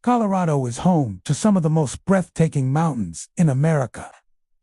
Colorado is home to some of the most breathtaking mountains in America.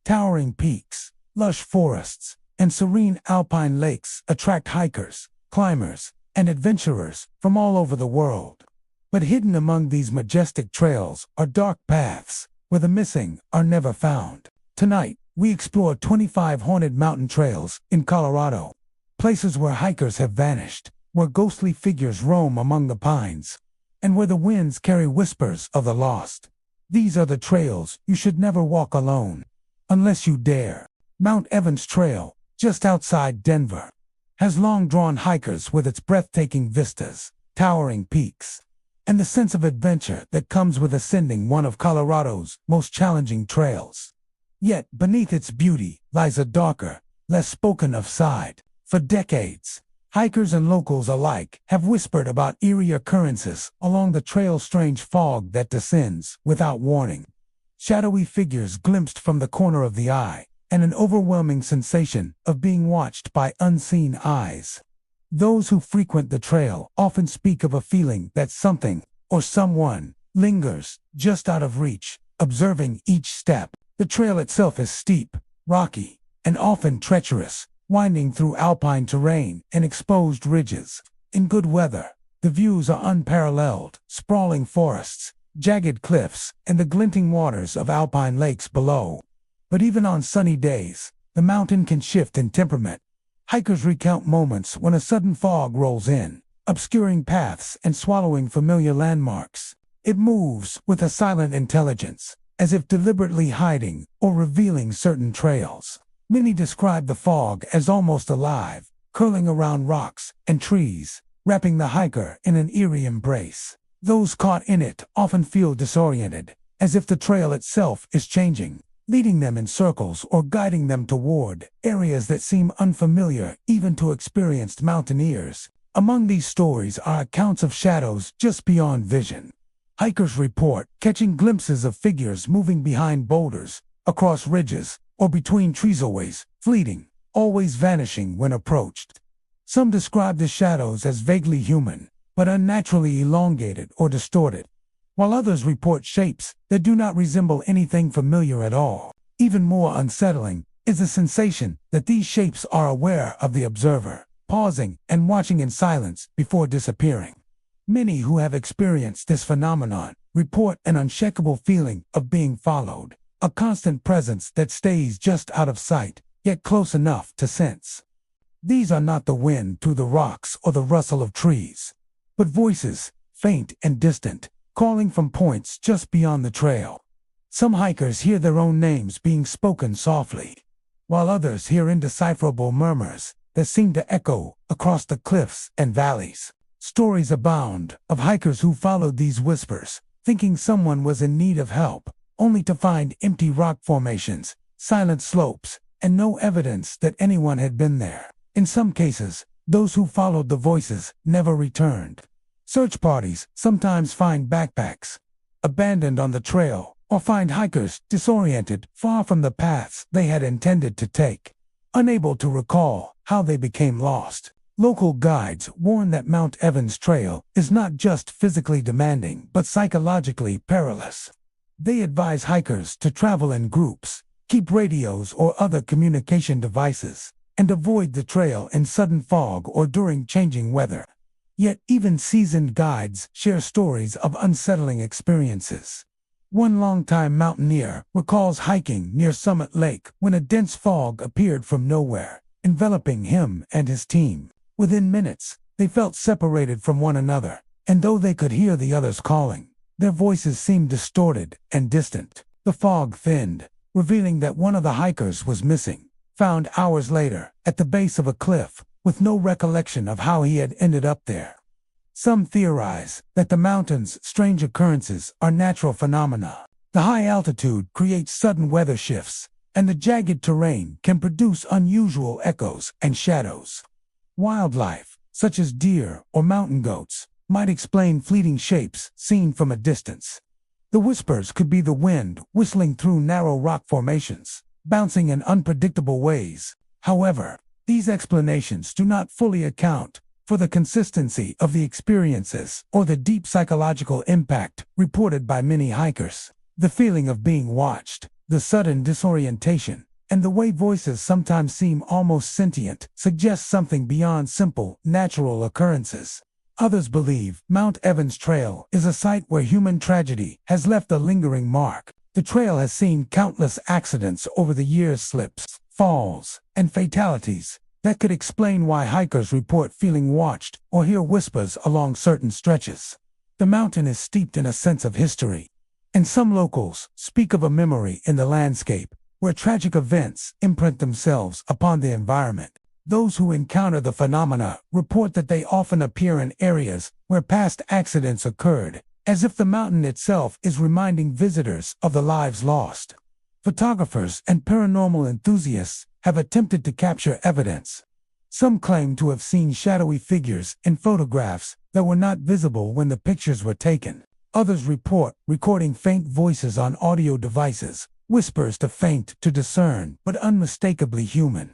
Towering peaks, lush forests, and serene alpine lakes attract hikers, climbers, and adventurers from all over the world. But hidden among these majestic trails are dark paths where the missing are never found. Tonight, we explore 25 haunted mountain trails in Colorado, places where hikers have vanished, where ghostly figures roam among the pines, and where the winds carry whispers of the lost. These are the trails you should never walk alone, unless you dare. Mount Evans Trail, just outside Denver, has long drawn hikers with its breathtaking vistas, towering peaks, and the sense of adventure that comes with ascending one of Colorado's most challenging trails. Yet beneath its beauty lies a darker, less spoken of side. For decades, hikers and locals alike have whispered about eerie occurrences along the trail's strange fog that descends without warning. Shadowy figures glimpsed from the corner of the eye, and an overwhelming sensation of being watched by unseen eyes. Those who frequent the trail often speak of a feeling that something or someone lingers just out of reach, observing each step. The trail itself is steep, rocky, and often treacherous, winding through alpine terrain and exposed ridges. In good weather, the views are unparalleled: sprawling forests, jagged cliffs, and the glinting waters of alpine lakes below. But even on sunny days, the mountain can shift in temperament. Hikers recount moments when a sudden fog rolls in, obscuring paths and swallowing familiar landmarks. It moves with a silent intelligence, as if deliberately hiding or revealing certain trails. Many describe the fog as almost alive, curling around rocks and trees, wrapping the hiker in an eerie embrace. Those caught in it often feel disoriented, as if the trail itself is changing, leading them in circles or guiding them toward areas that seem unfamiliar even to experienced mountaineers. Among these stories are accounts of shadows just beyond vision. Hikers report catching glimpses of figures moving behind boulders, across ridges, or between trees, always fleeting, always vanishing when approached. Some describe the shadows as vaguely human, but unnaturally elongated or distorted, while others report shapes that do not resemble anything familiar at all. Even more unsettling is the sensation that these shapes are aware of the observer, pausing and watching in silence before disappearing. Many who have experienced this phenomenon report an unshakable feeling of being followed, a constant presence that stays just out of sight, yet close enough to sense. These are not the wind through the rocks or the rustle of trees, but voices, faint and distant, calling from points just beyond the trail. Some hikers hear their own names being spoken softly, while others hear indecipherable murmurs that seem to echo across the cliffs and valleys. Stories abound of hikers who followed these whispers, thinking someone was in need of help, only to find empty rock formations, silent slopes, and no evidence that anyone had been there. In some cases, those who followed the voices never returned. Search parties sometimes find backpacks abandoned on the trail, or find hikers disoriented, far from the paths they had intended to take, unable to recall how they became lost. Local guides warn that Mount Evans Trail is not just physically demanding but psychologically perilous. They advise hikers to travel in groups, keep radios or other communication devices, and avoid the trail in sudden fog or during changing weather. Yet even seasoned guides share stories of unsettling experiences. One longtime mountaineer recalls hiking near Summit Lake when a dense fog appeared from nowhere, enveloping him and his team. Within minutes, they felt separated from one another, and though they could hear the others calling, their voices seemed distorted and distant. The fog thinned, revealing that one of the hikers was missing, found hours later at the base of a cliff, with no recollection of how he had ended up there. Some theorize that the mountain's strange occurrences are natural phenomena. The high altitude creates sudden weather shifts, and the jagged terrain can produce unusual echoes and shadows. Wildlife, such as deer or mountain goats, might explain fleeting shapes seen from a distance. The whispers could be the wind whistling through narrow rock formations, bouncing in unpredictable ways. However, these explanations do not fully account for the consistency of the experiences or the deep psychological impact reported by many hikers. The feeling of being watched, the sudden disorientation, and the way voices sometimes seem almost sentient suggests something beyond simple, natural occurrences. Others believe Mount Evans Trail is a site where human tragedy has left a lingering mark. The trail has seen countless accidents over the years, slips, falls, and fatalities that could explain why hikers report feeling watched or hear whispers along certain stretches. The mountain is steeped in a sense of history, and some locals speak of a memory in the landscape where tragic events imprint themselves upon the environment. Those who encounter the phenomena report that they often appear in areas where past accidents occurred, as if the mountain itself is reminding visitors of the lives lost. Photographers and paranormal enthusiasts have attempted to capture evidence. Some claim to have seen shadowy figures in photographs that were not visible when the pictures were taken. Others report recording faint voices on audio devices, whispers too faint to discern but unmistakably human.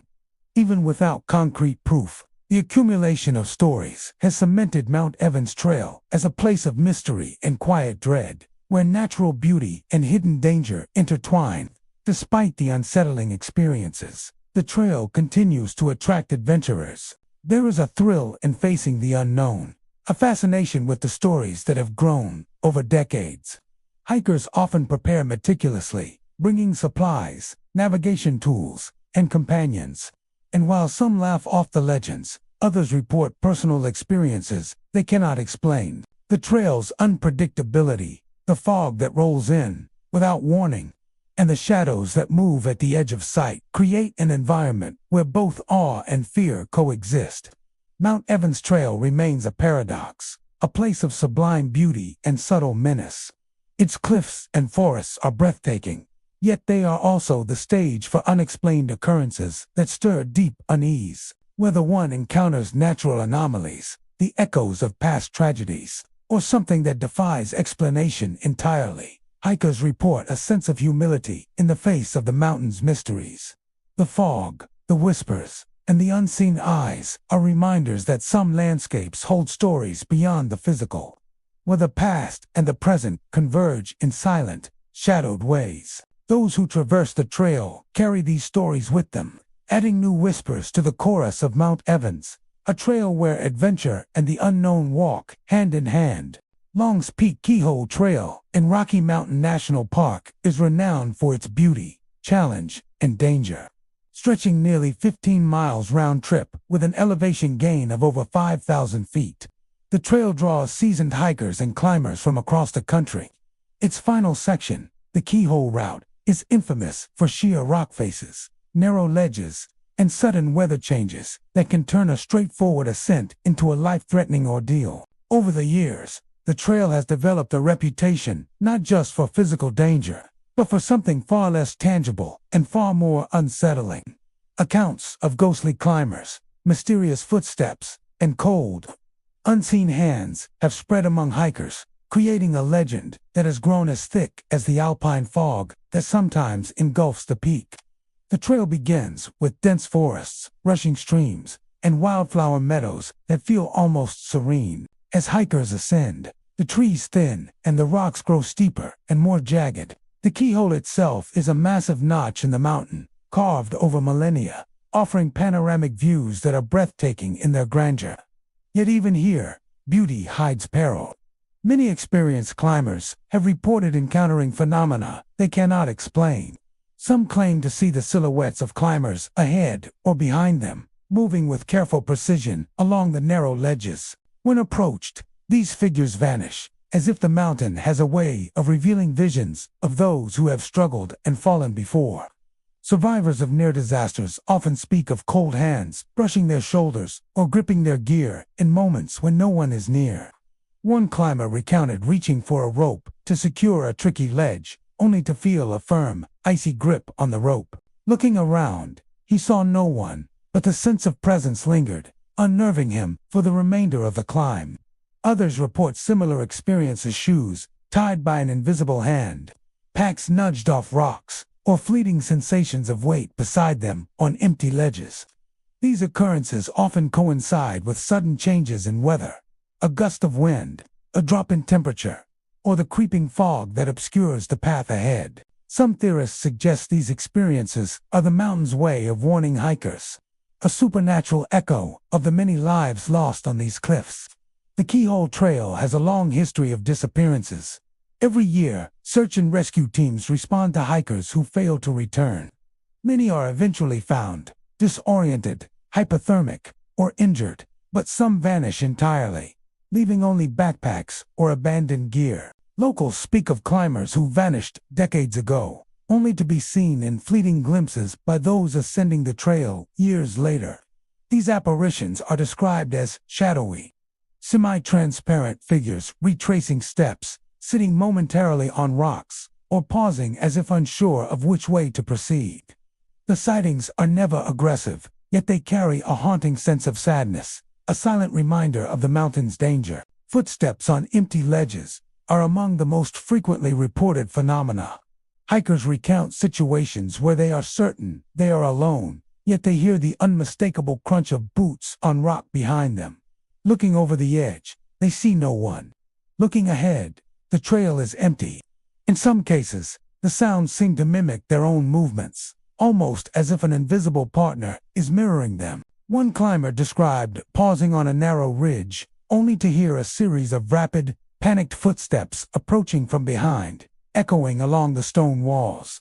Even without concrete proof, the accumulation of stories has cemented Mount Evans Trail as a place of mystery and quiet dread, where natural beauty and hidden danger intertwine. Despite the unsettling experiences, the trail continues to attract adventurers. There is a thrill in facing the unknown, a fascination with the stories that have grown over decades. Hikers often prepare meticulously, bringing supplies, navigation tools, and companions. And while some laugh off the legends, others report personal experiences they cannot explain. The trail's unpredictability, the fog that rolls in without warning, and the shadows that move at the edge of sight create an environment where both awe and fear coexist. Mount Evans Trail remains a paradox, a place of sublime beauty and subtle menace. Its cliffs and forests are breathtaking, yet they are also the stage for unexplained occurrences that stir deep unease. Whether one encounters natural anomalies, the echoes of past tragedies, or something that defies explanation entirely, hikers report a sense of humility in the face of the mountain's mysteries. The fog, the whispers, and the unseen eyes are reminders that some landscapes hold stories beyond the physical, where the past and the present converge in silent, shadowed ways. Those who traverse the trail carry these stories with them, adding new whispers to the chorus of Mount Evans, a trail where adventure and the unknown walk hand in hand. Long's Peak Keyhole Trail in Rocky Mountain National Park is renowned for its beauty, challenge, and danger. Stretching nearly 15 miles round trip with an elevation gain of over 5,000 feet. The trail draws seasoned hikers and climbers from across the country. Its final section, the Keyhole Route, is infamous for sheer rock faces, narrow ledges, and sudden weather changes that can turn a straightforward ascent into a life-threatening ordeal. Over the years, the trail has developed a reputation not just for physical danger, but for something far less tangible and far more unsettling. Accounts of ghostly climbers, mysterious footsteps, and cold, unseen hands have spread among hikers, creating a legend that has grown as thick as the alpine fog that sometimes engulfs the peak. The trail begins with dense forests, rushing streams, and wildflower meadows that feel almost serene. As hikers ascend, the trees thin and the rocks grow steeper and more jagged. The keyhole itself is a massive notch in the mountain, carved over millennia, offering panoramic views that are breathtaking in their grandeur. Yet even here, beauty hides peril. Many experienced climbers have reported encountering phenomena they cannot explain. Some claim to see the silhouettes of climbers ahead or behind them, moving with careful precision along the narrow ledges. When approached, these figures vanish, as if the mountain has a way of revealing visions of those who have struggled and fallen before. Survivors of near disasters often speak of cold hands brushing their shoulders or gripping their gear in moments when no one is near. One climber recounted reaching for a rope to secure a tricky ledge, only to feel a firm, icy grip on the rope. Looking around, he saw no one, but the sense of presence lingered, unnerving him for the remainder of the climb. Others report similar experiences: shoes tied by an invisible hand, packs nudged off rocks, or fleeting sensations of weight beside them on empty ledges. These occurrences often coincide with sudden changes in weather, a gust of wind, a drop in temperature, or the creeping fog that obscures the path ahead. Some theorists suggest these experiences are the mountain's way of warning hikers, a supernatural echo of the many lives lost on these cliffs. The Keyhole Trail has a long history of disappearances. Every year, search and rescue teams respond to hikers who fail to return. Many are eventually found, disoriented, hypothermic, or injured, but some vanish entirely, leaving only backpacks or abandoned gear. Locals speak of climbers who vanished decades ago, only to be seen in fleeting glimpses by those ascending the trail years later. These apparitions are described as shadowy, semi-transparent figures retracing steps, sitting momentarily on rocks, or pausing as if unsure of which way to proceed. The sightings are never aggressive, yet they carry a haunting sense of sadness, a silent reminder of the mountain's danger. Footsteps on empty ledges are among the most frequently reported phenomena. Hikers recount situations where they are certain they are alone, yet they hear the unmistakable crunch of boots on rock behind them. Looking over the edge, they see no one. Looking ahead, the trail is empty. In some cases, the sounds seem to mimic their own movements, almost as if an invisible partner is mirroring them. One climber described pausing on a narrow ridge, only to hear a series of rapid, panicked footsteps approaching from behind, echoing along the stone walls.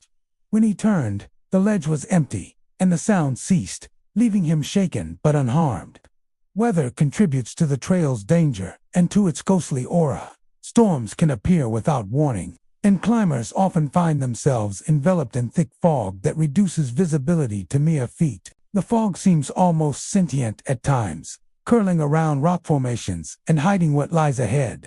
When he turned, the ledge was empty, and the sound ceased, leaving him shaken but unharmed. Weather contributes to the trail's danger and to its ghostly aura. Storms can appear without warning, and climbers often find themselves enveloped in thick fog that reduces visibility to mere feet. The fog seems almost sentient at times, curling around rock formations and hiding what lies ahead.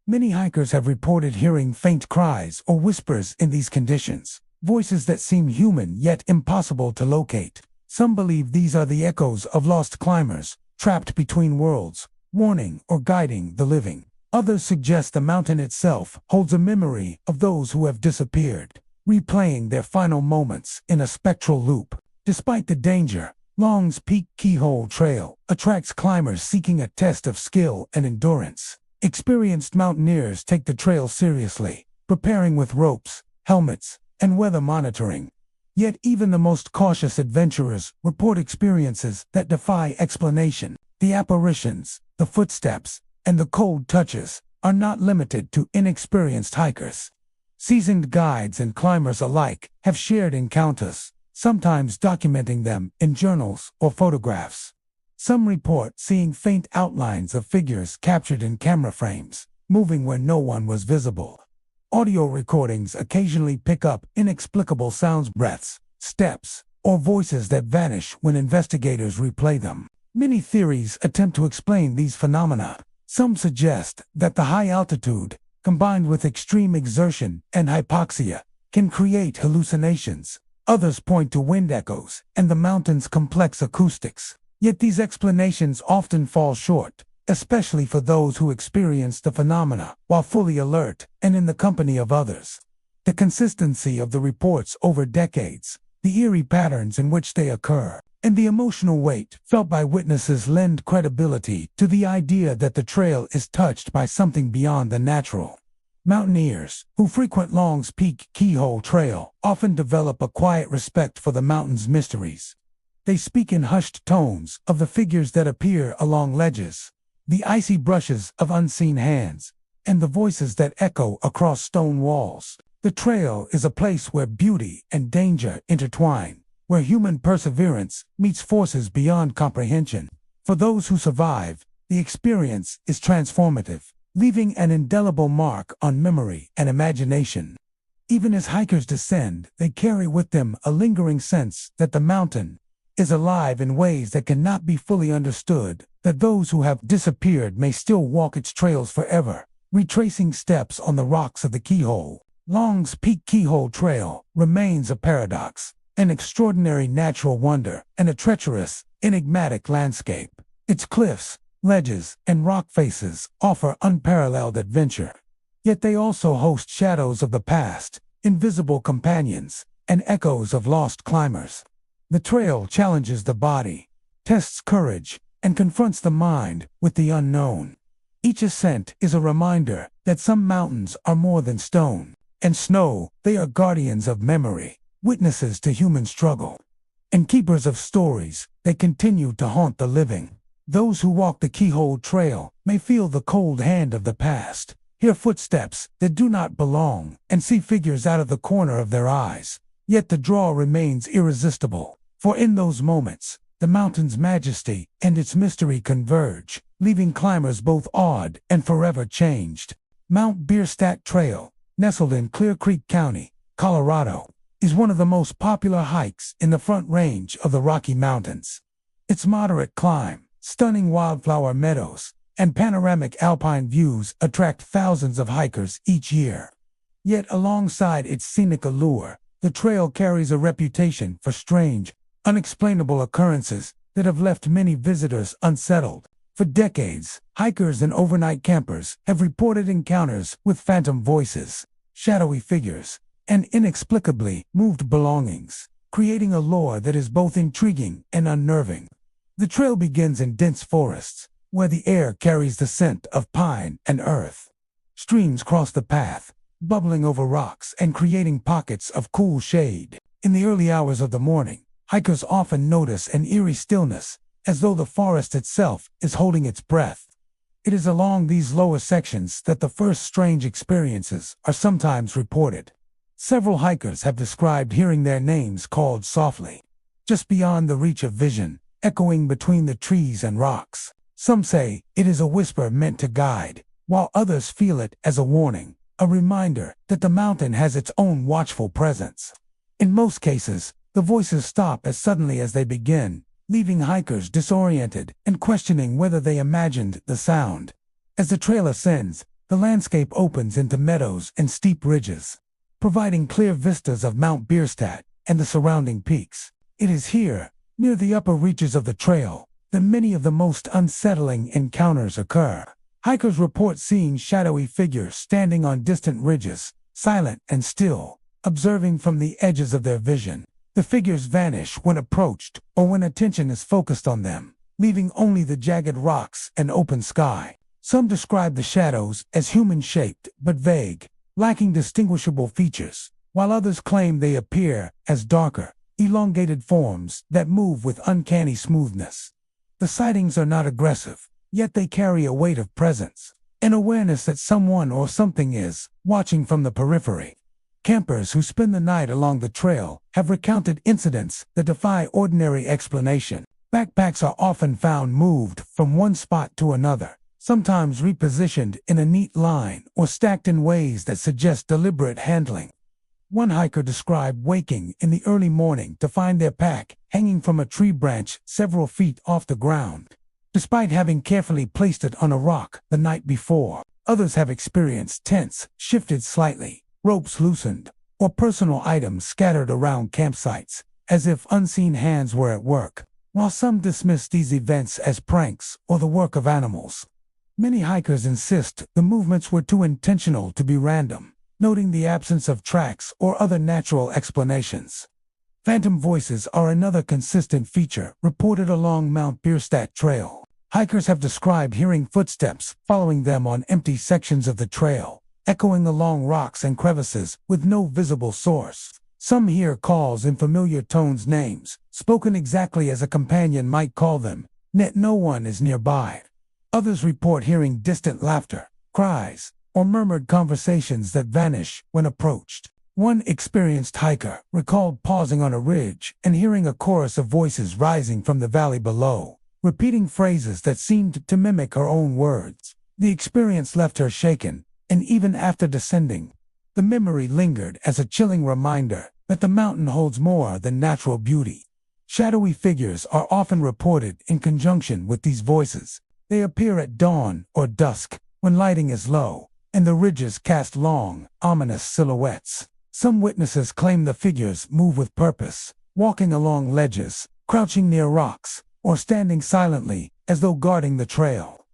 Many hikers have reported hearing faint cries or whispers in these conditions, voices that seem human yet impossible to locate. Some believe these are the echoes of lost climbers, trapped between worlds, warning or guiding the living. Others suggest the mountain itself holds a memory of those who have disappeared, replaying their final moments in a spectral loop. Despite the danger, Long's Peak Keyhole Trail attracts climbers seeking a test of skill and endurance. Experienced mountaineers take the trail seriously, preparing with ropes, helmets, and weather monitoring. Yet even the most cautious adventurers report experiences that defy explanation. The apparitions, the footsteps, and the cold touches are not limited to inexperienced hikers. Seasoned guides and climbers alike have shared encounters, sometimes documenting them in journals or photographs. Some report seeing faint outlines of figures captured in camera frames, moving where no one was visible. Audio recordings occasionally pick up inexplicable sounds, breaths, steps, or voices that vanish when investigators replay them. Many theories attempt to explain these phenomena. Some suggest that the high altitude, combined with extreme exertion and hypoxia, can create hallucinations. Others point to wind echoes and the mountain's complex acoustics. Yet these explanations often fall short, especially for those who experience the phenomena while fully alert and in the company of others. The consistency of the reports over decades, the eerie patterns in which they occur, and the emotional weight felt by witnesses lend credibility to the idea that the trail is touched by something beyond the natural. Mountaineers, who frequent Long's Peak Keyhole Trail, often develop a quiet respect for the mountain's mysteries. They speak in hushed tones of the figures that appear along ledges, the icy brushes of unseen hands, and the voices that echo across stone walls. The trail is a place where beauty and danger intertwine, where human perseverance meets forces beyond comprehension. For those who survive, the experience is transformative, leaving an indelible mark on memory and imagination. Even as hikers descend, they carry with them a lingering sense that the mountain is alive in ways that cannot be fully understood, that those who have disappeared may still walk its trails forever, retracing steps on the rocks of the Keyhole. Long's Peak Keyhole Trail remains a paradox, an extraordinary natural wonder, and a treacherous, enigmatic landscape. Its cliffs, ledges, and rock faces offer unparalleled adventure. Yet they also host shadows of the past, invisible companions, and echoes of lost climbers. The trail challenges the body, tests courage, and confronts the mind with the unknown. Each ascent is a reminder that some mountains are more than stone and snow. They are guardians of memory, witnesses to human struggle, and keepers of stories that continue to haunt the living. Those who walk the Keyhole Trail may feel the cold hand of the past, hear footsteps that do not belong, and see figures out of the corner of their eyes. Yet the draw remains irresistible, for in those moments, the mountain's majesty and its mystery converge, leaving climbers both awed and forever changed. Mount Bierstadt Trail, nestled in Clear Creek County, Colorado, is one of the most popular hikes in the Front Range of the Rocky Mountains. Its moderate climb, stunning wildflower meadows, and panoramic alpine views attract thousands of hikers each year. Yet alongside its scenic allure, the trail carries a reputation for strange, unexplainable occurrences that have left many visitors unsettled. For decades, hikers and overnight campers have reported encounters with phantom voices, shadowy figures, and inexplicably moved belongings, creating a lore that is both intriguing and unnerving. The trail begins in dense forests, where the air carries the scent of pine and earth. Streams cross the path, bubbling over rocks and creating pockets of cool shade. In the early hours of the morning, hikers often notice an eerie stillness, as though the forest itself is holding its breath. It is along these lower sections that the first strange experiences are sometimes reported. Several hikers have described hearing their names called softly, just beyond the reach of vision, echoing between the trees and rocks. Some say it is a whisper meant to guide, while others feel it as a warning, a reminder that the mountain has its own watchful presence. In most cases, the voices stop as suddenly as they begin, leaving hikers disoriented and questioning whether they imagined the sound. As the trail ascends, the landscape opens into meadows and steep ridges, providing clear vistas of Mount Bierstadt and the surrounding peaks. It is here, near the upper reaches of the trail, that many of the most unsettling encounters occur. Hikers report seeing shadowy figures standing on distant ridges, silent and still, observing from the edges of their vision. The figures vanish when approached or when attention is focused on them, leaving only the jagged rocks and open sky. Some describe the shadows as human-shaped but vague, lacking distinguishable features, while others claim they appear as darker, elongated forms that move with uncanny smoothness. The sightings are not aggressive, yet they carry a weight of presence, an awareness that someone or something is watching from the periphery. Campers who spend the night along the trail have recounted incidents that defy ordinary explanation. Backpacks are often found moved from one spot to another, sometimes repositioned in a neat line or stacked in ways that suggest deliberate handling. One hiker described waking in the early morning to find their pack hanging from a tree branch several feet off the ground, despite having carefully placed it on a rock the night before. Others have experienced tents shifted slightly, ropes loosened, or personal items scattered around campsites, as if unseen hands were at work. While some dismiss these events as pranks or the work of animals, many hikers insist the movements were too intentional to be random, noting the absence of tracks or other natural explanations. Phantom voices are another consistent feature reported along Mount Bierstadt Trail. Hikers have described hearing footsteps following them on empty sections of the trail, echoing along rocks and crevices with no visible source. Some hear calls in familiar tones, names, spoken exactly as a companion might call them, yet no one is nearby. Others report hearing distant laughter, cries, or murmured conversations that vanish when approached. One experienced hiker recalled pausing on a ridge and hearing a chorus of voices rising from the valley below, repeating phrases that seemed to mimic her own words. The experience left her shaken, and even after descending, the memory lingered as a chilling reminder that the mountain holds more than natural beauty. Shadowy figures are often reported in conjunction with these voices. They appear at dawn or dusk, when lighting is low, and the ridges cast long, ominous silhouettes. Some witnesses claim the figures move with purpose, walking along ledges, crouching near rocks, or standing silently as though guarding the trail.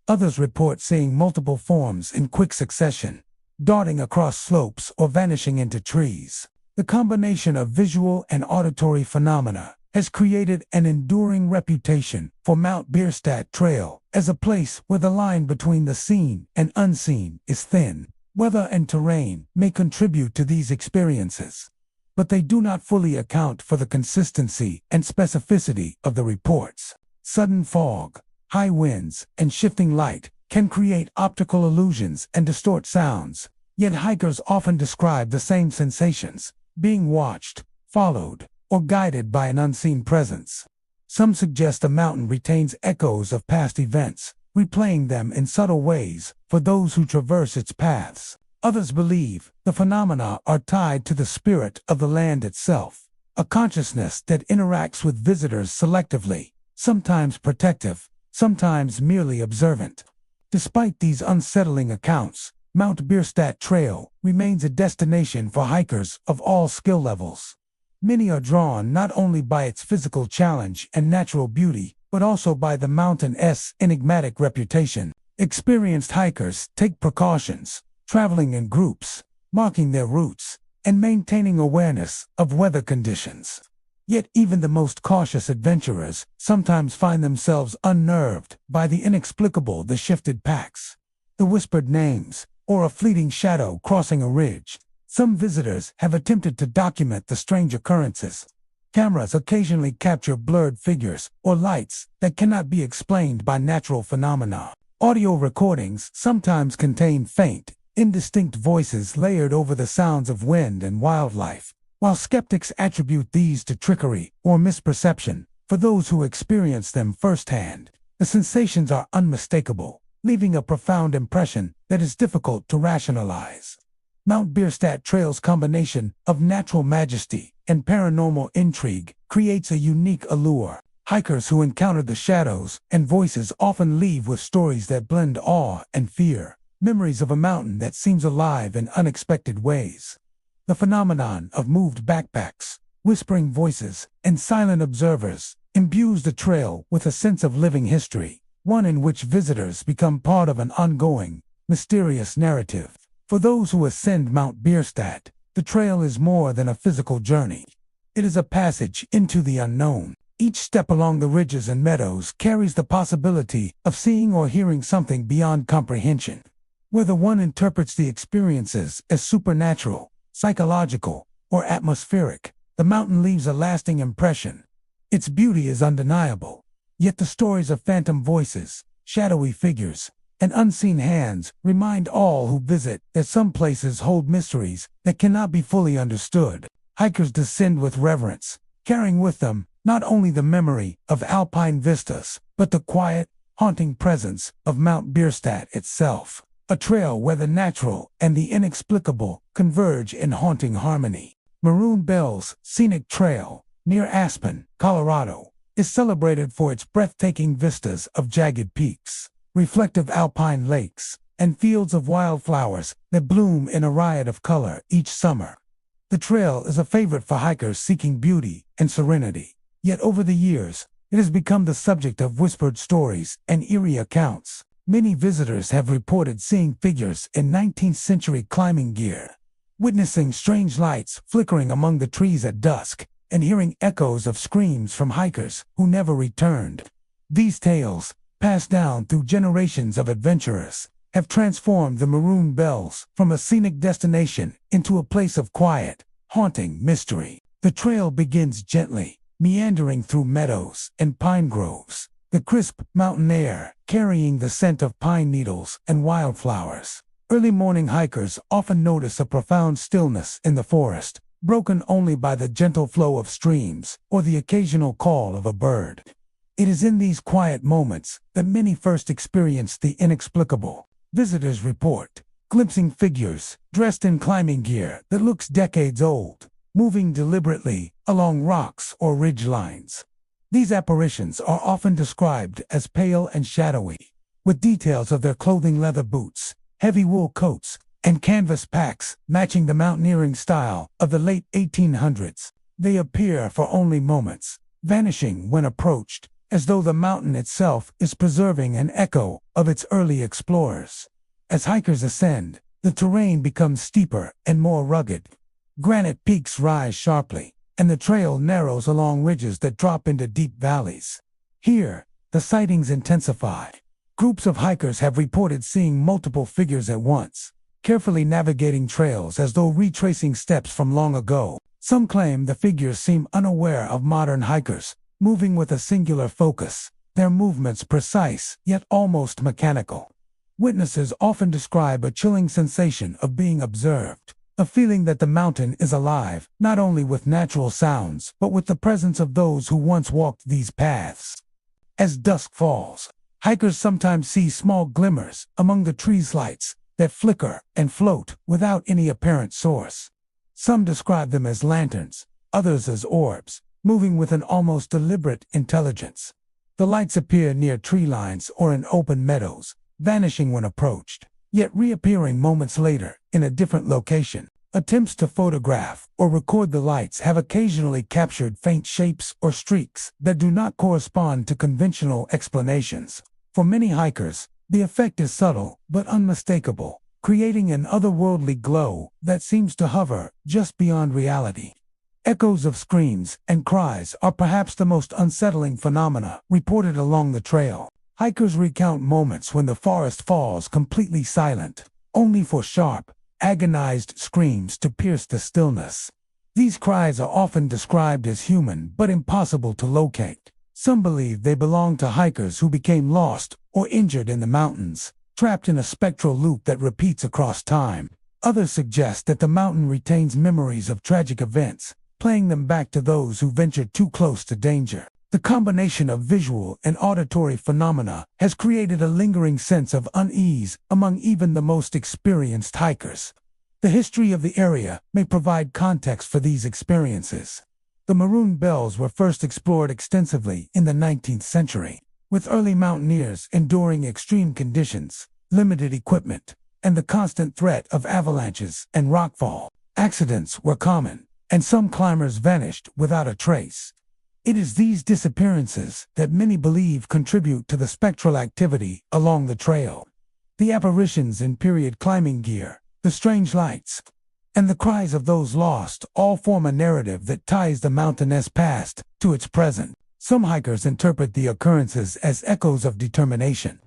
Others report seeing multiple forms in quick succession, darting across slopes or vanishing into trees. The combination of visual and auditory phenomena has created an enduring reputation for Mount Bierstadt Trail as a place where the line between the seen and unseen is thin. Weather and terrain may contribute to these experiences, but they do not fully account for the consistency and specificity of the reports. Sudden fog, high winds, and shifting light can create optical illusions and distort sounds, yet hikers often describe the same sensations: being watched, followed, or guided by an unseen presence. Some suggest the mountain retains echoes of past events, replaying them in subtle ways for those who traverse its paths. Others believe the phenomena are tied to the spirit of the land itself, a consciousness that interacts with visitors selectively, sometimes protective, sometimes merely observant. Despite these unsettling accounts, Mount Bierstadt Trail remains a destination for hikers of all skill levels. Many are drawn not only by its physical challenge and natural beauty, but also by the mountain's enigmatic reputation. Experienced hikers take precautions, traveling in groups, marking their routes, and maintaining awareness of weather conditions. Yet even the most cautious adventurers sometimes find themselves unnerved by the inexplicable, the shifted paths, the whispered names, or a fleeting shadow crossing a ridge. Some visitors have attempted to document the strange occurrences. Cameras occasionally capture blurred figures or lights that cannot be explained by natural phenomena. Audio recordings sometimes contain faint, indistinct voices layered over the sounds of wind and wildlife. While skeptics attribute these to trickery or misperception, for those who experience them firsthand, the sensations are unmistakable, leaving a profound impression that is difficult to rationalize. Mount Bierstadt Trail's combination of natural majesty and paranormal intrigue creates a unique allure. Hikers who encounter the shadows and voices often leave with stories that blend awe and fear, memories of a mountain that seems alive in unexpected ways. The phenomenon of moved backpacks, whispering voices, and silent observers imbues the trail with a sense of living history, one in which visitors become part of an ongoing, mysterious narrative. For those who ascend Mount Bierstadt, the trail is more than a physical journey. It is a passage into the unknown. Each step along the ridges and meadows carries the possibility of seeing or hearing something beyond comprehension. Whether one interprets the experiences as supernatural, psychological, or atmospheric, the mountain leaves a lasting impression. Its beauty is undeniable, yet the stories of phantom voices, shadowy figures, and unseen hands remind all who visit that some places hold mysteries that cannot be fully understood. Hikers descend with reverence, carrying with them not only the memory of alpine vistas, but the quiet, haunting presence of Mount Bierstadt itself, a trail where the natural and the inexplicable converge in haunting harmony. Maroon Bell's scenic trail, near Aspen, Colorado, is celebrated for its breathtaking vistas of jagged peaks, reflective alpine lakes, and fields of wildflowers that bloom in a riot of color each summer. The trail is a favorite for hikers seeking beauty and serenity, yet over the years, it has become the subject of whispered stories and eerie accounts. Many visitors have reported seeing figures in 19th-century climbing gear, witnessing strange lights flickering among the trees at dusk, and hearing echoes of screams from hikers who never returned. These tales, passed down through generations of adventurers, have transformed the Maroon Bells from a scenic destination into a place of quiet, haunting mystery. The trail begins gently, meandering through meadows and pine groves, the crisp mountain air carrying the scent of pine needles and wildflowers. Early morning hikers often notice a profound stillness in the forest, broken only by the gentle flow of streams or the occasional call of a bird. It is in these quiet moments that many first experience the inexplicable. Visitors report glimpsing figures dressed in climbing gear that looks decades old, moving deliberately along rocks or ridge lines. These apparitions are often described as pale and shadowy, with details of their clothing: leather boots, heavy wool coats, and canvas packs matching the mountaineering style of the late 1800s. They appear for only moments, vanishing when approached, as though the mountain itself is preserving an echo of its early explorers. As hikers ascend, the terrain becomes steeper and more rugged. Granite peaks rise sharply, and the trail narrows along ridges that drop into deep valleys. Here, the sightings intensify. Groups of hikers have reported seeing multiple figures at once, carefully navigating trails as though retracing steps from long ago. Some claim the figures seem unaware of modern hikers, moving with a singular focus, their movements precise yet almost mechanical. Witnesses often describe a chilling sensation of being observed, a feeling that the mountain is alive, not only with natural sounds, but with the presence of those who once walked these paths. As dusk falls, hikers sometimes see small glimmers among the trees' lights that flicker and float without any apparent source. Some describe them as lanterns, others as orbs, moving with an almost deliberate intelligence. The lights appear near tree lines or in open meadows, vanishing when approached, yet reappearing moments later in a different location. Attempts to photograph or record the lights have occasionally captured faint shapes or streaks that do not correspond to conventional explanations. For many hikers, the effect is subtle but unmistakable, creating an otherworldly glow that seems to hover just beyond reality. Echoes of screams and cries are perhaps the most unsettling phenomena reported along the trail. Hikers recount moments when the forest falls completely silent, only for sharp, agonized screams to pierce the stillness. These cries are often described as human but impossible to locate. Some believe they belong to hikers who became lost or injured in the mountains, trapped in a spectral loop that repeats across time. Others suggest that the mountain retains memories of tragic events, playing them back to those who ventured too close to danger. The combination of visual and auditory phenomena has created a lingering sense of unease among even the most experienced hikers. The history of the area may provide context for these experiences. The maroon bells were first explored extensively in the 19th century, with early mountaineers enduring extreme conditions, limited equipment, and the constant threat of avalanches and rockfall. Accidents were common, and some climbers vanished without a trace. It is these disappearances that many believe contribute to the spectral activity along the trail. The apparitions in period climbing gear, the strange lights, and the cries of those lost all form a narrative that ties the mountainous past to its present. Some hikers interpret the occurrences as echoes of determination,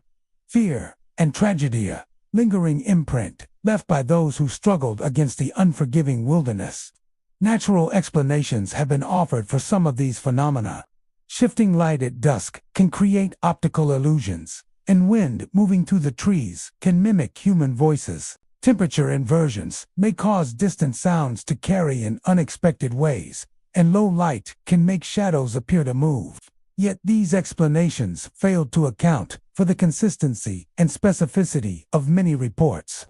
fear, and tragedy, a lingering imprint left by those who struggled against the unforgiving wilderness. Natural explanations have been offered for some of these phenomena. Shifting light at dusk can create optical illusions, and wind moving through the trees can mimic human voices. Temperature inversions may cause distant sounds to carry in unexpected ways, and low light can make shadows appear to move. Yet these explanations fail to account for the consistency and specificity of many reports.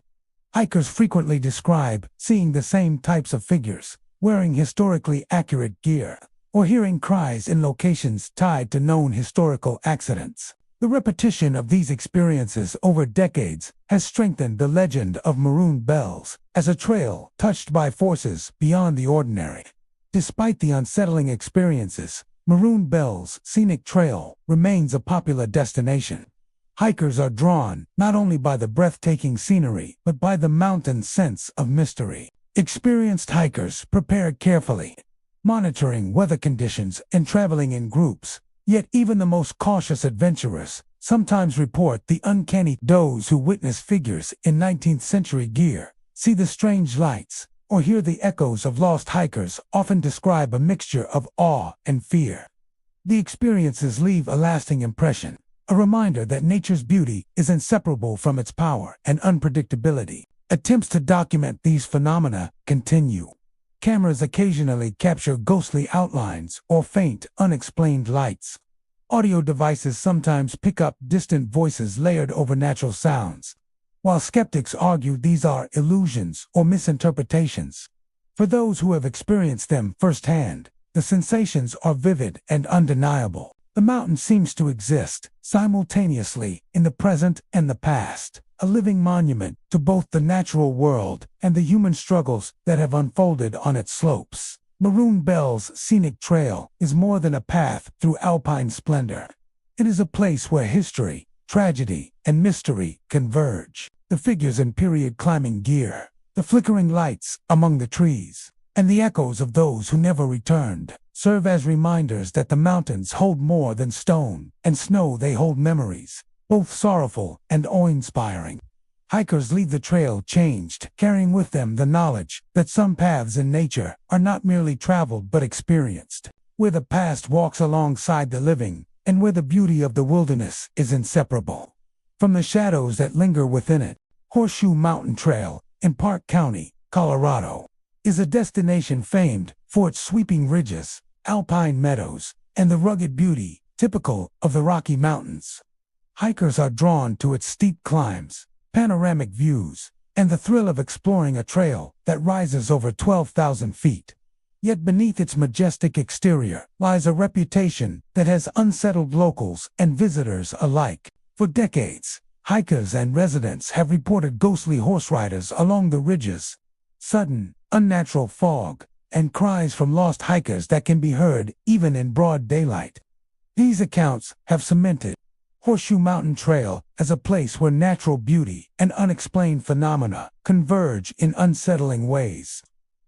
Hikers frequently describe seeing the same types of figures, wearing historically accurate gear, or hearing cries in locations tied to known historical accidents. The repetition of these experiences over decades has strengthened the legend of maroon bells as a trail touched by forces beyond the ordinary. Despite the unsettling experiences, Maroon Bell's scenic trail remains a popular destination. Hikers are drawn not only by the breathtaking scenery but by the mountain's sense of mystery. Experienced hikers prepare carefully, monitoring weather conditions and traveling in groups. Yet even the most cautious adventurers sometimes report the uncanny. Those who witness figures in 19th century gear, see the strange lights, or hear the echoes of lost hikers often describe a mixture of awe and fear. The experiences leave a lasting impression, a reminder that nature's beauty is inseparable from its power and unpredictability. Attempts to document these phenomena continue. Cameras occasionally capture ghostly outlines or faint, unexplained lights. Audio devices sometimes pick up distant voices layered over natural sounds, while skeptics argue these are illusions or misinterpretations. For those who have experienced them firsthand, the sensations are vivid and undeniable. The mountain seems to exist simultaneously in the present and the past, a living monument to both the natural world and the human struggles that have unfolded on its slopes. Maroon Bell's scenic trail is more than a path through alpine splendor. It is a place where history, tragedy, and mystery converge. The figures in period climbing gear, the flickering lights among the trees, and the echoes of those who never returned serve as reminders that the mountains hold more than stone and snow. They hold memories, both sorrowful and awe-inspiring. Hikers leave the trail changed, carrying with them the knowledge that some paths in nature are not merely traveled but experienced, where the past walks alongside the living, and where the beauty of the wilderness is inseparable from the shadows that linger within it. Horseshoe Mountain Trail in Park County, Colorado, is a destination famed for its sweeping ridges, alpine meadows, and the rugged beauty typical of the Rocky Mountains. Hikers are drawn to its steep climbs, panoramic views, and the thrill of exploring a trail that rises over 12,000 feet. Yet beneath its majestic exterior lies a reputation that has unsettled locals and visitors alike. For decades, hikers and residents have reported ghostly horse riders along the ridges, sudden, unnatural fog, and cries from lost hikers that can be heard even in broad daylight. These accounts have cemented Horseshoe Mountain Trail as a place where natural beauty and unexplained phenomena converge in unsettling ways.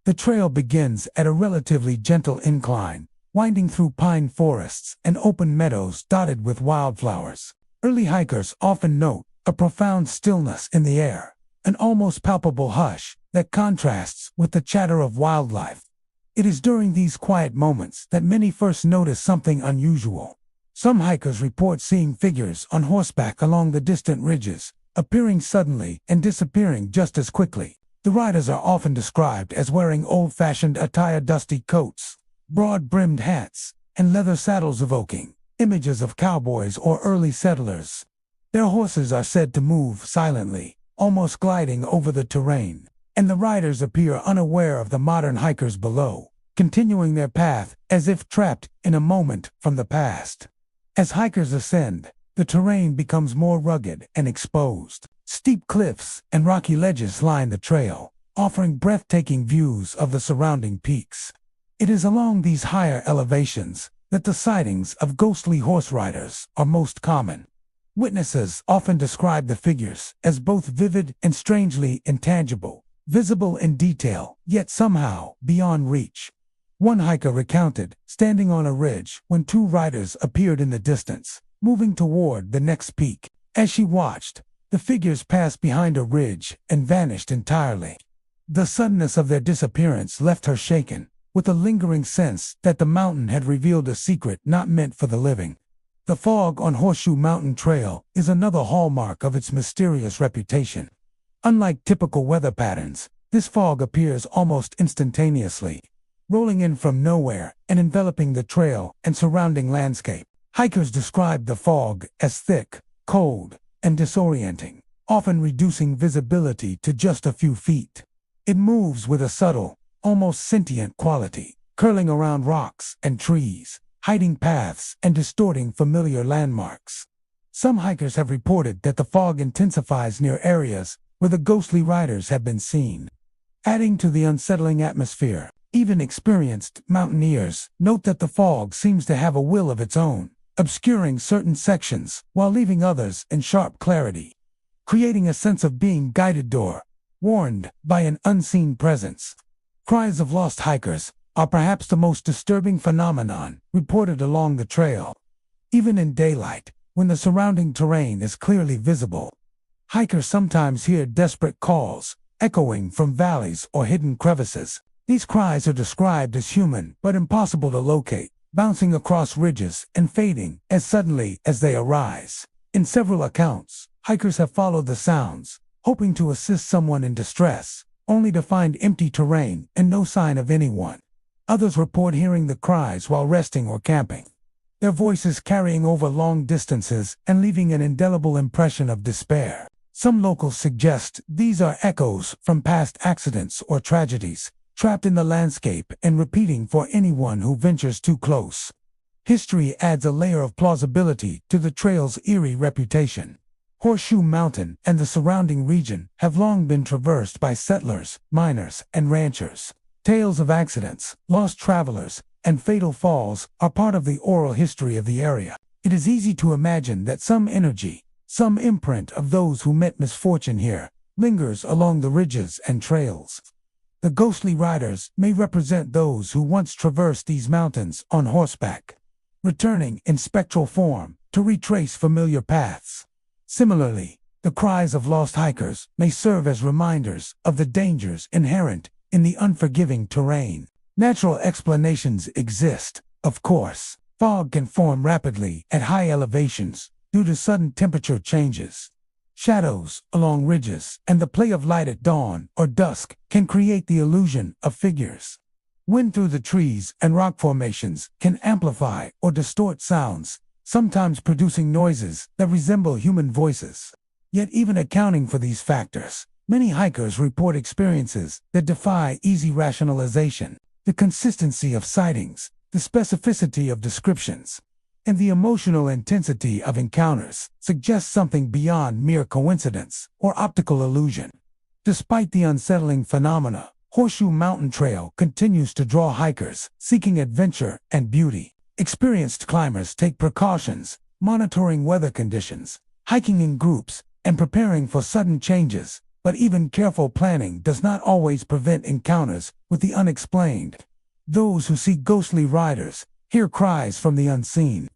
The trail begins at a relatively gentle incline, winding through pine forests and open meadows dotted with wildflowers. Early hikers often note a profound stillness in the air, an almost palpable hush that contrasts with the chatter of wildlife. It is during these quiet moments that many first notice something unusual. Some hikers report seeing figures on horseback along the distant ridges, appearing suddenly and disappearing just as quickly. The riders are often described as wearing old-fashioned attire, dusty coats, broad-brimmed hats, and leather saddles, evoking images of cowboys or early settlers. Their horses are said to move silently, almost gliding over the terrain, and the riders appear unaware of the modern hikers below, continuing their path as if trapped in a moment from the past. As hikers ascend, the terrain becomes more rugged and exposed. Steep cliffs and rocky ledges line the trail, offering breathtaking views of the surrounding peaks. It is along these higher elevations that the sightings of ghostly horse riders are most common. Witnesses often describe the figures as both vivid and strangely intangible, visible in detail, yet somehow beyond reach. One hiker recounted standing on a ridge when two riders appeared in the distance, moving toward the next peak. As she watched, the figures passed behind a ridge and vanished entirely. The suddenness of their disappearance left her shaken, with a lingering sense that the mountain had revealed a secret not meant for the living. The fog on Horseshoe Mountain Trail is another hallmark of its mysterious reputation. Unlike typical weather patterns, this fog appears almost instantaneously, rolling in from nowhere and enveloping the trail and surrounding landscape. Hikers describe the fog as thick, cold, and disorienting, often reducing visibility to just a few feet. It moves with a subtle, almost sentient quality, curling around rocks and trees, hiding paths and distorting familiar landmarks. Some hikers have reported that the fog intensifies near areas where the ghostly riders have been seen, adding to the unsettling atmosphere. Even experienced mountaineers note that the fog seems to have a will of its own, obscuring certain sections while leaving others in sharp clarity, creating a sense of being guided or warned by an unseen presence. Cries of lost hikers are perhaps the most disturbing phenomenon reported along the trail. Even in daylight, when the surrounding terrain is clearly visible, hikers sometimes hear desperate calls, echoing from valleys or hidden crevices. These cries are described as human but impossible to locate, bouncing across ridges and fading as suddenly as they arise. In several accounts, hikers have followed the sounds, hoping to assist someone in distress, only to find empty terrain and no sign of anyone. Others report hearing the cries while resting or camping, their voices carrying over long distances and leaving an indelible impression of despair. Some locals suggest these are echoes from past accidents or tragedies, trapped in the landscape and repeating for anyone who ventures too close. History adds a layer of plausibility to the trail's eerie reputation. Horseshoe Mountain and the surrounding region have long been traversed by settlers, miners, and ranchers. Tales of accidents, lost travelers, and fatal falls are part of the oral history of the area. It is easy to imagine that some energy, some imprint of those who met misfortune here, lingers along the ridges and trails. The ghostly riders may represent those who once traversed these mountains on horseback, returning in spectral form to retrace familiar paths. Similarly, the cries of lost hikers may serve as reminders of the dangers inherent in the unforgiving terrain. Natural explanations exist, of course. Fog can form rapidly at high elevations due to sudden temperature changes. Shadows along ridges and the play of light at dawn or dusk can create the illusion of figures. Wind through the trees and rock formations can amplify or distort sounds, sometimes producing noises that resemble human voices. Yet even accounting for these factors, many hikers report experiences that defy easy rationalization. The consistency of sightings, the specificity of descriptions, and the emotional intensity of encounters suggest something beyond mere coincidence or optical illusion. Despite the unsettling phenomena, Horseshoe Mountain Trail continues to draw hikers seeking adventure and beauty. Experienced climbers take precautions, monitoring weather conditions, hiking in groups, and preparing for sudden changes, but even careful planning does not always prevent encounters with the unexplained. Those who see ghostly riders, hear cries from the unseen,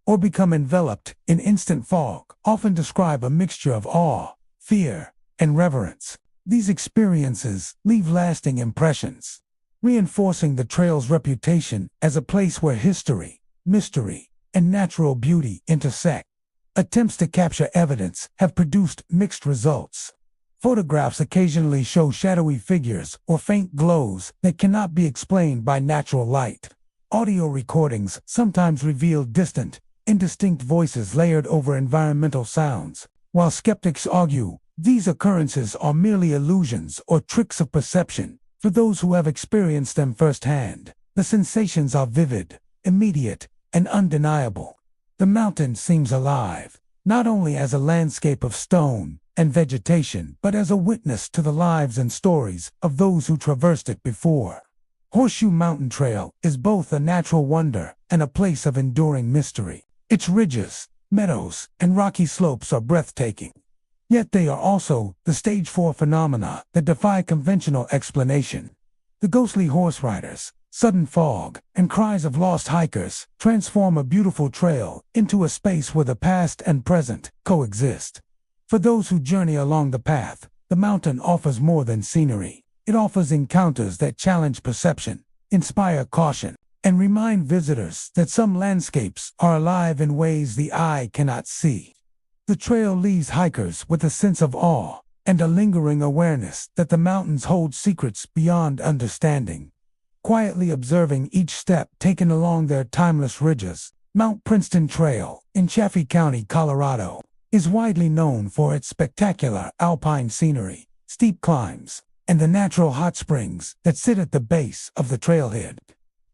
or become enveloped in instant fog often describe a mixture of awe, fear, and reverence. These experiences leave lasting impressions, reinforcing the trail's reputation as a place where history, mystery, and natural beauty intersect. Attempts to capture evidence have produced mixed results. Photographs occasionally show shadowy figures or faint glows that cannot be explained by natural light. Audio recordings sometimes reveal distant, indistinct voices layered over environmental sounds. While skeptics argue these occurrences are merely illusions or tricks of perception, for those who have experienced them firsthand, the sensations are vivid, immediate, and undeniable. The mountain seems alive, not only as a landscape of stone and vegetation, but as a witness to the lives and stories of those who traversed it before. Horseshoe Mountain Trail is both a natural wonder and a place of enduring mystery. Its ridges, meadows, and rocky slopes are breathtaking. Yet they are also the stage for phenomena that defy conventional explanation. The ghostly horse riders, sudden fog, and cries of lost hikers transform a beautiful trail into a space where the past and present coexist. For those who journey along the path, the mountain offers more than scenery. It offers encounters that challenge perception, inspire caution, and remind visitors that some landscapes are alive in ways the eye cannot see. The trail leaves hikers with a sense of awe and a lingering awareness that the mountains hold secrets beyond understanding. Quietly observing each step taken along their timeless ridges, Mount Princeton Trail in Chaffee County, Colorado, is widely known for its spectacular alpine scenery, steep climbs, and the natural hot springs that sit at the base of the trailhead.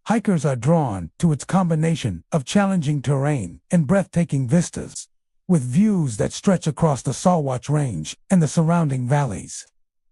Hikers are drawn to its combination of challenging terrain and breathtaking vistas, with views that stretch across the Salwatch Range and the surrounding valleys.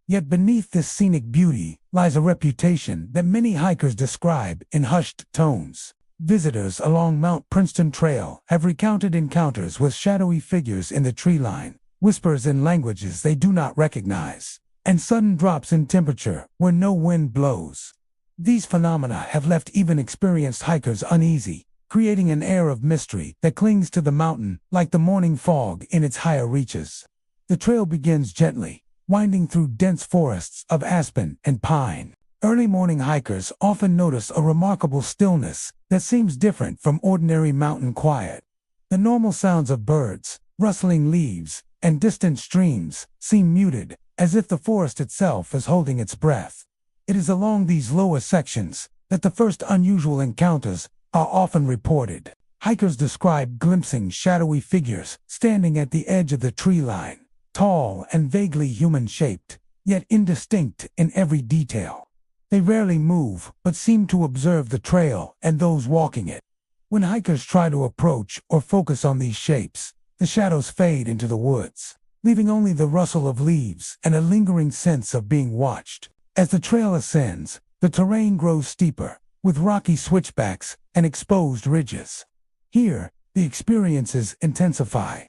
Yet beneath this scenic beauty lies a reputation that many hikers describe in hushed tones. Visitors along Mount Princeton Trail have recounted encounters with shadowy figures in the tree line, whispers in languages they do not recognize, and sudden drops in temperature where no wind blows. These phenomena have left even experienced hikers uneasy, creating an air of mystery that clings to the mountain like the morning fog in its higher reaches. The trail begins gently, winding through dense forests of aspen and pine. Early morning hikers often notice a remarkable stillness that seems different from ordinary mountain quiet. The normal sounds of birds, rustling leaves, and distant streams seem muted, as if the forest itself is holding its breath. It is along these lower sections that the first unusual encounters are often reported. Hikers describe glimpsing shadowy figures standing at the edge of the tree line, tall and vaguely human-shaped, yet indistinct in every detail. They rarely move, but seem to observe the trail and those walking it. When hikers try to approach or focus on these shapes, the shadows fade into the woods, leaving only the rustle of leaves and a lingering sense of being watched. As the trail ascends, the terrain grows steeper, with rocky switchbacks and exposed ridges. Here, the experiences intensify.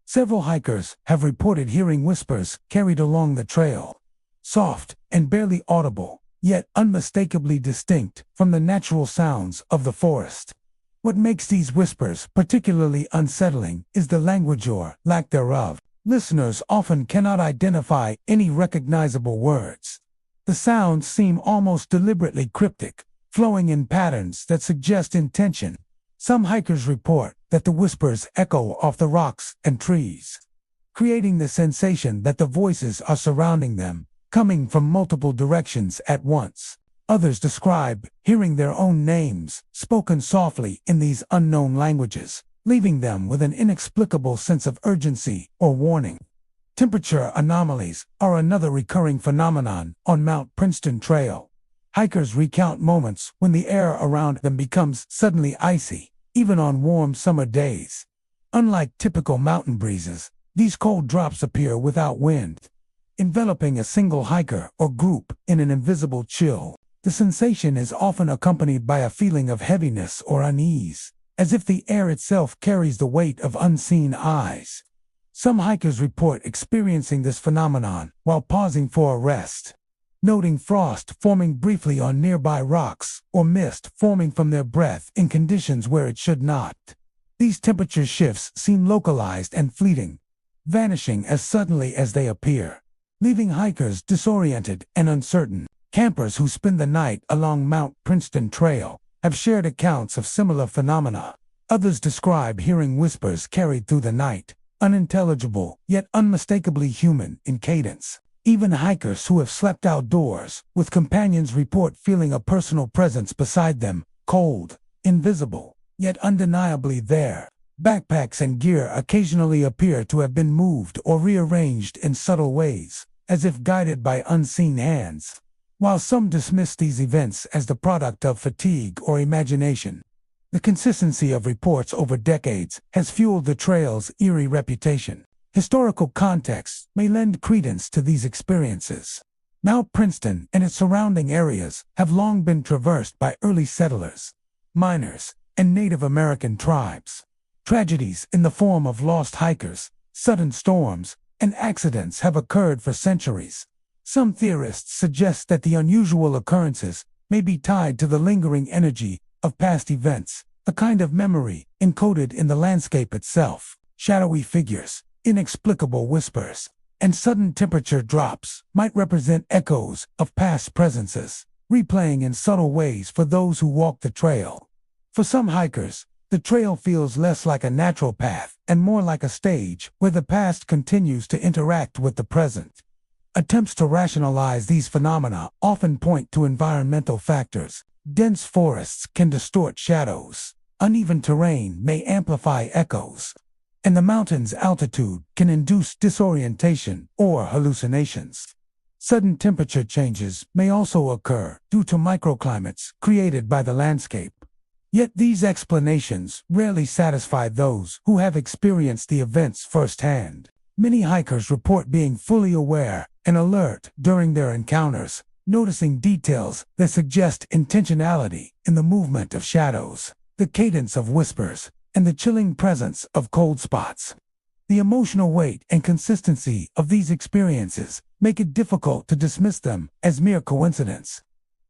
Several hikers have reported hearing whispers carried along the trail, soft and barely audible, yet unmistakably distinct from the natural sounds of the forest. What makes these whispers particularly unsettling is the language or lack thereof. Listeners often cannot identify any recognizable words. The sounds seem almost deliberately cryptic, flowing in patterns that suggest intention. Some hikers report that the whispers echo off the rocks and trees, creating the sensation that the voices are surrounding them, coming from multiple directions at once. Others describe hearing their own names spoken softly in these unknown languages, leaving them with an inexplicable sense of urgency or warning. Temperature anomalies are another recurring phenomenon on Mount Princeton Trail. Hikers recount moments when the air around them becomes suddenly icy, even on warm summer days. Unlike typical mountain breezes, these cold drops appear without wind, enveloping a single hiker or group in an invisible chill. The sensation is often accompanied by a feeling of heaviness or unease, as if the air itself carries the weight of unseen eyes. Some hikers report experiencing this phenomenon while pausing for a rest, noting frost forming briefly on nearby rocks or mist forming from their breath in conditions where it should not. These temperature shifts seem localized and fleeting, vanishing as suddenly as they appear, leaving hikers disoriented and uncertain. Campers who spend the night along Mount Princeton Trail have shared accounts of similar phenomena. Others describe hearing whispers carried through the night, unintelligible yet unmistakably human in cadence. Even hikers who have slept outdoors with companions report feeling a personal presence beside them, cold, invisible, yet undeniably there. Backpacks and gear occasionally appear to have been moved or rearranged in subtle ways, as if guided by unseen hands. While some dismiss these events as the product of fatigue or imagination, the consistency of reports over decades has fueled the trail's eerie reputation. Historical context may lend credence to these experiences. Mount Princeton and its surrounding areas have long been traversed by early settlers, miners, and Native American tribes. Tragedies in the form of lost hikers, sudden storms, and accidents have occurred for centuries. Some theorists suggest that the unusual occurrences may be tied to the lingering energy of past events, a kind of memory encoded in the landscape itself. Shadowy figures, inexplicable whispers, and sudden temperature drops might represent echoes of past presences, replaying in subtle ways for those who walk the trail. For some hikers, the trail feels less like a natural path and more like a stage where the past continues to interact with the present. Attempts to rationalize these phenomena often point to environmental factors. Dense forests can distort shadows, uneven terrain may amplify echoes, and the mountain's altitude can induce disorientation or hallucinations. Sudden temperature changes may also occur due to microclimates created by the landscape. Yet these explanations rarely satisfy those who have experienced the events firsthand. Many hikers report being fully aware and alert during their encounters, noticing details that suggest intentionality in the movement of shadows, the cadence of whispers, and the chilling presence of cold spots. The emotional weight and consistency of these experiences make it difficult to dismiss them as mere coincidence.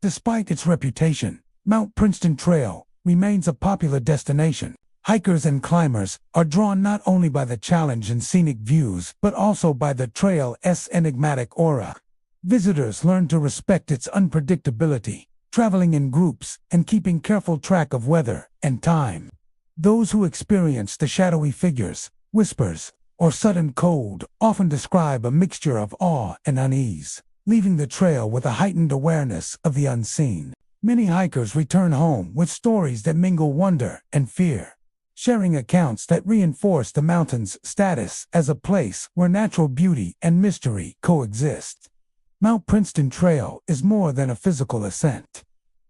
Despite its reputation, Mount Princeton Trail remains a popular destination. Hikers and climbers are drawn not only by the challenge and scenic views, but also by the trail's enigmatic aura. Visitors learn to respect its unpredictability, traveling in groups and keeping careful track of weather and time. Those who experience the shadowy figures, whispers, or sudden cold often describe a mixture of awe and unease, leaving the trail with a heightened awareness of the unseen. Many hikers return home with stories that mingle wonder and fear, sharing accounts that reinforce the mountain's status as a place where natural beauty and mystery coexist. Mount Princeton Trail is more than a physical ascent.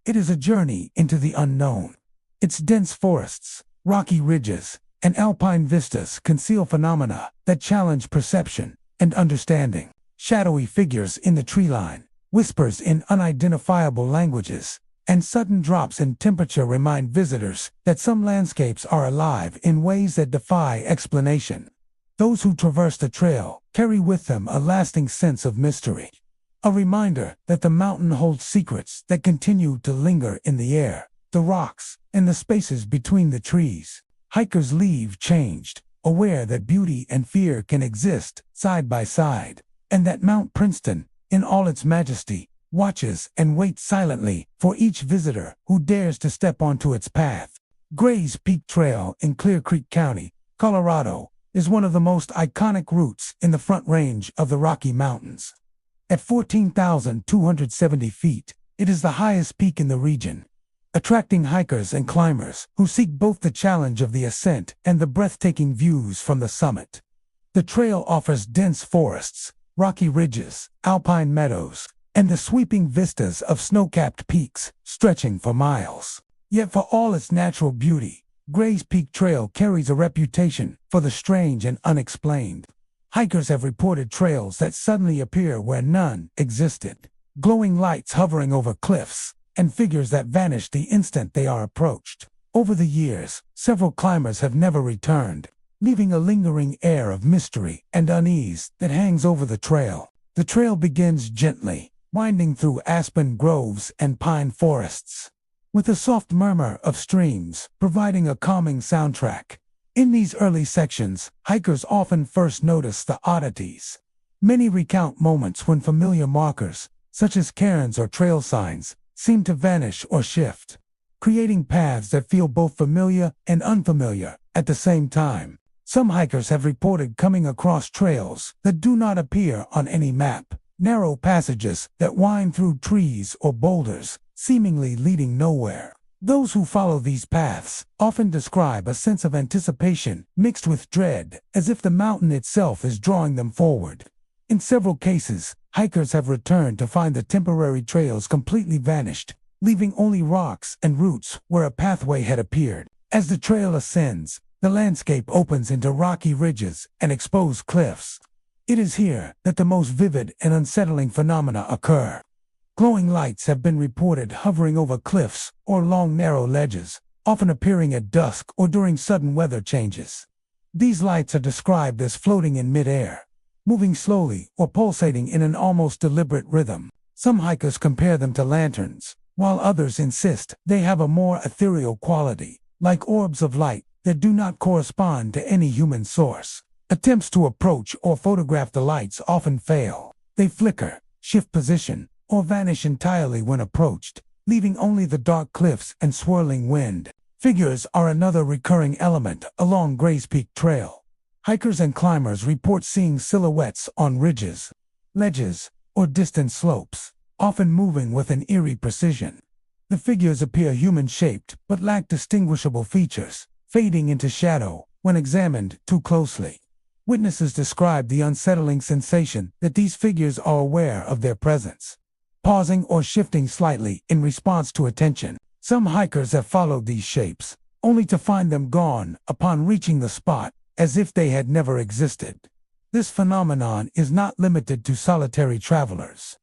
It is a journey into the unknown. Its dense forests, rocky ridges, and alpine vistas conceal phenomena that challenge perception and understanding. Shadowy figures in the treeline, whispers in unidentifiable languages, and sudden drops in temperature remind visitors that some landscapes are alive in ways that defy explanation. Those who traverse the trail carry with them a lasting sense of mystery, a reminder that the mountain holds secrets that continue to linger in the air, the rocks, and the spaces between the trees. Hikers leave changed, aware that beauty and fear can exist side by side, and that Mount Princeton, in all its majesty, watches and waits silently for each visitor who dares to step onto its path. Gray's Peak Trail in Clear Creek County, Colorado, is one of the most iconic routes in the Front Range of the Rocky Mountains. At 14,270 feet, it is the highest peak in the region, attracting hikers and climbers who seek both the challenge of the ascent and the breathtaking views from the summit. The trail offers dense forests, rocky ridges, alpine meadows, and the sweeping vistas of snow-capped peaks stretching for miles. Yet for all its natural beauty, Gray's Peak Trail carries a reputation for the strange and unexplained. Hikers have reported trails that suddenly appear where none existed, glowing lights hovering over cliffs, and figures that vanish the instant they are approached. Over the years, several climbers have never returned, leaving a lingering air of mystery and unease that hangs over the trail. The trail begins gently, winding through aspen groves and pine forests, with a soft murmur of streams providing a calming soundtrack. In these early sections, hikers often first notice the oddities. Many recount moments when familiar markers, such as cairns or trail signs, seem to vanish or shift, creating paths that feel both familiar and unfamiliar at the same time. Some hikers have reported coming across trails that do not appear on any map, narrow passages that wind through trees or boulders, seemingly leading nowhere. Those who follow these paths often describe a sense of anticipation mixed with dread, as if the mountain itself is drawing them forward. In several cases, hikers have returned to find the temporary trails completely vanished, leaving only rocks and roots where a pathway had appeared. As the trail ascends, the landscape opens into rocky ridges and exposed cliffs. It is here that the most vivid and unsettling phenomena occur. Glowing lights have been reported hovering over cliffs or long narrow ledges, often appearing at dusk or during sudden weather changes. These lights are described as floating in midair, moving slowly or pulsating in an almost deliberate rhythm. Some hikers compare them to lanterns, while others insist they have a more ethereal quality, like orbs of light that do not correspond to any human source. Attempts to approach or photograph the lights often fail. They flicker, shift position, or vanish entirely when approached, leaving only the dark cliffs and swirling wind. Figures are another recurring element along Gray's Peak Trail. Hikers and climbers report seeing silhouettes on ridges, ledges, or distant slopes, often moving with an eerie precision. The figures appear human-shaped but lack distinguishable features, fading into shadow when examined too closely. Witnesses describe the unsettling sensation that these figures are aware of their presence, pausing or shifting slightly in response to attention. Some hikers have followed these shapes, only to find them gone upon reaching the spot, as if they had never existed. This phenomenon is not limited to solitary travelers.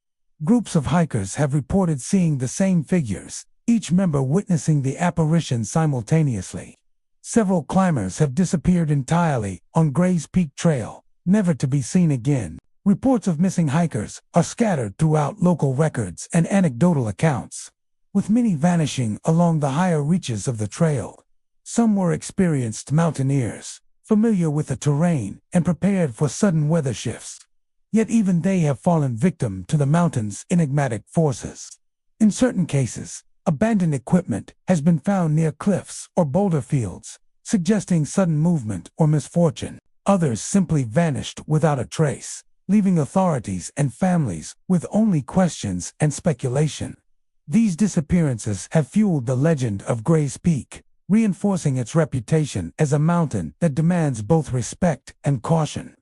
Groups of hikers have reported seeing the same figures, each member witnessing the apparition simultaneously. Several climbers have disappeared entirely on Gray's Peak Trail, never to be seen again. Reports of missing hikers are scattered throughout local records and anecdotal accounts, with many vanishing along the higher reaches of the trail. Some were experienced mountaineers, familiar with the terrain and prepared for sudden weather shifts. Yet even they have fallen victim to the mountain's enigmatic forces. In certain cases, abandoned equipment has been found near cliffs or boulder fields, suggesting sudden movement or misfortune. Others simply vanished without a trace, leaving authorities and families with only questions and speculation. These disappearances have fueled the legend of Gray's Peak, reinforcing its reputation as a mountain that demands both respect and caution.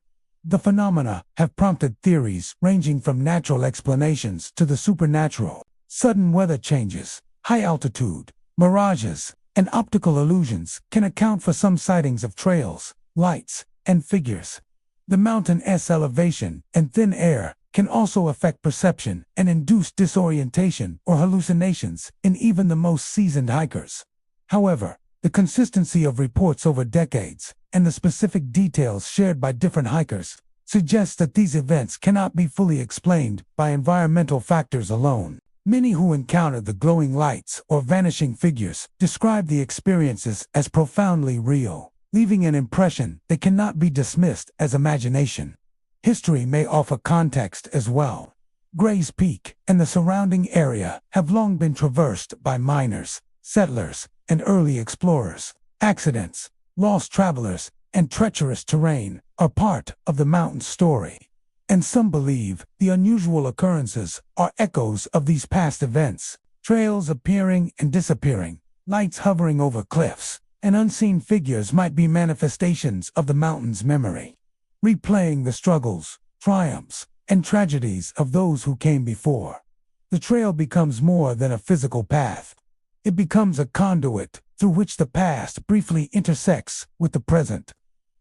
The phenomena have prompted theories ranging from natural explanations to the supernatural. Sudden weather changes, high altitude, mirages, and optical illusions can account for some sightings of trails, lights, and figures. The mountain's elevation and thin air can also affect perception and induce disorientation or hallucinations in even the most seasoned hikers. However, the consistency of reports over decades and the specific details shared by different hikers suggests that these events cannot be fully explained by environmental factors alone. Many who encountered the glowing lights or vanishing figures describe the experiences as profoundly real, leaving an impression that cannot be dismissed as imagination. History may offer context as well. Gray's Peak and the surrounding area have long been traversed by miners, settlers, and early explorers. Accidents, lost travelers, and treacherous terrain are part of the mountain's story. And some believe the unusual occurrences are echoes of these past events, trails appearing and disappearing, lights hovering over cliffs, and unseen figures might be manifestations of the mountain's memory, replaying the struggles, triumphs, and tragedies of those who came before. The trail becomes more than a physical path. It becomes a conduit through which the past briefly intersects with the present.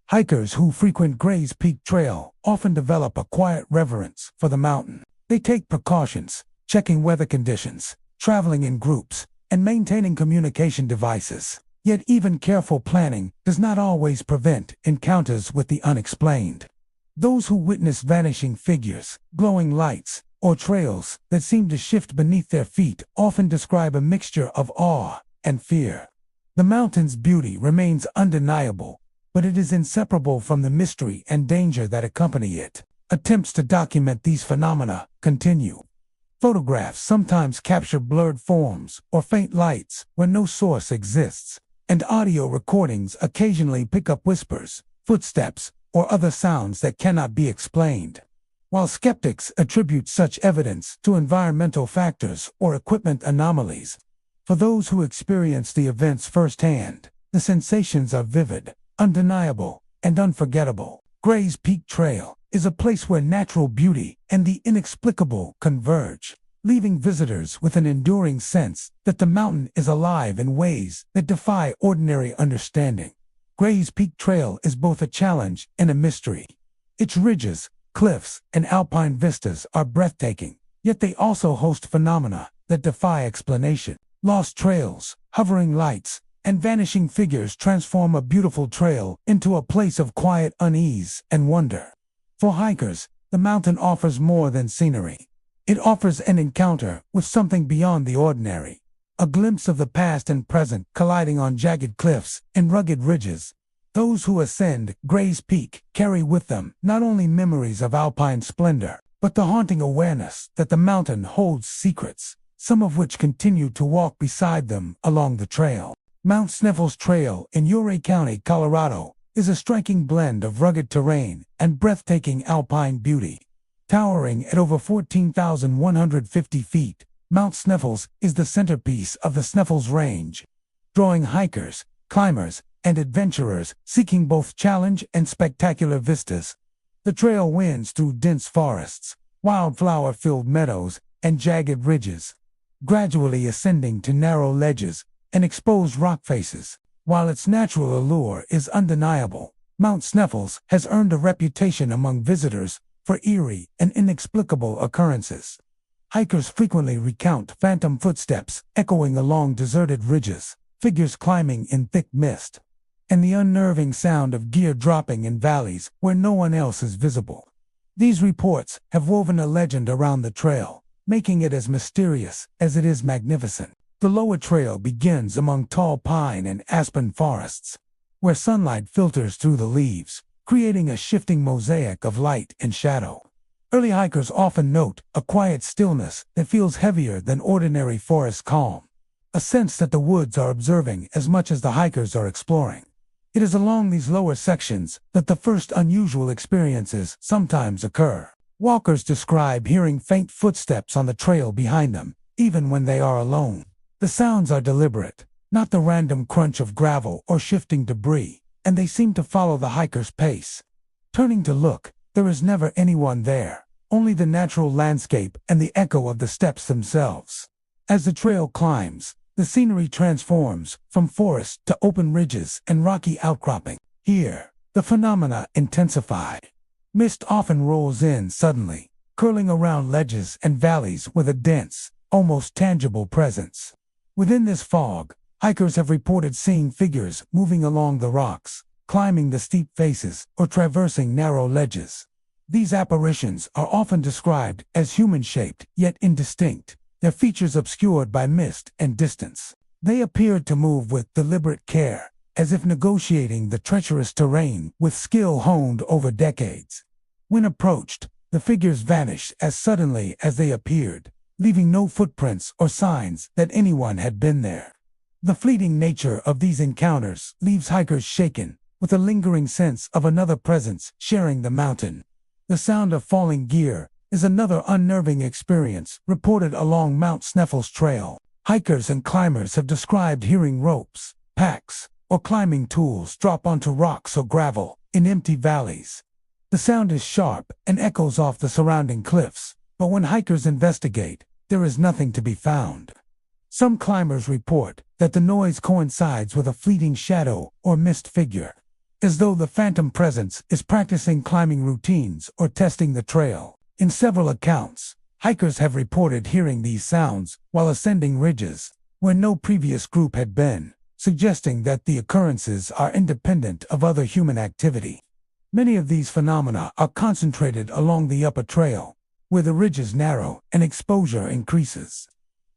Hikers who frequent Gray's Peak Trail often develop a quiet reverence for the mountain. They take precautions, checking weather conditions, traveling in groups, and maintaining communication devices. Yet even careful planning does not always prevent encounters with the unexplained. Those who witness vanishing figures, glowing lights, or trails that seem to shift beneath their feet often describe a mixture of awe and fear. The mountain's beauty remains undeniable, but it is inseparable from the mystery and danger that accompany it. Attempts to document these phenomena continue. Photographs sometimes capture blurred forms or faint lights where no source exists, and audio recordings occasionally pick up whispers, footsteps, or other sounds that cannot be explained. While skeptics attribute such evidence to environmental factors or equipment anomalies, for those who experience the events firsthand, the sensations are vivid, undeniable, and unforgettable. Gray's Peak Trail is a place where natural beauty and the inexplicable converge, leaving visitors with an enduring sense that the mountain is alive in ways that defy ordinary understanding. Gray's Peak Trail is both a challenge and a mystery. Its ridges, cliffs, and alpine vistas are breathtaking, yet they also host phenomena that defy explanation. Lost trails, hovering lights, and vanishing figures transform a beautiful trail into a place of quiet unease and wonder. For hikers, the mountain offers more than scenery. It offers an encounter with something beyond the ordinary, a glimpse of the past and present colliding on jagged cliffs and rugged ridges. Those who ascend Gray's Peak carry with them not only memories of alpine splendor, but the haunting awareness that the mountain holds secrets, some of which continue to walk beside them along the trail. Mount Sneffels Trail in Ouray County, Colorado, is a striking blend of rugged terrain and breathtaking alpine beauty. Towering at over 14,150 feet, Mount Sneffels is the centerpiece of the Sneffels Range, drawing hikers, climbers, and adventurers seeking both challenge and spectacular vistas. The trail winds through dense forests, wildflower-filled meadows, and jagged ridges, gradually ascending to narrow ledges and exposed rock faces. While its natural allure is undeniable, Mount Sneffels has earned a reputation among visitors for eerie and inexplicable occurrences. Hikers frequently recount phantom footsteps echoing along deserted ridges, figures climbing in thick mist, and the unnerving sound of gear dropping in valleys where no one else is visible. These reports have woven a legend around the trail, making it as mysterious as it is magnificent. The lower trail begins among tall pine and aspen forests, where sunlight filters through the leaves, creating a shifting mosaic of light and shadow. Early hikers often note a quiet stillness that feels heavier than ordinary forest calm, a sense that the woods are observing as much as the hikers are exploring. It is along these lower sections that the first unusual experiences sometimes occur. Walkers describe hearing faint footsteps on the trail behind them, even when they are alone. The sounds are deliberate, not the random crunch of gravel or shifting debris, and they seem to follow the hiker's pace. Turning to look, there is never anyone there, only the natural landscape and the echo of the steps themselves. As the trail climbs, the scenery transforms from forest to open ridges and rocky outcropping. Here, the phenomena intensify. Mist often rolls in suddenly, curling around ledges and valleys with a dense, almost tangible presence. Within this fog, hikers have reported seeing figures moving along the rocks, climbing the steep faces, or traversing narrow ledges. These apparitions are often described as human-shaped, yet indistinct, their features obscured by mist and distance. They appeared to move with deliberate care, as if negotiating the treacherous terrain with skill honed over decades. When approached, the figures vanished as suddenly as they appeared, leaving no footprints or signs that anyone had been there. The fleeting nature of these encounters leaves hikers shaken, with a lingering sense of another presence sharing the mountain. The sound of falling gear is another unnerving experience reported along Mount Sneffels Trail. Hikers and climbers have described hearing ropes, packs, or climbing tools drop onto rocks or gravel in empty valleys. The sound is sharp and echoes off the surrounding cliffs, but when hikers investigate, there is nothing to be found. Some climbers report that the noise coincides with a fleeting shadow or mist figure, as though the phantom presence is practicing climbing routines or testing the trail. In several accounts, hikers have reported hearing these sounds while ascending ridges where no previous group had been, suggesting that the occurrences are independent of other human activity. Many of these phenomena are concentrated along the upper trail, where the ridges narrow and exposure increases.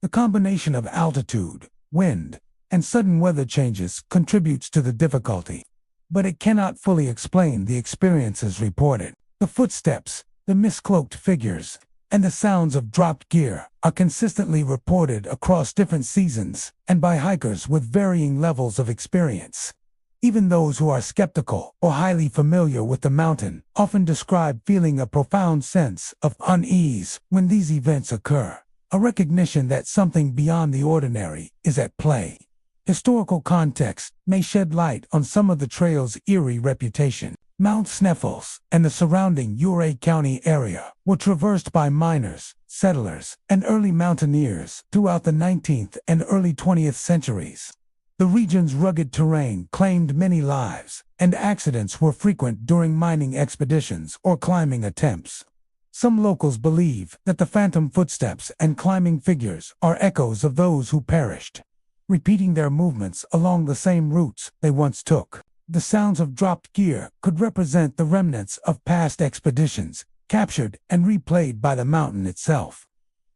The combination of altitude, wind, and sudden weather changes contributes to the difficulty, but it cannot fully explain the experiences reported. The footsteps, the mist-cloaked figures, and the sounds of dropped gear are consistently reported across different seasons and by hikers with varying levels of experience. Even those who are skeptical or highly familiar with the mountain often describe feeling a profound sense of unease when these events occur, a recognition that something beyond the ordinary is at play. Historical context may shed light on some of the trail's eerie reputation. Mount Sneffels and the surrounding Uray County area were traversed by miners, settlers, and early mountaineers throughout the 19th and early 20th centuries. The region's rugged terrain claimed many lives, and accidents were frequent during mining expeditions or climbing attempts. Some locals believe that the phantom footsteps and climbing figures are echoes of those who perished, repeating their movements along the same routes they once took. The sounds of dropped gear could represent the remnants of past expeditions, captured and replayed by the mountain itself.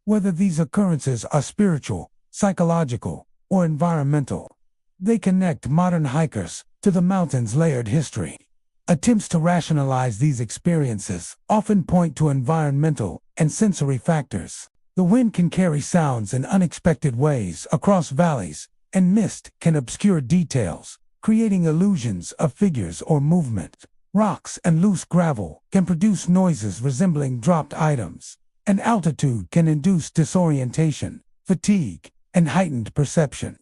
Whether these occurrences are spiritual, psychological, or environmental, they connect modern hikers to the mountain's layered history. Attempts to rationalize these experiences often point to environmental and sensory factors. The wind can carry sounds in unexpected ways across valleys, and mist can obscure details, creating illusions of figures or movement. Rocks and loose gravel can produce noises resembling dropped items, and altitude can induce disorientation, fatigue, and heightened perception.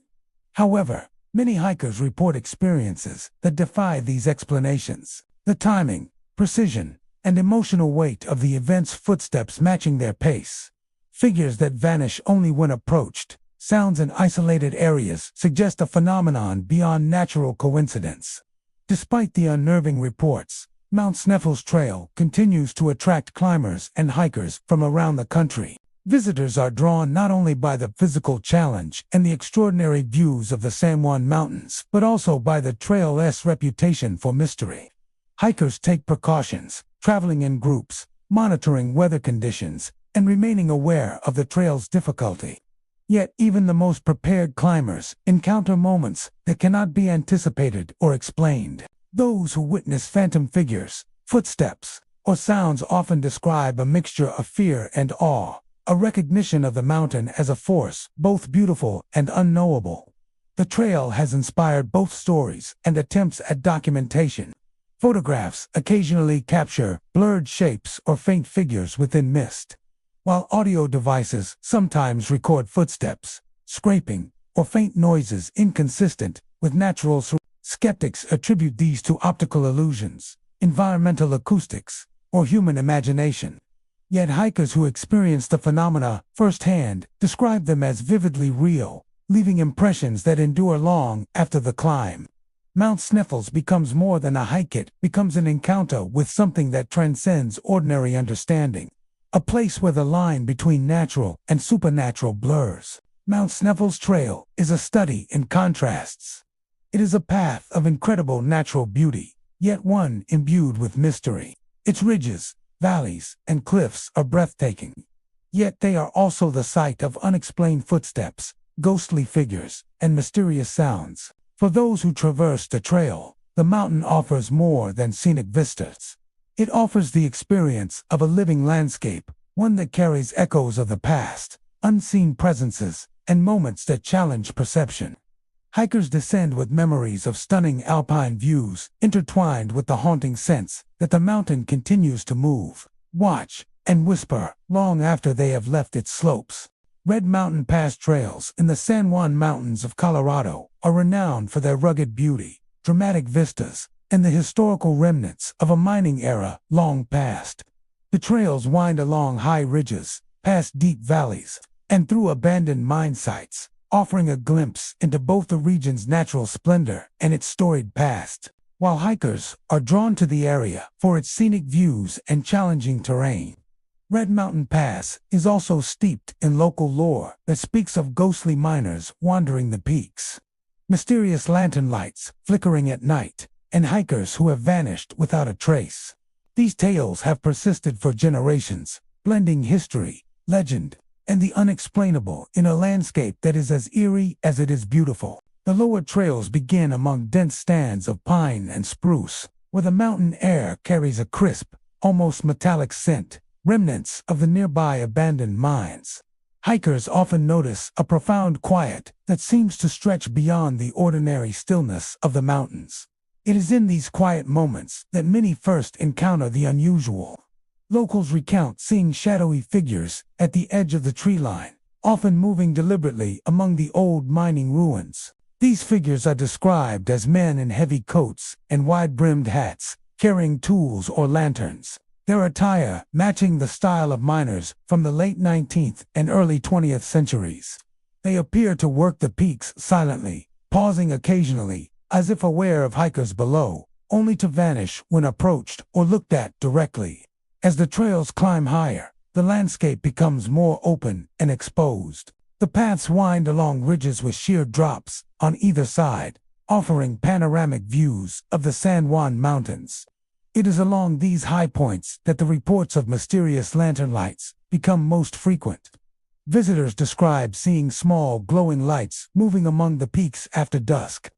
However, many hikers report experiences that defy these explanations. The timing, precision, and emotional weight of the event's footsteps matching their pace. Figures that vanish only when approached. Sounds in isolated areas suggest a phenomenon beyond natural coincidence. Despite the unnerving reports, Mount Sneffels Trail continues to attract climbers and hikers from around the country. Visitors are drawn not only by the physical challenge and the extraordinary views of the San Juan Mountains, but also by the trail's reputation for mystery. Hikers take precautions, traveling in groups, monitoring weather conditions, and remaining aware of the trail's difficulty. Yet even the most prepared climbers encounter moments that cannot be anticipated or explained. Those who witness phantom figures, footsteps, or sounds often describe a mixture of fear and awe, a recognition of the mountain as a force both beautiful and unknowable. The trail has inspired both stories and attempts at documentation. Photographs occasionally capture blurred shapes or faint figures within mist, while audio devices sometimes record footsteps, scraping, or faint noises inconsistent with natural surroundings. Skeptics attribute these to optical illusions, environmental acoustics, or human imagination. Yet hikers who experience the phenomena firsthand describe them as vividly real, leaving impressions that endure long after the climb. Mount Sneffels becomes more than a hike, it becomes an encounter with something that transcends ordinary understanding. A place where the line between natural and supernatural blurs. Mount Sneffels Trail is a study in contrasts. It is a path of incredible natural beauty, yet one imbued with mystery. Its ridges, valleys, and cliffs are breathtaking. Yet they are also the site of unexplained footsteps, ghostly figures, and mysterious sounds. For those who traverse the trail, the mountain offers more than scenic vistas. It offers the experience of a living landscape, one that carries echoes of the past, unseen presences, and moments that challenge perception. Hikers descend with memories of stunning alpine views, intertwined with the haunting sense that the mountain continues to move, watch, and whisper long after they have left its slopes. Red Mountain Pass trails in the San Juan Mountains of Colorado are renowned for their rugged beauty, dramatic vistas, and the historical remnants of a mining era long past. The trails wind along high ridges, past deep valleys, and through abandoned mine sites, offering a glimpse into both the region's natural splendor and its storied past. While hikers are drawn to the area for its scenic views and challenging terrain, Red Mountain Pass is also steeped in local lore that speaks of ghostly miners wandering the peaks, mysterious lantern lights flickering at night, and hikers who have vanished without a trace. These tales have persisted for generations, blending history, legend, and the unexplainable in a landscape that is as eerie as it is beautiful. The lower trails begin among dense stands of pine and spruce, where the mountain air carries a crisp, almost metallic scent, remnants of the nearby abandoned mines. Hikers often notice a profound quiet that seems to stretch beyond the ordinary stillness of the mountains. It is in these quiet moments that many first encounter the unusual. Locals recount seeing shadowy figures at the edge of the tree line, often moving deliberately among the old mining ruins. These figures are described as men in heavy coats and wide-brimmed hats, carrying tools or lanterns, their attire matching the style of miners from the late 19th and early 20th centuries. They appear to work the peaks silently, pausing occasionally, as if aware of hikers below, only to vanish when approached or looked at directly. As the trails climb higher, the landscape becomes more open and exposed. The paths wind along ridges with sheer drops on either side, offering panoramic views of the San Juan Mountains. It is along these high points that the reports of mysterious lantern lights become most frequent. Visitors describe seeing small glowing lights moving among the peaks after dusk,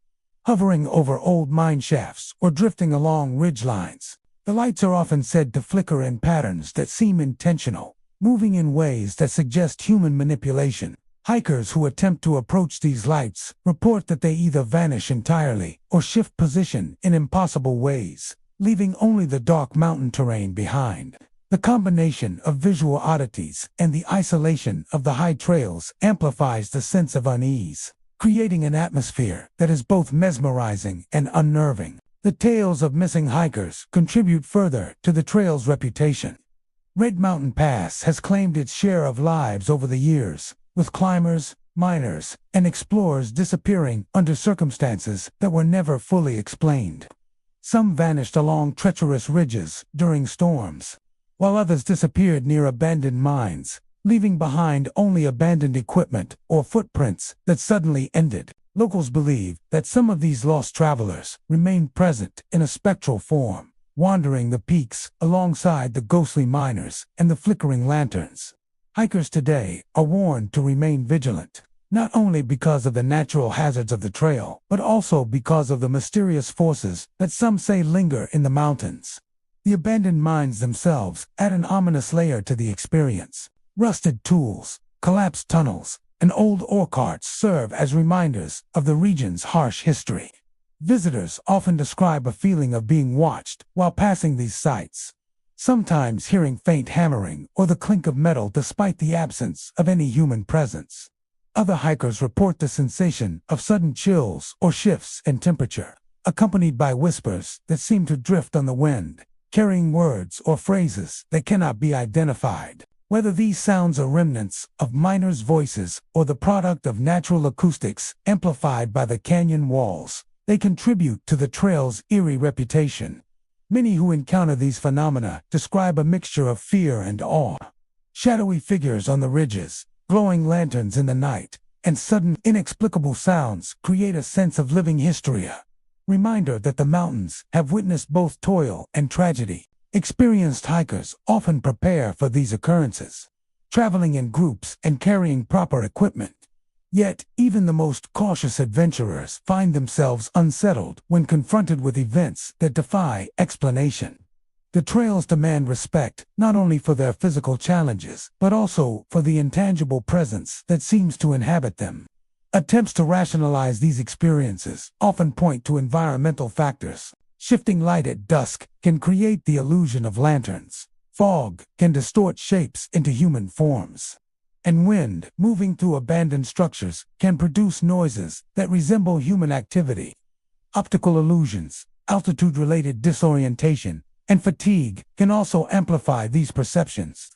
hovering over old mine shafts or drifting along ridge lines. The lights are often said to flicker in patterns that seem intentional, moving in ways that suggest human manipulation. Hikers who attempt to approach these lights report that they either vanish entirely or shift position in impossible ways, leaving only the dark mountain terrain behind. The combination of visual oddities and the isolation of the high trails amplifies the sense of unease, creating an atmosphere that is both mesmerizing and unnerving. The tales of missing hikers contribute further to the trail's reputation. Red Mountain Pass has claimed its share of lives over the years, with climbers, miners, and explorers disappearing under circumstances that were never fully explained. Some vanished along treacherous ridges during storms, while others disappeared near abandoned mines, leaving behind only abandoned equipment or footprints that suddenly ended. Locals believe that some of these lost travelers remain present in a spectral form, wandering the peaks alongside the ghostly miners and the flickering lanterns. Hikers today are warned to remain vigilant, not only because of the natural hazards of the trail, but also because of the mysterious forces that some say linger in the mountains. The abandoned mines themselves add an ominous layer to the experience. Rusted tools, collapsed tunnels, and old ore carts serve as reminders of the region's harsh history. Visitors often describe a feeling of being watched while passing these sites, sometimes hearing faint hammering or the clink of metal despite the absence of any human presence. Other hikers report the sensation of sudden chills or shifts in temperature, accompanied by whispers that seem to drift on the wind, carrying words or phrases that cannot be identified. Whether these sounds are remnants of miners' voices or the product of natural acoustics amplified by the canyon walls, they contribute to the trail's eerie reputation. Many who encounter these phenomena describe a mixture of fear and awe. Shadowy figures on the ridges, glowing lanterns in the night, and sudden, inexplicable sounds create a sense of living history, a reminder that the mountains have witnessed both toil and tragedy. Experienced hikers often prepare for these occurrences, traveling in groups and carrying proper equipment. Yet, even the most cautious adventurers find themselves unsettled when confronted with events that defy explanation. The trails demand respect not only for their physical challenges, but also for the intangible presence that seems to inhabit them. Attempts to rationalize these experiences often point to environmental factors. Shifting light at dusk can create the illusion of lanterns. Fog can distort shapes into human forms. And wind, moving through abandoned structures, can produce noises that resemble human activity. Optical illusions, altitude-related disorientation, and fatigue can also amplify these perceptions.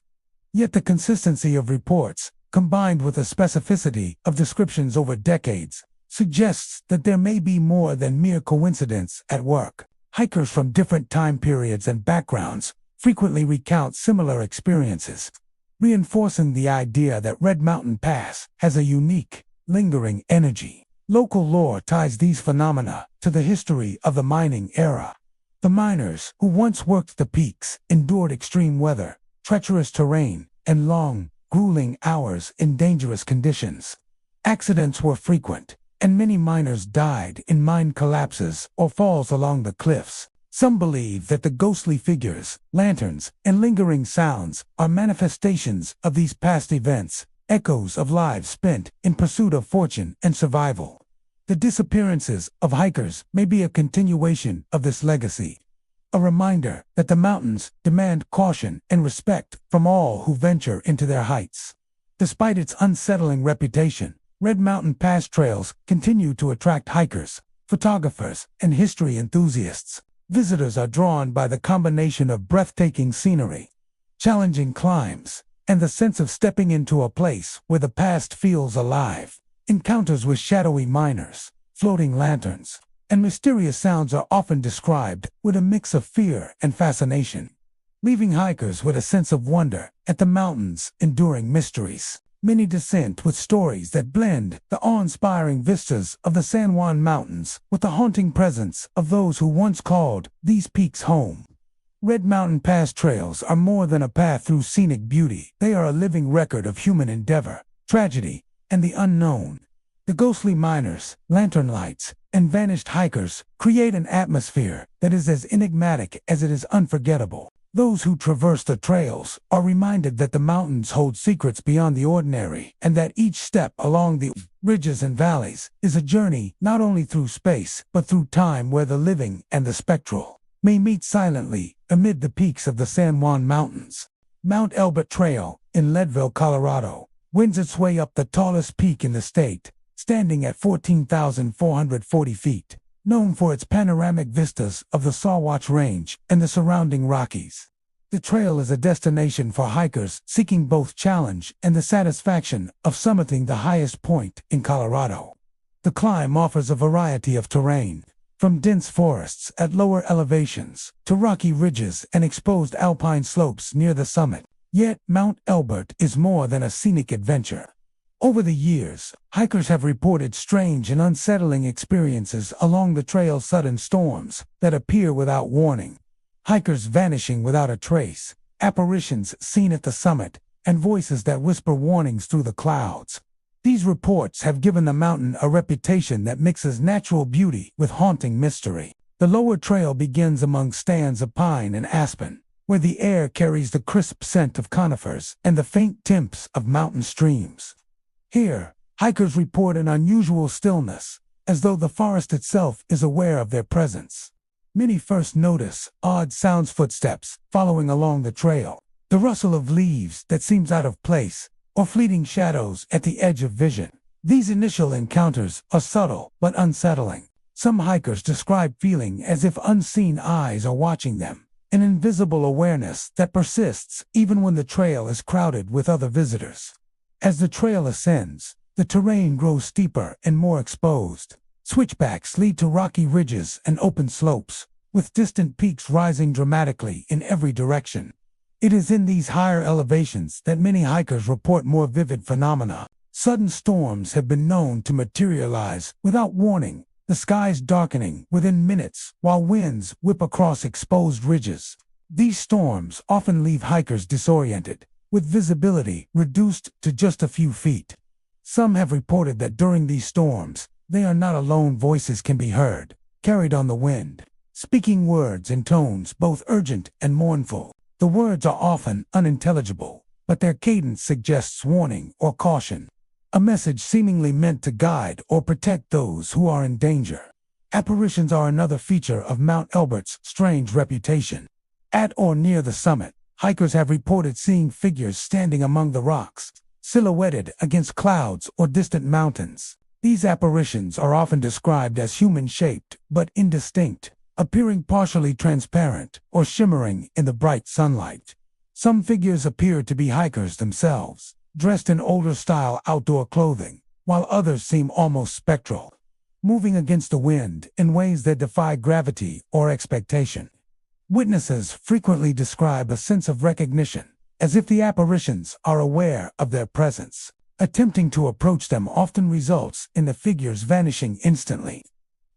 Yet the consistency of reports, combined with the specificity of descriptions over decades, suggests that there may be more than mere coincidence at work. Hikers from different time periods and backgrounds frequently recount similar experiences, reinforcing the idea that Red Mountain Pass has a unique, lingering energy. Local lore ties these phenomena to the history of the mining era. The miners who once worked the peaks endured extreme weather, treacherous terrain, and long, grueling hours in dangerous conditions. Accidents were frequent, and many miners died in mine collapses or falls along the cliffs. Some believe that the ghostly figures, lanterns, and lingering sounds are manifestations of these past events, echoes of lives spent in pursuit of fortune and survival. The disappearances of hikers may be a continuation of this legacy, a reminder that the mountains demand caution and respect from all who venture into their heights. Despite its unsettling reputation, Red Mountain Pass trails continue to attract hikers, photographers, and history enthusiasts. Visitors are drawn by the combination of breathtaking scenery, challenging climbs, and the sense of stepping into a place where the past feels alive. Encounters with shadowy miners, floating lanterns, and mysterious sounds are often described with a mix of fear and fascination, leaving hikers with a sense of wonder at the mountain's enduring mysteries. Many descent with stories that blend the awe-inspiring vistas of the San Juan Mountains with the haunting presence of those who once called these peaks home. Red Mountain Pass trails are more than a path through scenic beauty. They are a living record of human endeavor, tragedy, and the unknown. The ghostly miners, lantern lights, and vanished hikers create an atmosphere that is as enigmatic as it is unforgettable. Those who traverse the trails are reminded that the mountains hold secrets beyond the ordinary, and that each step along the ridges and valleys is a journey not only through space, but through time, where the living and the spectral may meet silently amid the peaks of the San Juan Mountains. Mount Elbert Trail in Leadville, Colorado, wends its way up the tallest peak in the state, standing at 14,440 feet, known for its panoramic vistas of the Sawatch Range and the surrounding Rockies. The trail is a destination for hikers seeking both challenge and the satisfaction of summiting the highest point in Colorado. The climb offers a variety of terrain, from dense forests at lower elevations to rocky ridges and exposed alpine slopes near the summit. Yet, Mount Elbert is more than a scenic adventure. Over the years, hikers have reported strange and unsettling experiences along the trail's sudden storms that appear without warning. Hikers vanishing without a trace, apparitions seen at the summit, and voices that whisper warnings through the clouds. These reports have given the mountain a reputation that mixes natural beauty with haunting mystery. The lower trail begins among stands of pine and aspen, where the air carries the crisp scent of conifers and the faint timpes of mountain streams. Here, hikers report an unusual stillness, as though the forest itself is aware of their presence. Many first notice odd sounds, footsteps following along the trail, the rustle of leaves that seems out of place, or fleeting shadows at the edge of vision. These initial encounters are subtle but unsettling. Some hikers describe feeling as if unseen eyes are watching them, an invisible awareness that persists even when the trail is crowded with other visitors. As the trail ascends, the terrain grows steeper and more exposed. Switchbacks lead to rocky ridges and open slopes, with distant peaks rising dramatically in every direction. It is in these higher elevations that many hikers report more vivid phenomena. Sudden storms have been known to materialize without warning, the skies darkening within minutes while winds whip across exposed ridges. These storms often leave hikers disoriented, with visibility reduced to just a few feet. Some have reported that during these storms, they are not alone. Voices can be heard, carried on the wind, speaking words in tones both urgent and mournful. The words are often unintelligible, but their cadence suggests warning or caution, a message seemingly meant to guide or protect those who are in danger. Apparitions are another feature of Mount Elbert's strange reputation. At or near the summit, hikers have reported seeing figures standing among the rocks, silhouetted against clouds or distant mountains. These apparitions are often described as human-shaped but indistinct, appearing partially transparent or shimmering in the bright sunlight. Some figures appear to be hikers themselves, dressed in older-style outdoor clothing, while others seem almost spectral, moving against the wind in ways that defy gravity or expectation. Witnesses frequently describe a sense of recognition, as if the apparitions are aware of their presence. Attempting to approach them often results in the figures vanishing instantly,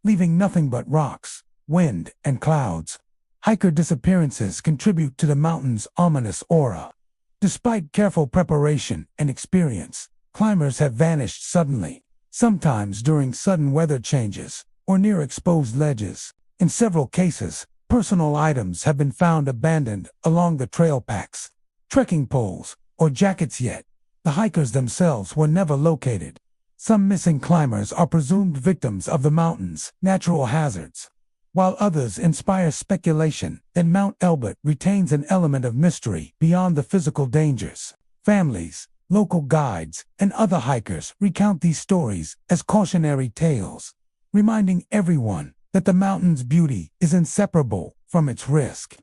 leaving nothing but rocks, wind, and clouds. Hiker disappearances contribute to the mountain's ominous aura. Despite careful preparation and experience, climbers have vanished suddenly, sometimes during sudden weather changes or near exposed ledges. In several cases, personal items have been found abandoned along the trail packs, trekking poles, or jackets, yet the hikers themselves were never located. Some missing climbers are presumed victims of the mountain's natural hazards, while others inspire speculation that Mount Elbert retains an element of mystery beyond the physical dangers. Families, local guides, and other hikers recount these stories as cautionary tales, reminding everyone that the mountain's beauty is inseparable from its risk.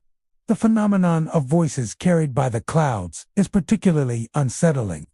The phenomenon of voices carried by the clouds is particularly unsettling.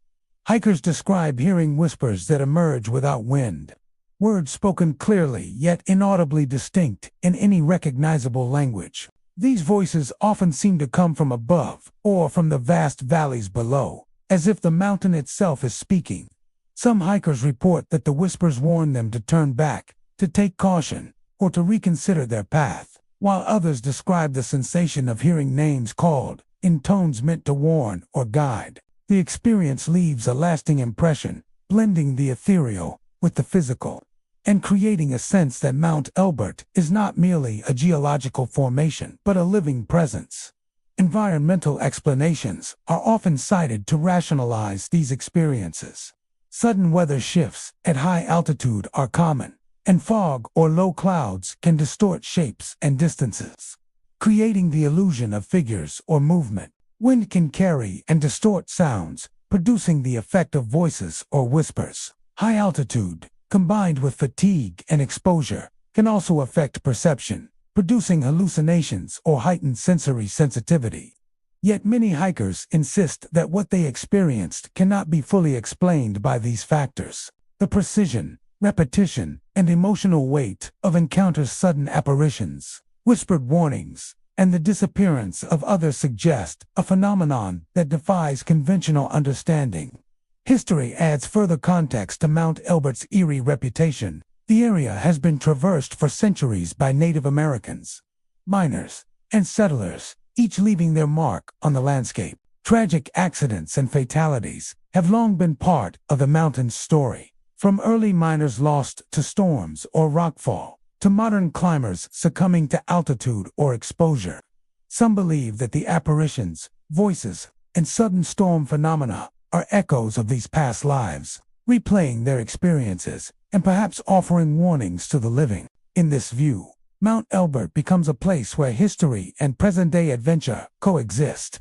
Hikers describe hearing whispers that emerge without wind, words spoken clearly yet inaudibly distinct in any recognizable language. These voices often seem to come from above or from the vast valleys below, as if the mountain itself is speaking. Some hikers report that the whispers warn them to turn back, to take caution, or to reconsider their path, while others describe the sensation of hearing names called in tones meant to warn or guide. The experience leaves a lasting impression, blending the ethereal with the physical, and creating a sense that Mount Elbert is not merely a geological formation but a living presence. Environmental explanations are often cited to rationalize these experiences. Sudden weather shifts at high altitude are common, and fog or low clouds can distort shapes and distances, creating the illusion of figures or movement. Wind can carry and distort sounds, producing the effect of voices or whispers. High altitude, combined with fatigue and exposure, can also affect perception, producing hallucinations or heightened sensory sensitivity. Yet many hikers insist that what they experienced cannot be fully explained by these factors. The precision, repetition, and emotional weight of encounters, sudden apparitions, whispered warnings, and the disappearance of others suggest a phenomenon that defies conventional understanding. History adds further context to Mount Elbert's eerie reputation. The area has been traversed for centuries by Native Americans, miners, and settlers, each leaving their mark on the landscape. Tragic accidents and fatalities have long been part of the mountain's story, from early miners lost to storms or rockfall, to modern climbers succumbing to altitude or exposure. Some believe that the apparitions, voices, and sudden storm phenomena are echoes of these past lives, replaying their experiences and perhaps offering warnings to the living. In this view, Mount Elbert becomes a place where history and present-day adventure coexist,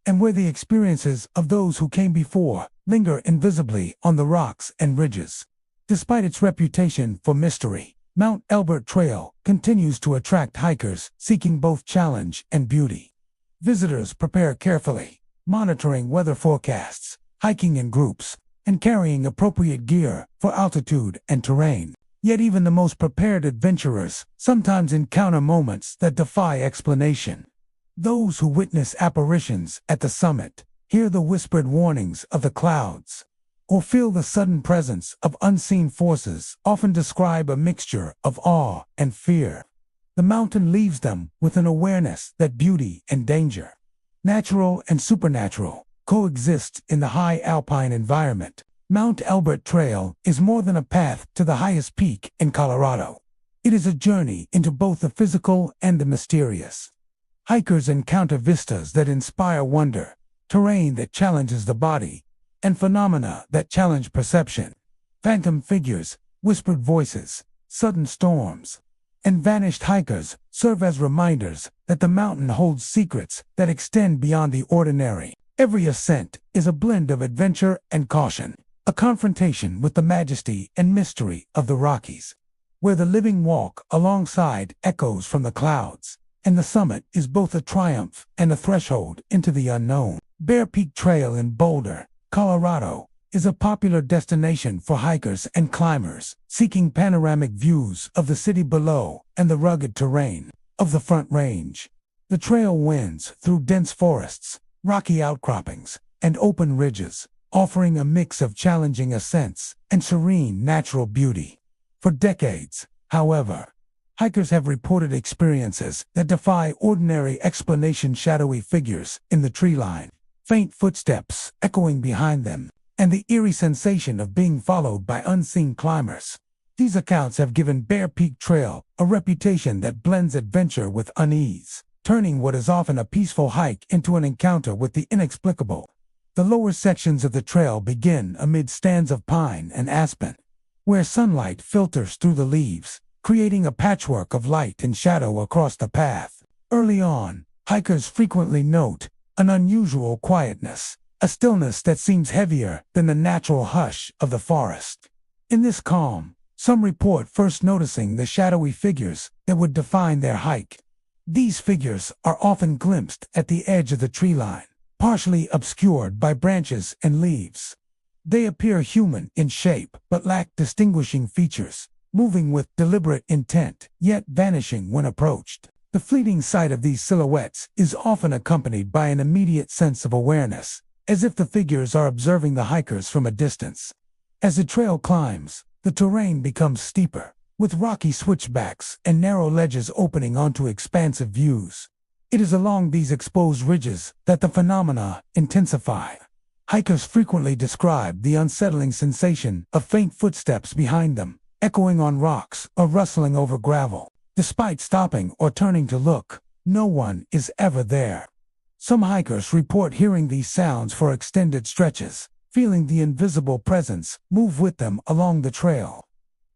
and where the experiences of those who came before linger invisibly on the rocks and ridges. Despite its reputation for mystery, Mount Elbert Trail continues to attract hikers seeking both challenge and beauty. Visitors prepare carefully, monitoring weather forecasts, hiking in groups, and carrying appropriate gear for altitude and terrain. Yet even the most prepared adventurers sometimes encounter moments that defy explanation. Those who witness apparitions at the summit, hear the whispered warnings of the clouds, or feel the sudden presence of unseen forces often describe a mixture of awe and fear. The mountain leaves them with an awareness that beauty and danger, natural and supernatural, coexist in the high alpine environment. Mount Elbert Trail is more than a path to the highest peak in Colorado. It is a journey into both the physical and the mysterious. Hikers encounter vistas that inspire wonder, terrain that challenges the body, and phenomena that challenge perception. Phantom figures, whispered voices, sudden storms, and vanished hikers serve as reminders that the mountain holds secrets that extend beyond the ordinary. Every ascent is a blend of adventure and caution, a confrontation with the majesty and mystery of the Rockies, where the living walk alongside echoes from the clouds, and the summit is both a triumph and a threshold into the unknown. Bear Peak Trail in Boulder, Colorado, is a popular destination for hikers and climbers seeking panoramic views of the city below and the rugged terrain of the Front Range. The trail winds through dense forests, rocky outcroppings, and open ridges, offering a mix of challenging ascents and serene natural beauty. For decades, however, hikers have reported experiences that defy ordinary explanation: shadowy figures in the tree line, faint footsteps echoing behind them, and the eerie sensation of being followed by unseen climbers. These accounts have given Bear Peak Trail a reputation that blends adventure with unease, turning what is often a peaceful hike into an encounter with the inexplicable. The lower sections of the trail begin amid stands of pine and aspen, where sunlight filters through the leaves, creating a patchwork of light and shadow across the path. Early on, hikers frequently note an unusual quietness, a stillness that seems heavier than the natural hush of the forest. In this calm, some report first noticing the shadowy figures that would define their hike. These figures are often glimpsed at the edge of the tree line, partially obscured by branches and leaves. They appear human in shape but lack distinguishing features, moving with deliberate intent, yet vanishing when approached. The fleeting sight of these silhouettes is often accompanied by an immediate sense of awareness, as if the figures are observing the hikers from a distance. As the trail climbs, the terrain becomes steeper, with rocky switchbacks and narrow ledges opening onto expansive views. It is along these exposed ridges that the phenomena intensify. Hikers frequently describe the unsettling sensation of faint footsteps behind them, echoing on rocks or rustling over gravel. Despite stopping or turning to look, no one is ever there. Some hikers report hearing these sounds for extended stretches, feeling the invisible presence move with them along the trail.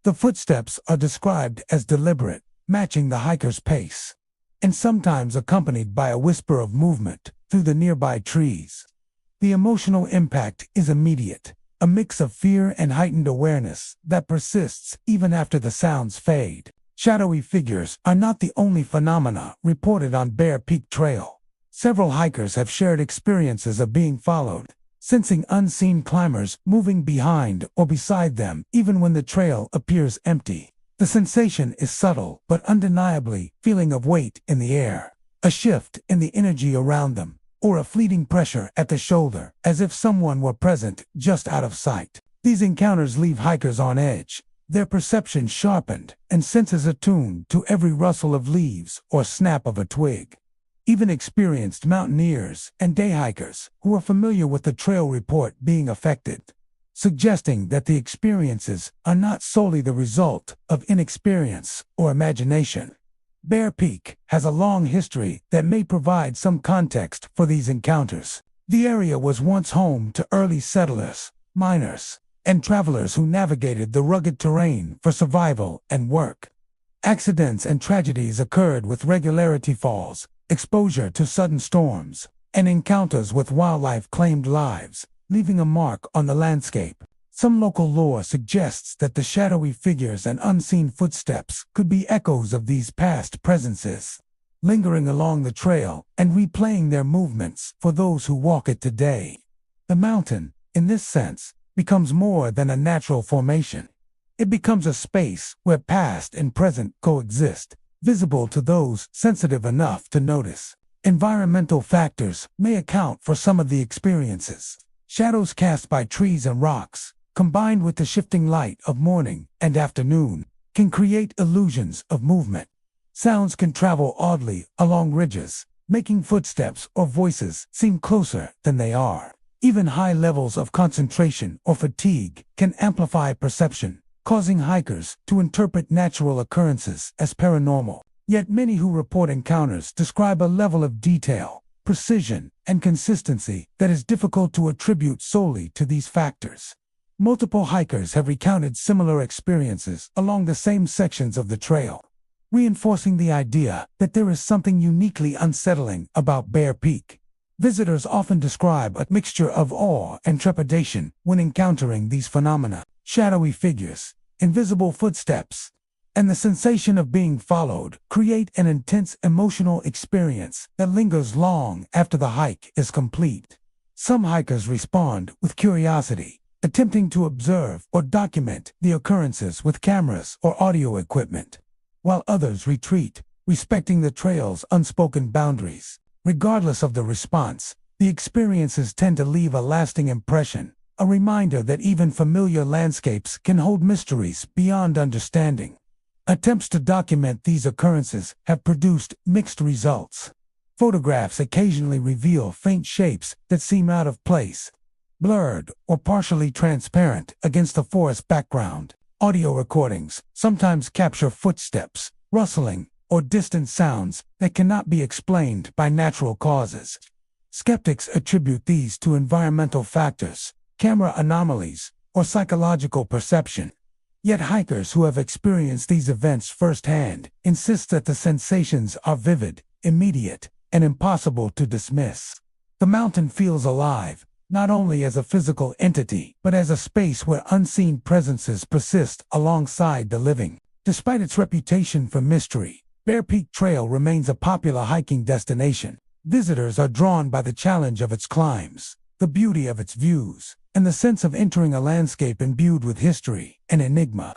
The footsteps are described as deliberate, matching the hiker's pace, and sometimes accompanied by a whisper of movement through the nearby trees. The emotional impact is immediate, a mix of fear and heightened awareness that persists even after the sounds fade. Shadowy figures are not the only phenomena reported on Bear Peak Trail. Several hikers have shared experiences of being followed, sensing unseen climbers moving behind or beside them even when the trail appears empty. The sensation is subtle but undeniably feeling of weight in the air, a shift in the energy around them, or a fleeting pressure at the shoulder, as if someone were present just out of sight. These encounters leave hikers on edge, their perception sharpened and senses attuned to every rustle of leaves or snap of a twig. Even experienced mountaineers and day hikers who are familiar with the trail report being affected, suggesting that the experiences are not solely the result of inexperience or imagination. Bear Peak has a long history that may provide some context for these encounters. The area was once home to early settlers, miners, and travelers who navigated the rugged terrain for survival and work. Accidents and tragedies occurred with regularity. Falls, exposure to sudden storms, and encounters with wildlife claimed lives, leaving a mark on the landscape. Some local lore suggests that the shadowy figures and unseen footsteps could be echoes of these past presences, lingering along the trail and replaying their movements for those who walk it today. The mountain, in this sense, becomes more than a natural formation. It becomes a space where past and present coexist, visible to those sensitive enough to notice. Environmental factors may account for some of the experiences. Shadows cast by trees and rocks, combined with the shifting light of morning and afternoon, can create illusions of movement. Sounds can travel oddly along ridges, making footsteps or voices seem closer than they are. Even high levels of concentration or fatigue can amplify perception, causing hikers to interpret natural occurrences as paranormal. Yet many who report encounters describe a level of detail, precision, and consistency that is difficult to attribute solely to these factors. Multiple hikers have recounted similar experiences along the same sections of the trail, reinforcing the idea that there is something uniquely unsettling about Bear Peak. Visitors often describe a mixture of awe and trepidation when encountering these phenomena: shadowy figures, invisible footsteps, and the sensation of being followed create an intense emotional experience that lingers long after the hike is complete. Some hikers respond with curiosity, attempting to observe or document the occurrences with cameras or audio equipment, while others retreat, respecting the trail's unspoken boundaries. Regardless of the response, the experiences tend to leave a lasting impression, a reminder that even familiar landscapes can hold mysteries beyond understanding. Attempts to document these occurrences have produced mixed results. Photographs occasionally reveal faint shapes that seem out of place, blurred or partially transparent against the forest background. Audio recordings sometimes capture footsteps, rustling, or distant sounds that cannot be explained by natural causes. Skeptics attribute these to environmental factors, camera anomalies, or psychological perception. Yet hikers who have experienced these events firsthand insist that the sensations are vivid, immediate, and impossible to dismiss. The mountain feels alive, not only as a physical entity, but as a space where unseen presences persist alongside the living. Despite its reputation for mystery, Bear Peak Trail remains a popular hiking destination. Visitors are drawn by the challenge of its climbs, the beauty of its views, and the sense of entering a landscape imbued with history and enigma.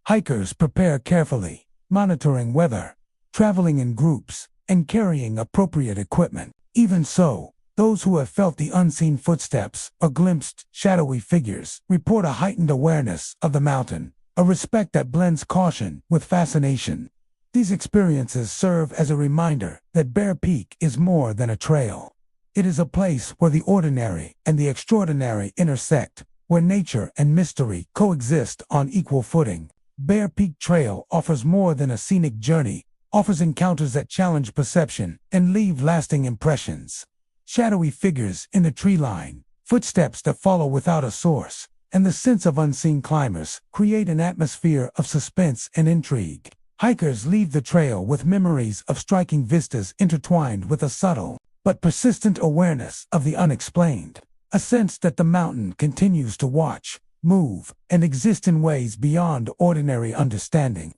Hikers prepare carefully, monitoring weather, traveling in groups, and carrying appropriate equipment. Even so, those who have felt the unseen footsteps or glimpsed shadowy figures report a heightened awareness of the mountain, a respect that blends caution with fascination. These experiences serve as a reminder that Bear Peak is more than a trail. It is a place where the ordinary and the extraordinary intersect, where nature and mystery coexist on equal footing. Bear Peak Trail offers more than a scenic journey, offers encounters that challenge perception and leave lasting impressions. Shadowy figures in the tree line, footsteps that follow without a source, and the sense of unseen climbers create an atmosphere of suspense and intrigue. Hikers leave the trail with memories of striking vistas intertwined with a subtle but persistent awareness of the unexplained, a sense that the mountain continues to watch, move, and exist in ways beyond ordinary understanding.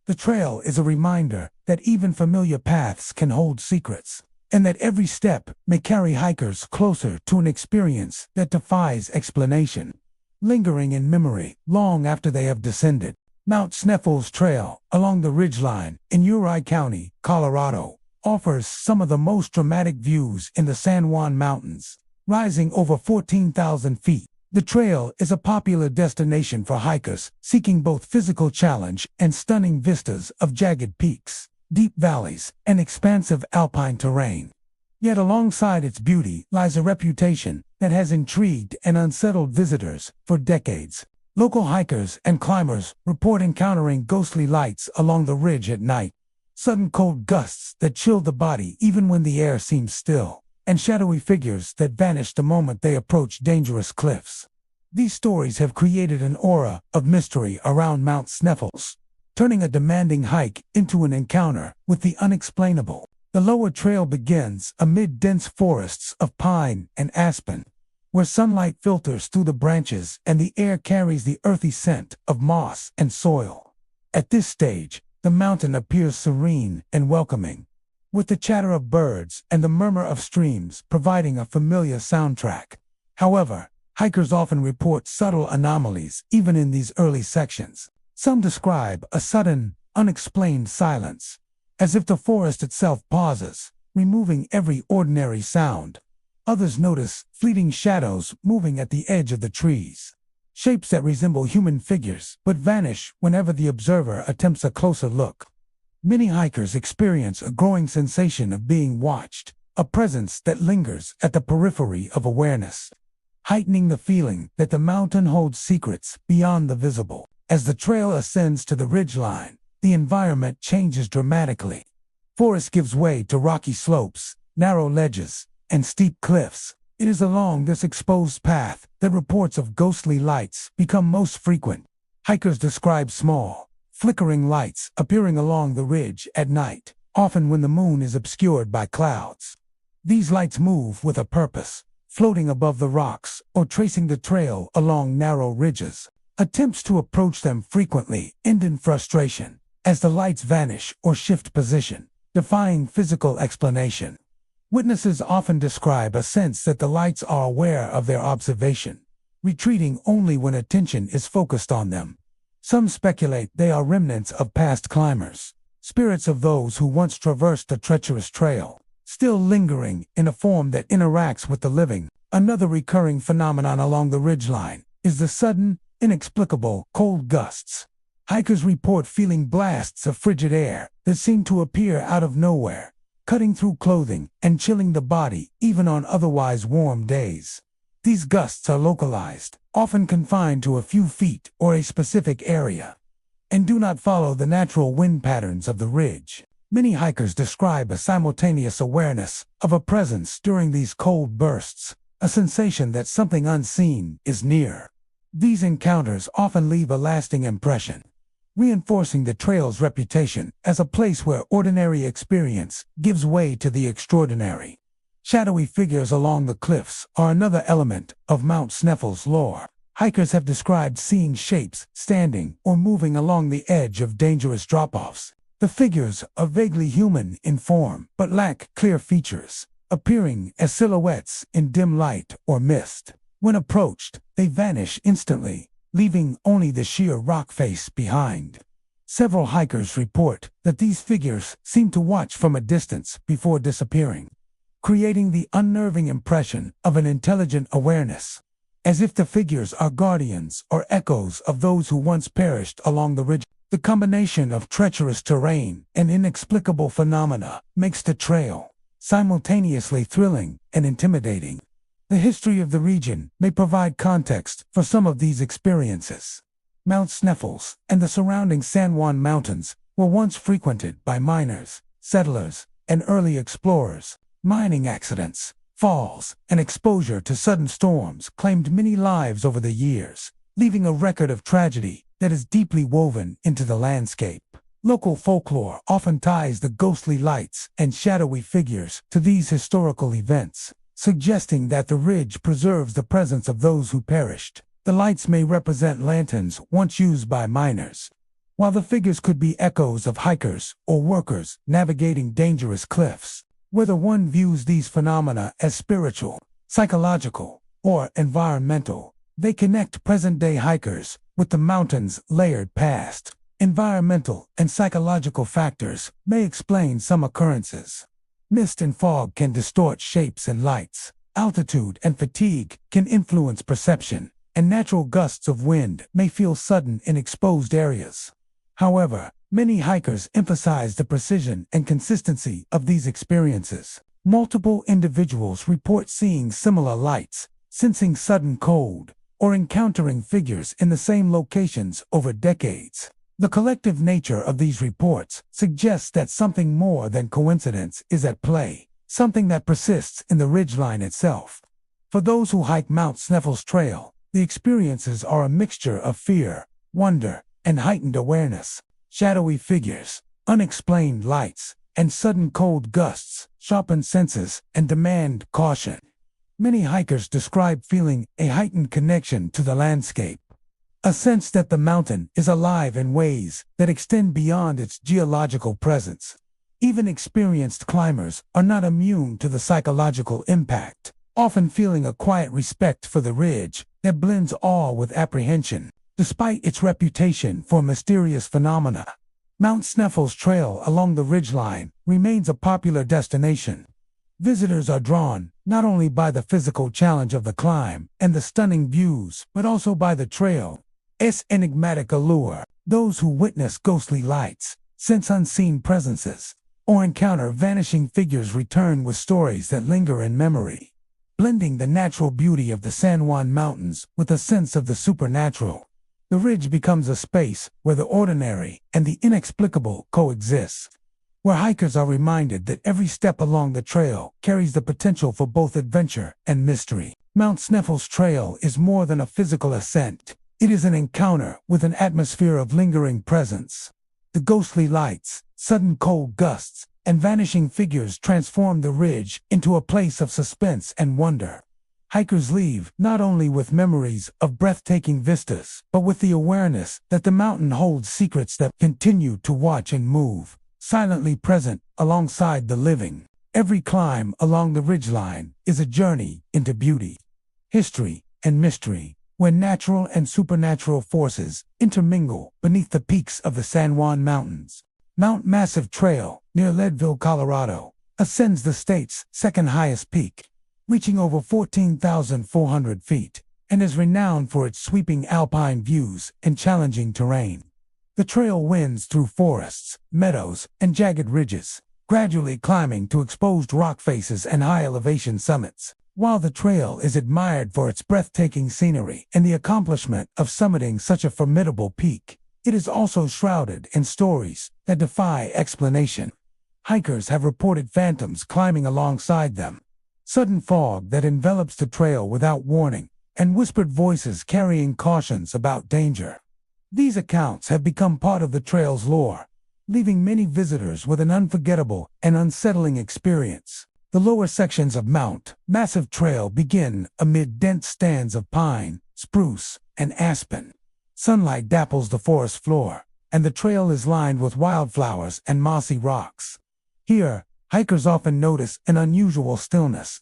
The trail is a reminder that even familiar paths can hold secrets, and that every step may carry hikers closer to an experience that defies explanation. Lingering in memory long after they have descended, Mount Sneffels Trail, along the ridgeline in Eerie County, Colorado, offers some of the most dramatic views in the San Juan Mountains. Rising over 14,000 feet, the trail is a popular destination for hikers seeking both physical challenge and stunning vistas of jagged peaks, deep valleys, and expansive alpine terrain. Yet alongside its beauty lies a reputation that has intrigued and unsettled visitors for decades. Local hikers and climbers report encountering ghostly lights along the ridge at night, sudden cold gusts that chill the body even when the air seems still, and shadowy figures that vanish the moment they approach dangerous cliffs. These stories have created an aura of mystery around Mount Sneffels, turning a demanding hike into an encounter with the unexplainable. The lower trail begins amid dense forests of pine and aspen, where sunlight filters through the branches and the air carries the earthy scent of moss and soil. At this stage, the mountain appears serene and welcoming, with the chatter of birds and the murmur of streams providing a familiar soundtrack. However, hikers often report subtle anomalies even in these early sections. Some describe a sudden, unexplained silence, as if the forest itself pauses, removing every ordinary sound. Others notice fleeting shadows moving at the edge of the trees, shapes that resemble human figures but vanish whenever the observer attempts a closer look. Many hikers experience a growing sensation of being watched, a presence that lingers at the periphery of awareness, heightening the feeling that the mountain holds secrets beyond the visible. As the trail ascends to the ridgeline, the environment changes dramatically. Forest gives way to rocky slopes, narrow ledges, and steep cliffs. It is along this exposed path that reports of ghostly lights become most frequent. Hikers describe small, flickering lights appearing along the ridge at night, often when the moon is obscured by clouds. These lights move with a purpose, floating above the rocks or tracing the trail along narrow ridges. Attempts to approach them frequently end in frustration, as the lights vanish or shift position, defying physical explanation. Witnesses often describe a sense that the lights are aware of their observation, retreating only when attention is focused on them. Some speculate they are remnants of past climbers, spirits of those who once traversed the treacherous trail, still lingering in a form that interacts with the living. Another recurring phenomenon along the ridgeline is the sudden, inexplicable cold gusts. Hikers report feeling blasts of frigid air that seem to appear out of nowhere, cutting through clothing and chilling the body even on otherwise warm days. These gusts are localized, often confined to a few feet or a specific area, and do not follow the natural wind patterns of the ridge. Many hikers describe a simultaneous awareness of a presence during these cold bursts, a sensation that something unseen is near. These encounters often leave a lasting impression, reinforcing the trail's reputation as a place where ordinary experience gives way to the extraordinary. Shadowy figures along the cliffs are another element of Mount Sneffels lore. Hikers have described seeing shapes standing or moving along the edge of dangerous drop-offs. The figures are vaguely human in form but lack clear features, appearing as silhouettes in dim light or mist. When approached, they vanish instantly, leaving only the sheer rock face behind. Several hikers report that these figures seem to watch from a distance before disappearing, creating the unnerving impression of an intelligent awareness, as if the figures are guardians or echoes of those who once perished along the ridge. The combination of treacherous terrain and inexplicable phenomena makes the trail simultaneously thrilling and intimidating. The history of the region may provide context for some of these experiences. Mount Sneffels and the surrounding San Juan Mountains were once frequented by miners, settlers, and early explorers. Mining accidents, falls, and exposure to sudden storms claimed many lives over the years, leaving a record of tragedy that is deeply woven into the landscape. Local folklore often ties the ghostly lights and shadowy figures to these historical events, suggesting that the ridge preserves the presence of those who perished. The lights may represent lanterns once used by miners, while the figures could be echoes of hikers or workers navigating dangerous cliffs. Whether one views these phenomena as spiritual, psychological, or environmental, they connect present-day hikers with the mountain's layered past. Environmental and psychological factors may explain some occurrences. Mist and fog can distort shapes and lights. Altitude and fatigue can influence perception, and natural gusts of wind may feel sudden in exposed areas. However, many hikers emphasize the precision and consistency of these experiences. Multiple individuals report seeing similar lights, sensing sudden cold, or encountering figures in the same locations over decades. The collective nature of these reports suggests that something more than coincidence is at play, something that persists in the ridgeline itself. For those who hike Mount Sneffels Trail, the experiences are a mixture of fear, wonder, and heightened awareness. Shadowy figures, unexplained lights, and sudden cold gusts sharpen senses and demand caution. Many hikers describe feeling a heightened connection to the landscape, a sense that the mountain is alive in ways that extend beyond its geological presence. Even experienced climbers are not immune to the psychological impact, often feeling a quiet respect for the ridge that blends awe with apprehension. Despite its reputation for mysterious phenomena, Mount Sneffels Trail along the ridgeline remains a popular destination. Visitors are drawn not only by the physical challenge of the climb and the stunning views, but also by the trail's enigmatic allure. Those who witness ghostly lights, sense unseen presences, or encounter vanishing figures return with stories that linger in memory, blending the natural beauty of the San Juan Mountains with a sense of the supernatural. The ridge becomes a space where the ordinary and the inexplicable coexist, where hikers are reminded that every step along the trail carries the potential for both adventure and mystery. Mount Sneffels Trail is more than a physical ascent. It is an encounter with an atmosphere of lingering presence. The ghostly lights, sudden cold gusts, and vanishing figures transform the ridge into a place of suspense and wonder. Hikers leave not only with memories of breathtaking vistas, but with the awareness that the mountain holds secrets that continue to watch and move, silently present alongside the living. Every climb along the ridgeline is a journey into beauty, history, and mystery, where natural and supernatural forces intermingle beneath the peaks of the San Juan Mountains. Mount Massive Trail, near Leadville, Colorado, ascends the state's second highest peak, reaching over 14,400 feet, and is renowned for its sweeping alpine views and challenging terrain. The trail winds through forests, meadows, and jagged ridges, gradually climbing to exposed rock faces and high-elevation summits. While the trail is admired for its breathtaking scenery and the accomplishment of summiting such a formidable peak, it is also shrouded in stories that defy explanation. Hikers have reported phantoms climbing alongside them, sudden fog that envelops the trail without warning, and whispered voices carrying cautions about danger. These accounts have become part of the trail's lore, leaving many visitors with an unforgettable and unsettling experience. The lower sections of Mount Massive Trail begin amid dense stands of pine, spruce, and aspen. Sunlight dapples the forest floor, and the trail is lined with wildflowers and mossy rocks. Here, hikers often notice an unusual stillness.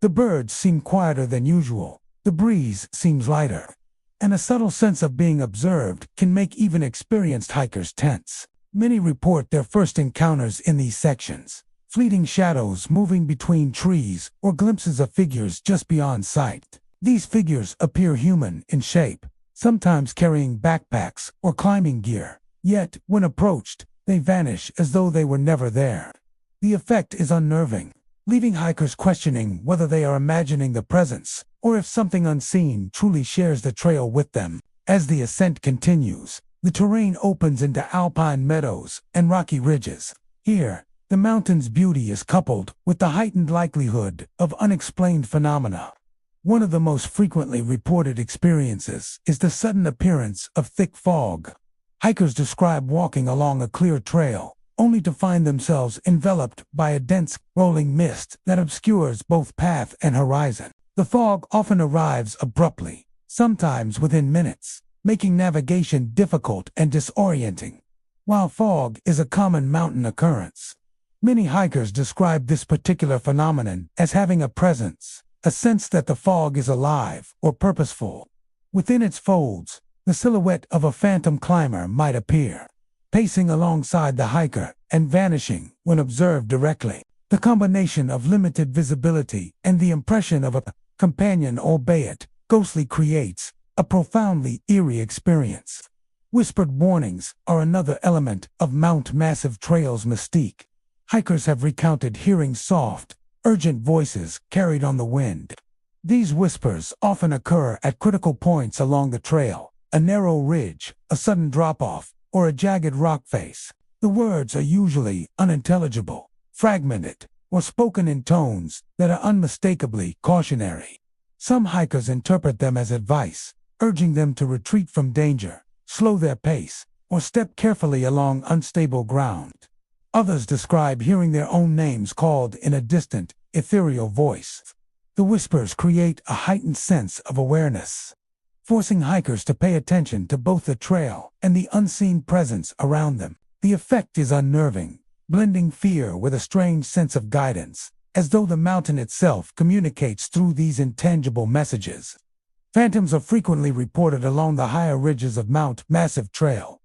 The birds seem quieter than usual, the breeze seems lighter, and a subtle sense of being observed can make even experienced hikers tense. Many report their first encounters in these sections, fleeting shadows moving between trees or glimpses of figures just beyond sight. These figures appear human in shape, sometimes carrying backpacks or climbing gear, yet, when approached, they vanish as though they were never there. The effect is unnerving, leaving hikers questioning whether they are imagining the presence or if something unseen truly shares the trail with them. As the ascent continues, the terrain opens into alpine meadows and rocky ridges. Here, the mountain's beauty is coupled with the heightened likelihood of unexplained phenomena. One of the most frequently reported experiences is the sudden appearance of thick fog. Hikers describe walking along a clear trail, only to find themselves enveloped by a dense, rolling mist that obscures both path and horizon. The fog often arrives abruptly, sometimes within minutes, making navigation difficult and disorienting. While fog is a common mountain occurrence, many hikers describe this particular phenomenon as having a presence, a sense that the fog is alive or purposeful. Within its folds, the silhouette of a phantom climber might appear, pacing alongside the hiker and vanishing when observed directly. The combination of limited visibility and the impression of a companion, albeit ghostly, creates a profoundly eerie experience. Whispered warnings are another element of Mount Massive Trail's mystique. Hikers have recounted hearing soft, urgent voices carried on the wind. These whispers often occur at critical points along the trail, a narrow ridge, a sudden drop-off, or a jagged rock face. The words are usually unintelligible, fragmented, or spoken in tones that are unmistakably cautionary. Some hikers interpret them as advice, urging them to retreat from danger, slow their pace, or step carefully along unstable ground. Others describe hearing their own names called in a distant, ethereal voice. The whispers create a heightened sense of awareness, forcing hikers to pay attention to both the trail and the unseen presence around them. The effect is unnerving, blending fear with a strange sense of guidance, as though the mountain itself communicates through these intangible messages. Phantoms are frequently reported along the higher ridges of Mount Massive Trail.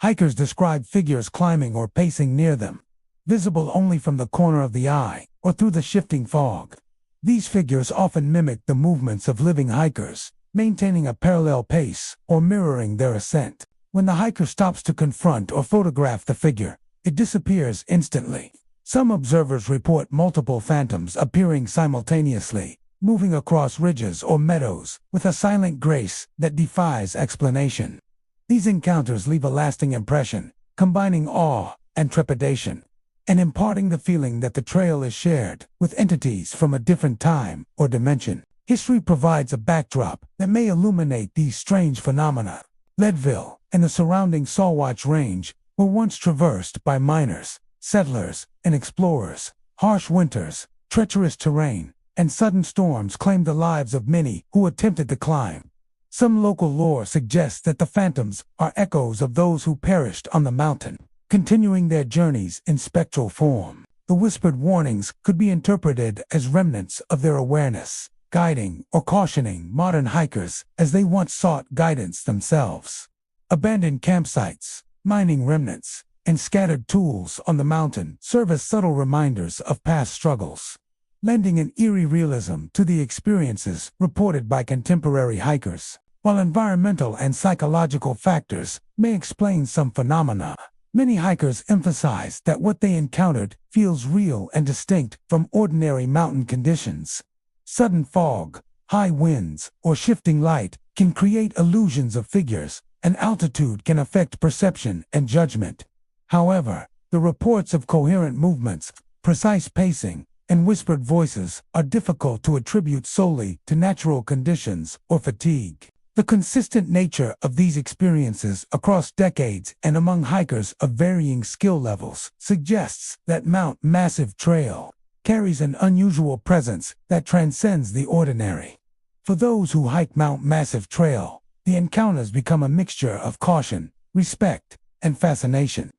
Hikers describe figures climbing or pacing near them, visible only from the corner of the eye or through the shifting fog. These figures often mimic the movements of living hikers, maintaining a parallel pace or mirroring their ascent. When the hiker stops to confront or photograph the figure, it disappears instantly. Some observers report multiple phantoms appearing simultaneously, moving across ridges or meadows with a silent grace that defies explanation. These encounters leave a lasting impression, combining awe and trepidation, and imparting the feeling that the trail is shared with entities from a different time or dimension. History provides a backdrop that may illuminate these strange phenomena. Leadville and the surrounding Saltwatch Range were once traversed by miners, settlers, and explorers. Harsh winters, treacherous terrain, and sudden storms claimed the lives of many who attempted to climb. Some local lore suggests that the phantoms are echoes of those who perished on the mountain, continuing their journeys in spectral form. The whispered warnings could be interpreted as remnants of their awareness, guiding or cautioning modern hikers as they once sought guidance themselves. Abandoned campsites, mining remnants, and scattered tools on the mountain serve as subtle reminders of past struggles, lending an eerie realism to the experiences reported by contemporary hikers. While environmental and psychological factors may explain some phenomena, many hikers emphasize that what they encountered feels real and distinct from ordinary mountain conditions. Sudden fog, high winds, or shifting light can create illusions of figures, and altitude can affect perception and judgment. However, the reports of coherent movements, precise pacing, and whispered voices are difficult to attribute solely to natural conditions or fatigue. The consistent nature of these experiences across decades and among hikers of varying skill levels suggests that Mount Massive Trail carries an unusual presence that transcends the ordinary. For those who hike Mount Massive Trail, the encounters become a mixture of caution, respect, and fascination.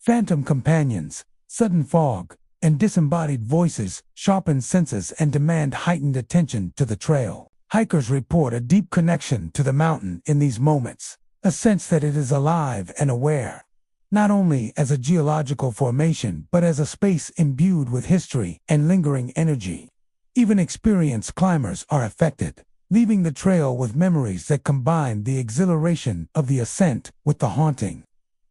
Phantom companions, sudden fog, and disembodied voices sharpen senses and demand heightened attention to the trail. Hikers report a deep connection to the mountain in these moments, a sense that it is alive and aware, not only as a geological formation but as a space imbued with history and lingering energy. Even experienced climbers are affected, leaving the trail with memories that combine the exhilaration of the ascent with the haunting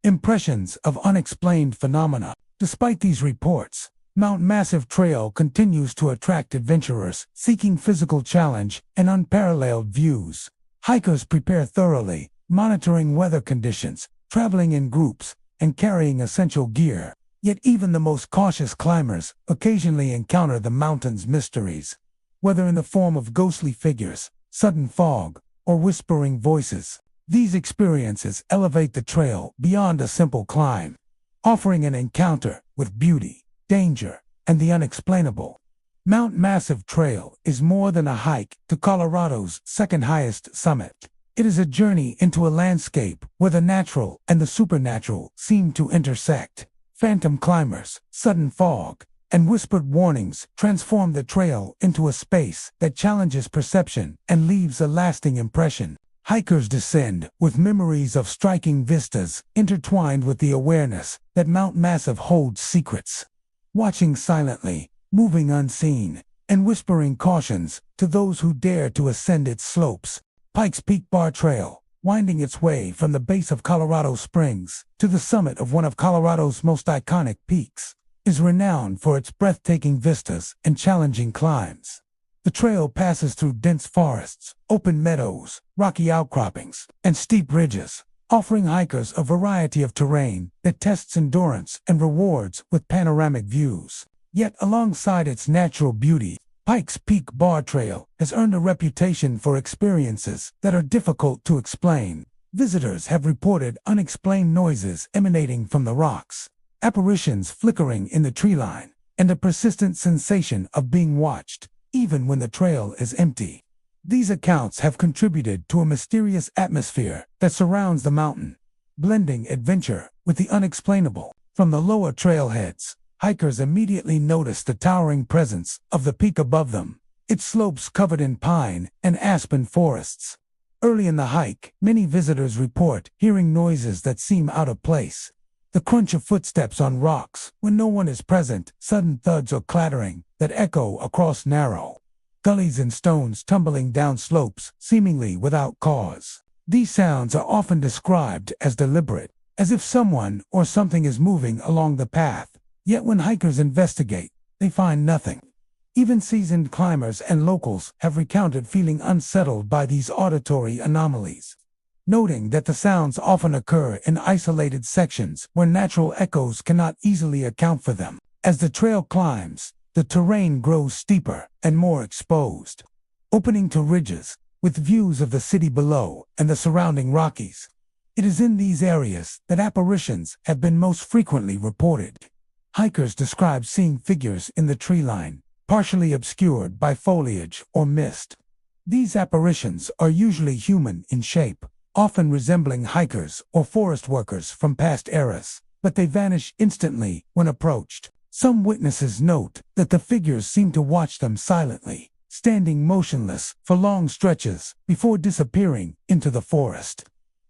impressions of unexplained phenomena. Despite these reports, Mount Massive Trail continues to attract adventurers seeking physical challenge and unparalleled views. Hikers prepare thoroughly, monitoring weather conditions, traveling in groups, and carrying essential gear. Yet even the most cautious climbers occasionally encounter the mountain's mysteries. Whether in the form of ghostly figures, sudden fog, or whispering voices, these experiences elevate the trail beyond a simple climb, offering an encounter with beauty, danger, and the unexplainable. Mount Massive Trail is more than a hike to Colorado's second highest summit. It is a journey into a landscape where the natural and the supernatural seem to intersect. Phantom climbers, sudden fog, and whispered warnings transform the trail into a space that challenges perception and leaves a lasting impression. Hikers descend with memories of striking vistas intertwined with the awareness that Mount Massive holds secrets. Watching silently, moving unseen, and whispering cautions to those who dare to ascend its slopes. Pikes Peak Bar Trail, winding its way from the base of Colorado Springs to the summit of one of Colorado's most iconic peaks, is renowned for its breathtaking vistas and challenging climbs. The trail passes through dense forests, open meadows, rocky outcroppings, and steep ridges, offering hikers a variety of terrain that tests endurance and rewards with panoramic views. Yet alongside its natural beauty, Pikes Peak Bar Trail has earned a reputation for experiences that are difficult to explain. Visitors have reported unexplained noises emanating from the rocks, apparitions flickering in the treeline, and a persistent sensation of being watched, even when the trail is empty. These accounts have contributed to a mysterious atmosphere that surrounds the mountain, blending adventure with the unexplainable. From the lower trailheads, hikers immediately notice the towering presence of the peak above them, its slopes covered in pine and aspen forests. Early in the hike, many visitors report hearing noises that seem out of place. The crunch of footsteps on rocks when no one is present, sudden thuds or clattering that echo across narrow gullies and stones tumbling down slopes, seemingly without cause. These sounds are often described as deliberate, as if someone or something is moving along the path. Yet when hikers investigate, they find nothing. Even seasoned climbers and locals have recounted feeling unsettled by these auditory anomalies, noting that the sounds often occur in isolated sections where natural echoes cannot easily account for them. As the trail climbs, the terrain grows steeper and more exposed, opening to ridges with views of the city below and the surrounding Rockies. It is in these areas that apparitions have been most frequently reported. Hikers describe seeing figures in the tree line, partially obscured by foliage or mist. These apparitions are usually human in shape, often resembling hikers or forest workers from past eras, but they vanish instantly when approached. Some witnesses note that the figures seem to watch them silently, standing motionless for long stretches before disappearing into the forest.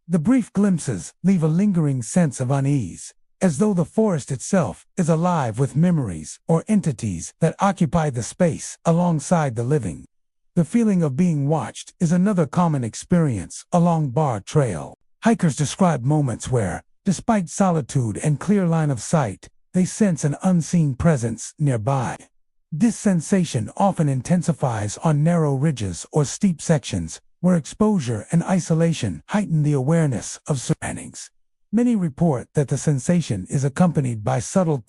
The brief glimpses leave a lingering sense of unease, as though the forest itself is alive with memories or entities that occupy the space alongside the living. The feeling of being watched is another common experience along Bar Trail. Hikers describe moments where, despite solitude and clear line of sight, they sense an unseen presence nearby. This sensation often intensifies on narrow ridges or steep sections, where exposure and isolation heighten the awareness of surroundings. Many report that the sensation is accompanied by subtle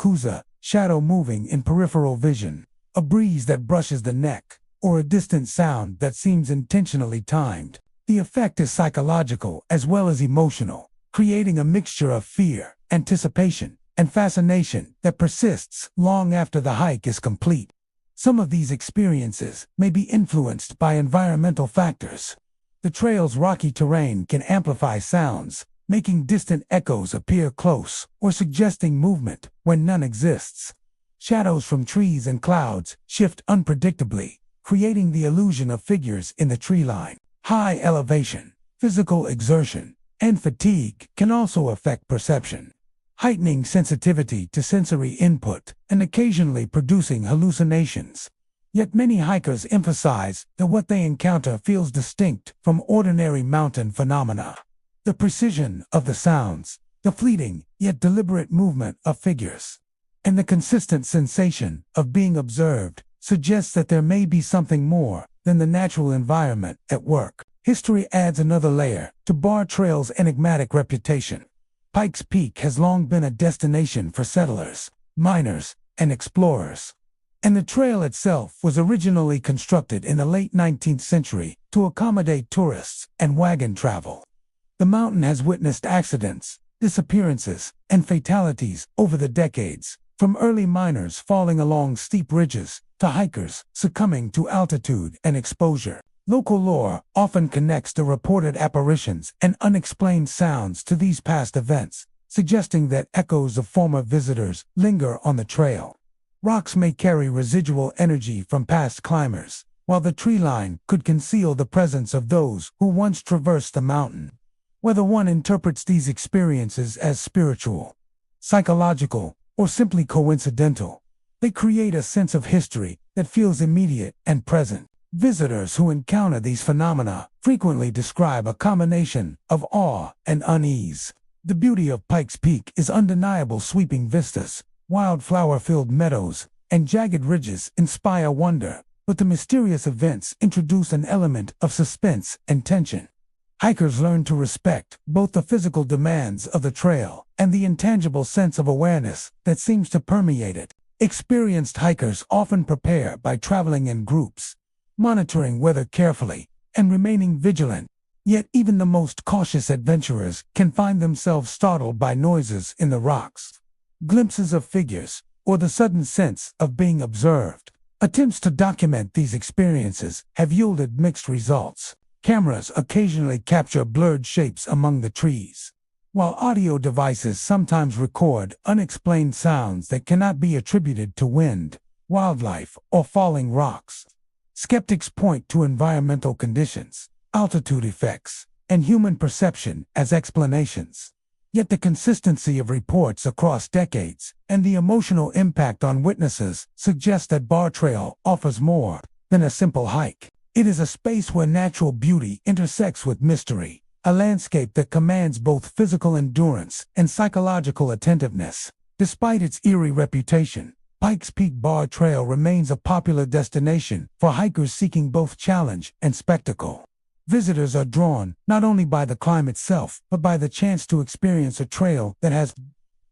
shadow moving in peripheral vision, a breeze that brushes the neck, or a distant sound that seems intentionally timed. The effect is psychological as well as emotional, creating a mixture of fear, anticipation, and fascination that persists long after the hike is complete. Some of these experiences may be influenced by environmental factors. The trail's rocky terrain can amplify sounds, making distant echoes appear close or suggesting movement when none exists. Shadows from trees and clouds shift unpredictably, creating the illusion of figures in the tree line. High elevation, physical exertion, and fatigue can also affect perception, heightening sensitivity to sensory input and occasionally producing hallucinations. Yet many hikers emphasize that what they encounter feels distinct from ordinary mountain phenomena. The precision of the sounds, the fleeting yet deliberate movement of figures, and the consistent sensation of being observed suggests that there may be something more than the natural environment at work. History adds another layer to Bar Trail's enigmatic reputation. Pikes Peak has long been a destination for settlers, miners, and explorers, and the trail itself was originally constructed in the late 19th century to accommodate tourists and wagon travel. The mountain has witnessed accidents, disappearances, and fatalities over the decades, from early miners falling along steep ridges to hikers succumbing to altitude and exposure. Local lore often connects the reported apparitions and unexplained sounds to these past events, suggesting that echoes of former visitors linger on the trail. Rocks may carry residual energy from past climbers, while the tree line could conceal the presence of those who once traversed the mountain. Whether one interprets these experiences as spiritual, psychological, or simply coincidental, they create a sense of history that feels immediate and present. Visitors who encounter these phenomena frequently describe a combination of awe and unease. The beauty of Pikes Peak is undeniable. Sweeping vistas, wildflower-filled meadows, and jagged ridges inspire wonder, but the mysterious events introduce an element of suspense and tension. Hikers learn to respect both the physical demands of the trail and the intangible sense of awareness that seems to permeate it. Experienced hikers often prepare by traveling in groups, monitoring weather carefully, and remaining vigilant. Yet even the most cautious adventurers can find themselves startled by noises in the rocks, glimpses of figures, or the sudden sense of being observed. Attempts to document these experiences have yielded mixed results. Cameras occasionally capture blurred shapes among the trees, while audio devices sometimes record unexplained sounds that cannot be attributed to wind, wildlife, or falling rocks. Skeptics point to environmental conditions, altitude effects, and human perception as explanations. Yet the consistency of reports across decades and the emotional impact on witnesses suggest that Bar Trail offers more than a simple hike. It is a space where natural beauty intersects with mystery, a landscape that commands both physical endurance and psychological attentiveness. Despite its eerie reputation, Pikes Peak Bar Trail remains a popular destination for hikers seeking both challenge and spectacle. Visitors are drawn not only by the climb itself, but by the chance to experience a trail that has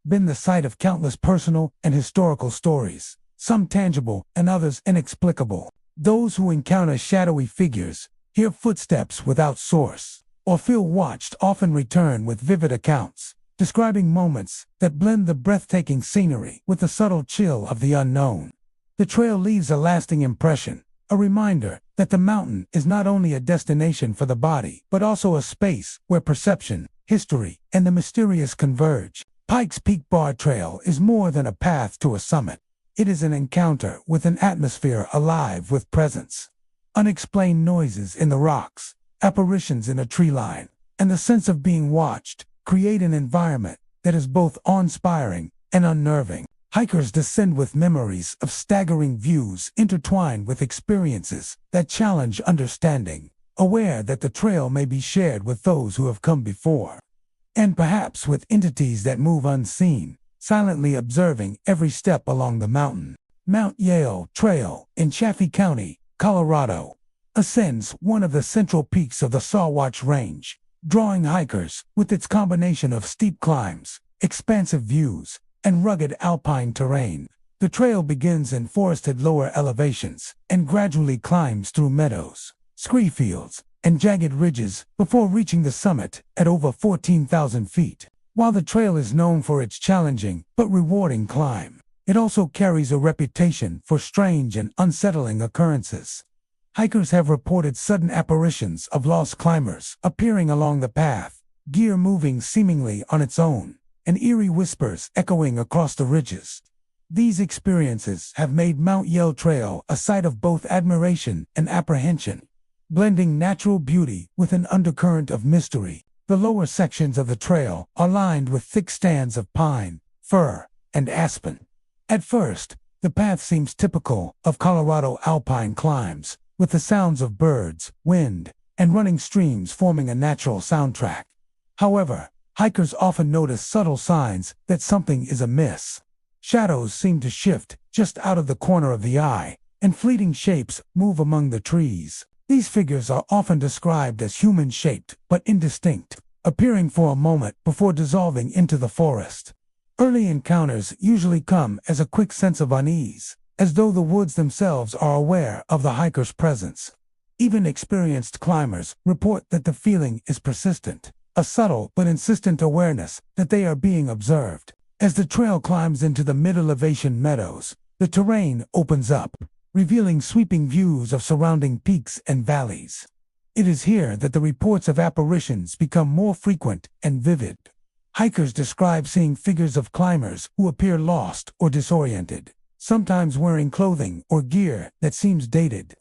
been the site of countless personal and historical stories, some tangible and others inexplicable. Those who encounter shadowy figures, hear footsteps without source, or feel watched often return with vivid accounts, describing moments that blend the breathtaking scenery with the subtle chill of the unknown. The trail leaves a lasting impression, a reminder that the mountain is not only a destination for the body, but also a space where perception, history, and the mysterious converge. Pikes Peak Bar Trail is more than a path to a summit. It is an encounter with an atmosphere alive with presence. Unexplained noises in the rocks, apparitions in a tree line, and the sense of being watched create an environment that is both awe-inspiring and unnerving. Hikers descend with memories of staggering views intertwined with experiences that challenge understanding, aware that the trail may be shared with those who have come before, and perhaps with entities that move unseen, silently observing every step along the mountain. Mount Yale Trail in Chaffee County, Colorado, ascends one of the central peaks of the Sawatch Range, drawing hikers with its combination of steep climbs, expansive views, and rugged alpine terrain. The trail begins in forested lower elevations and gradually climbs through meadows, scree fields, and jagged ridges before reaching the summit at over 14,000 feet. While the trail is known for its challenging but rewarding climb, it also carries a reputation for strange and unsettling occurrences. Hikers have reported sudden apparitions of lost climbers appearing along the path, gear moving seemingly on its own, and eerie whispers echoing across the ridges. These experiences have made Mount Yale Trail a site of both admiration and apprehension, blending natural beauty with an undercurrent of mystery. The lower sections of the trail are lined with thick stands of pine, fir, and aspen. At first, the path seems typical of Colorado alpine climbs, with the sounds of birds, wind, and running streams forming a natural soundtrack. However, hikers often notice subtle signs that something is amiss. Shadows seem to shift just out of the corner of the eye, and fleeting shapes move among the trees. These figures are often described as human-shaped but indistinct, appearing for a moment before dissolving into the forest. Early encounters usually come as a quick sense of unease, as though the woods themselves are aware of the hiker's presence. Even experienced climbers report that the feeling is persistent, a subtle but insistent awareness that they are being observed. As the trail climbs into the mid-elevation meadows, the terrain opens up, revealing sweeping views of surrounding peaks and valleys. It is here that the reports of apparitions become more frequent and vivid. Hikers describe seeing figures of climbers who appear lost or disoriented, sometimes wearing clothing or gear that seems dated.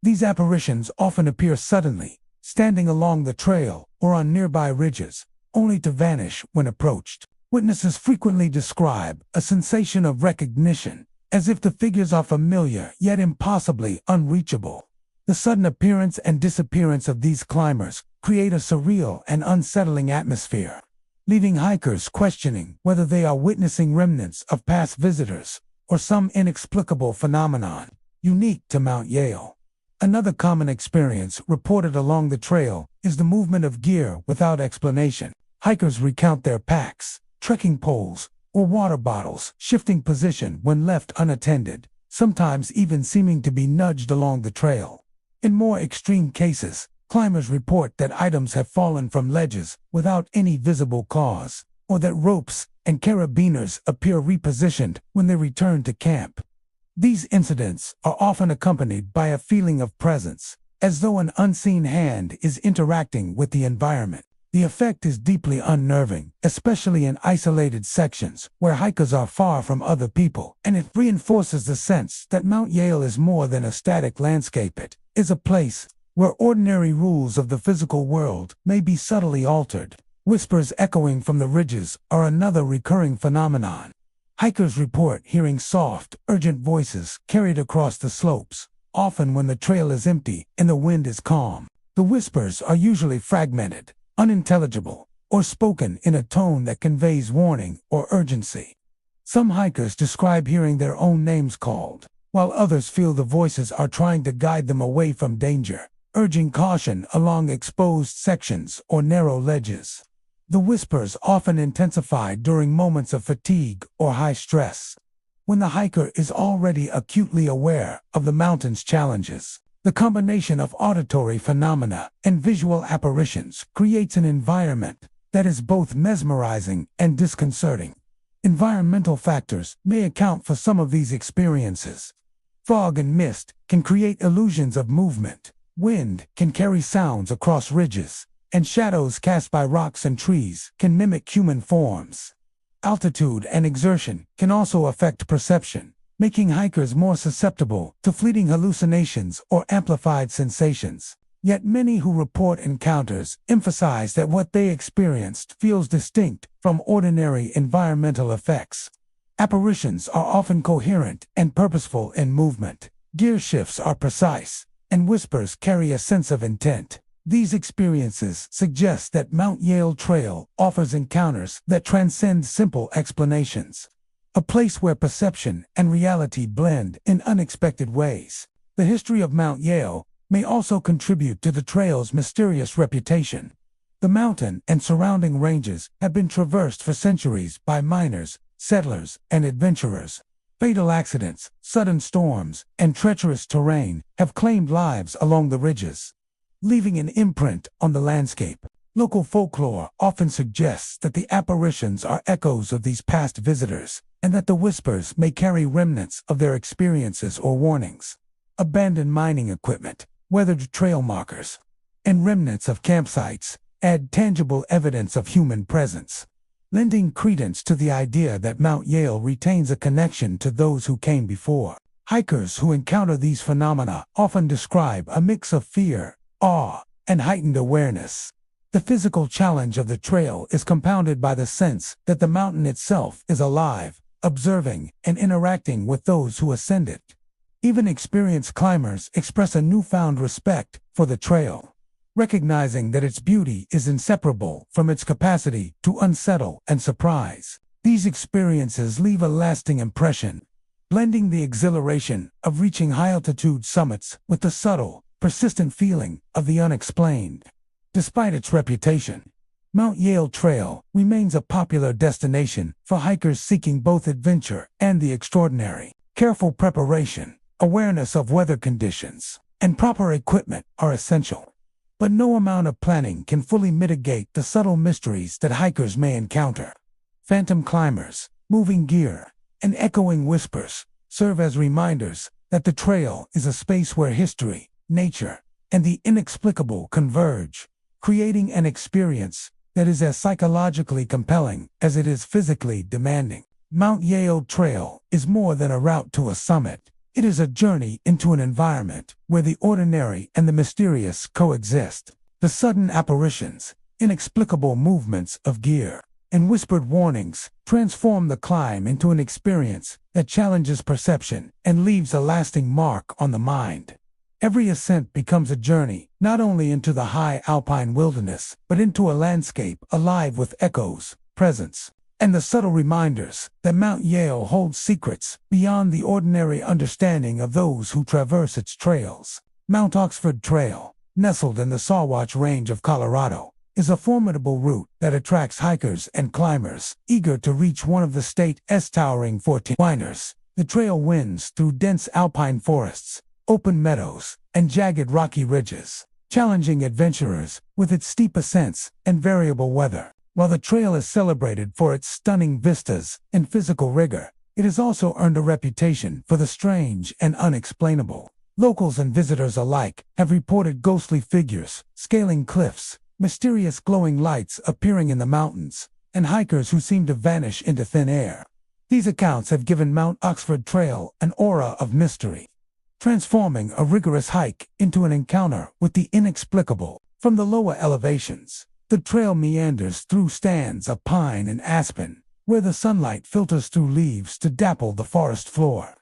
These apparitions often appear suddenly, standing along the trail or on nearby ridges, only to vanish when approached. Witnesses frequently describe a sensation of recognition, as if the figures are familiar yet impossibly unreachable. The sudden appearance and disappearance of these climbers create a surreal and unsettling atmosphere, leaving hikers questioning whether they are witnessing remnants of past visitors or some inexplicable phenomenon unique to Mount Yale. Another common experience reported along the trail is the movement of gear without explanation. Hikers recount their packs, trekking poles, or water bottles shifting position when left unattended, sometimes even seeming to be nudged along the trail. In more extreme cases, climbers report that items have fallen from ledges without any visible cause, or that ropes and carabiners appear repositioned when they return to camp. These incidents are often accompanied by a feeling of presence, as though an unseen hand is interacting with the environment. The effect is deeply unnerving, especially in isolated sections where hikers are far from other people, and it reinforces the sense that Mount Yale is more than a static landscape. It is a place where ordinary rules of the physical world may be subtly altered. Whispers echoing from the ridges are another recurring phenomenon. Hikers report hearing soft, urgent voices carried across the slopes, often when the trail is empty and the wind is calm. The whispers are usually fragmented, unintelligible, or spoken in a tone that conveys warning or urgency. Some hikers describe hearing their own names called, while others feel the voices are trying to guide them away from danger, urging caution along exposed sections or narrow ledges. The whispers often intensify during moments of fatigue or high stress, when the hiker is already acutely aware of the mountain's challenges. The combination of auditory phenomena and visual apparitions creates an environment that is both mesmerizing and disconcerting. Environmental factors may account for some of these experiences. Fog and mist can create illusions of movement. Wind can carry sounds across ridges, and shadows cast by rocks and trees can mimic human forms. Altitude and exertion can also affect perception, making hikers more susceptible to fleeting hallucinations or amplified sensations. Yet many who report encounters emphasize that what they experienced feels distinct from ordinary environmental effects. Apparitions are often coherent and purposeful in movement. Gear shifts are precise, and whispers carry a sense of intent. These experiences suggest that Mount Yale Trail offers encounters that transcend simple explanations, a place where perception and reality blend in unexpected ways. The history of Mount Yale may also contribute to the trail's mysterious reputation. The mountain and surrounding ranges have been traversed for centuries by miners, settlers, and adventurers. Fatal accidents, sudden storms, and treacherous terrain have claimed lives along the ridges, leaving an imprint on the landscape. Local folklore often suggests that the apparitions are echoes of these past visitors, and that the whispers may carry remnants of their experiences or warnings. Abandoned mining equipment, weathered trail markers, and remnants of campsites add tangible evidence of human presence, lending credence to the idea that Mount Yale retains a connection to those who came before. Hikers who encounter these phenomena often describe a mix of fear, awe, and heightened awareness. The physical challenge of the trail is compounded by the sense that the mountain itself is alive, observing, and interacting with those who ascend it. Even experienced climbers express a newfound respect for the trail, recognizing that its beauty is inseparable from its capacity to unsettle and surprise. These experiences leave a lasting impression, blending the exhilaration of reaching high-altitude summits with the subtle, persistent feeling of the unexplained. Despite its reputation, Mount Yale Trail remains a popular destination for hikers seeking both adventure and the extraordinary. Careful preparation, awareness of weather conditions, and proper equipment are essential. But no amount of planning can fully mitigate the subtle mysteries that hikers may encounter. Phantom climbers, moving gear, and echoing whispers serve as reminders that the trail is a space where history, nature, and the inexplicable converge, creating an experience that is as psychologically compelling as it is physically demanding. Mount Yale Trail is more than a route to a summit. It is a journey into an environment where the ordinary and the mysterious coexist. The sudden apparitions, inexplicable movements of gear, and whispered warnings transform the climb into an experience that challenges perception and leaves a lasting mark on the mind. Every ascent becomes a journey, not only into the high alpine wilderness, but into a landscape alive with echoes, presence, and the subtle reminders that Mount Yale holds secrets beyond the ordinary understanding of those who traverse its trails. Mount Oxford Trail, nestled in the Sawatch Range of Colorado, is a formidable route that attracts hikers and climbers eager to reach one of the state's towering 14 winders. The trail winds through dense alpine forests, open meadows, and jagged rocky ridges, challenging adventurers with its steep ascents and variable weather. While the trail is celebrated for its stunning vistas and physical rigor, it has also earned a reputation for the strange and unexplainable. Locals and visitors alike have reported ghostly figures scaling cliffs, mysterious glowing lights appearing in the mountains, and hikers who seem to vanish into thin air. These accounts have given Mount Oxford Trail an aura of mystery, transforming a rigorous hike into an encounter with the inexplicable. From the lower elevations, the trail meanders through stands of pine and aspen, where the sunlight filters through leaves to dapple the forest floor.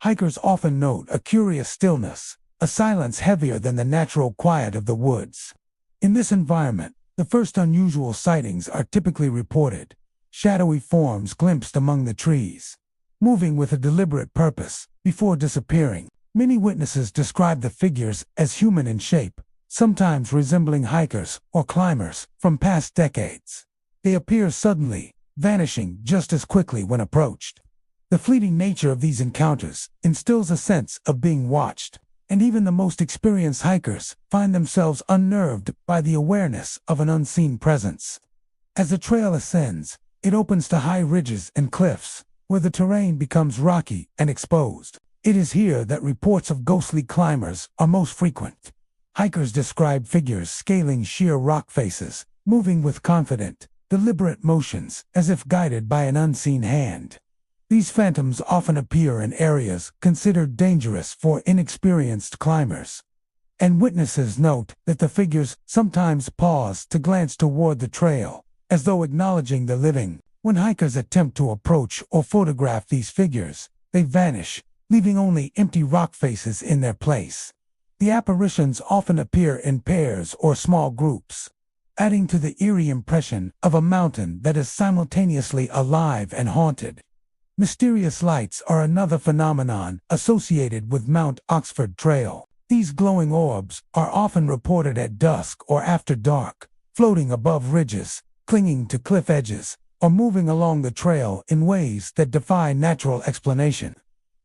Hikers often note a curious stillness, a silence heavier than the natural quiet of the woods. In this environment, The first unusual sightings are typically reported: shadowy forms glimpsed among the trees, moving with a deliberate purpose, before disappearing. Many witnesses describe the figures as human in shape, sometimes resembling hikers or climbers from past decades. They appear suddenly, vanishing just as quickly when approached. The fleeting nature of these encounters instills a sense of being watched, and even the most experienced hikers find themselves unnerved by the awareness of an unseen presence. As the trail ascends, it opens to high ridges and cliffs, where the terrain becomes rocky and exposed. It is here that reports of ghostly climbers are most frequent. Hikers describe figures scaling sheer rock faces, moving with confident, deliberate motions as if guided by an unseen hand. These phantoms often appear in areas considered dangerous for inexperienced climbers, and witnesses note that the figures sometimes pause to glance toward the trail, as though acknowledging the living. When hikers attempt to approach or photograph these figures, they vanish, leaving only empty rock faces in their place. The apparitions often appear in pairs or small groups, adding to the eerie impression of a mountain that is simultaneously alive and haunted. Mysterious lights are another phenomenon associated with Mount Oxford Trail. These glowing orbs are often reported at dusk or after dark, floating above ridges, clinging to cliff edges, or moving along the trail in ways that defy natural explanation.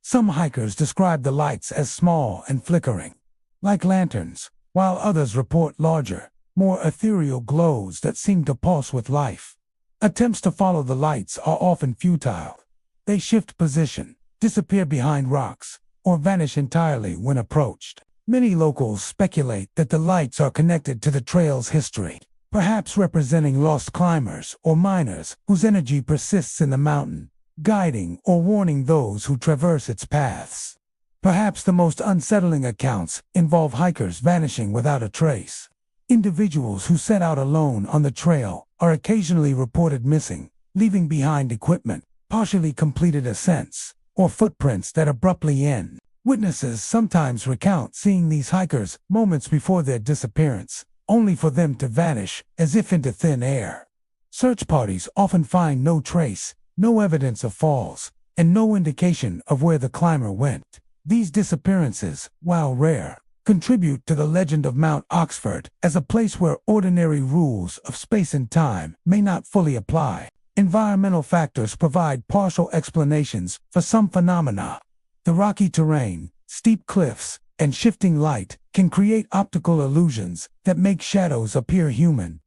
Some hikers describe the lights as small and flickering, like lanterns, while others report larger, more ethereal glows that seem to pulse with life. Attempts to follow the lights are often futile. They shift position, disappear behind rocks, or vanish entirely when approached. Many locals speculate that the lights are connected to the trail's history, perhaps representing lost climbers or miners whose energy persists in the mountain, guiding or warning those who traverse its paths. Perhaps the most unsettling accounts involve hikers vanishing without a trace. Individuals who set out alone on the trail are occasionally reported missing, leaving behind equipment, partially completed ascents, or footprints that abruptly end. Witnesses sometimes recount seeing these hikers moments before their disappearance, only for them to vanish as if into thin air. Search parties often find no trace, no evidence of falls, and no indication of where the climber went. These disappearances, while rare, contribute to the legend of Mount Oxford as a place where ordinary rules of space and time may not fully apply. Environmental factors provide partial explanations for some phenomena. The rocky terrain, steep cliffs, and shifting light can create optical illusions that make shadows appear human.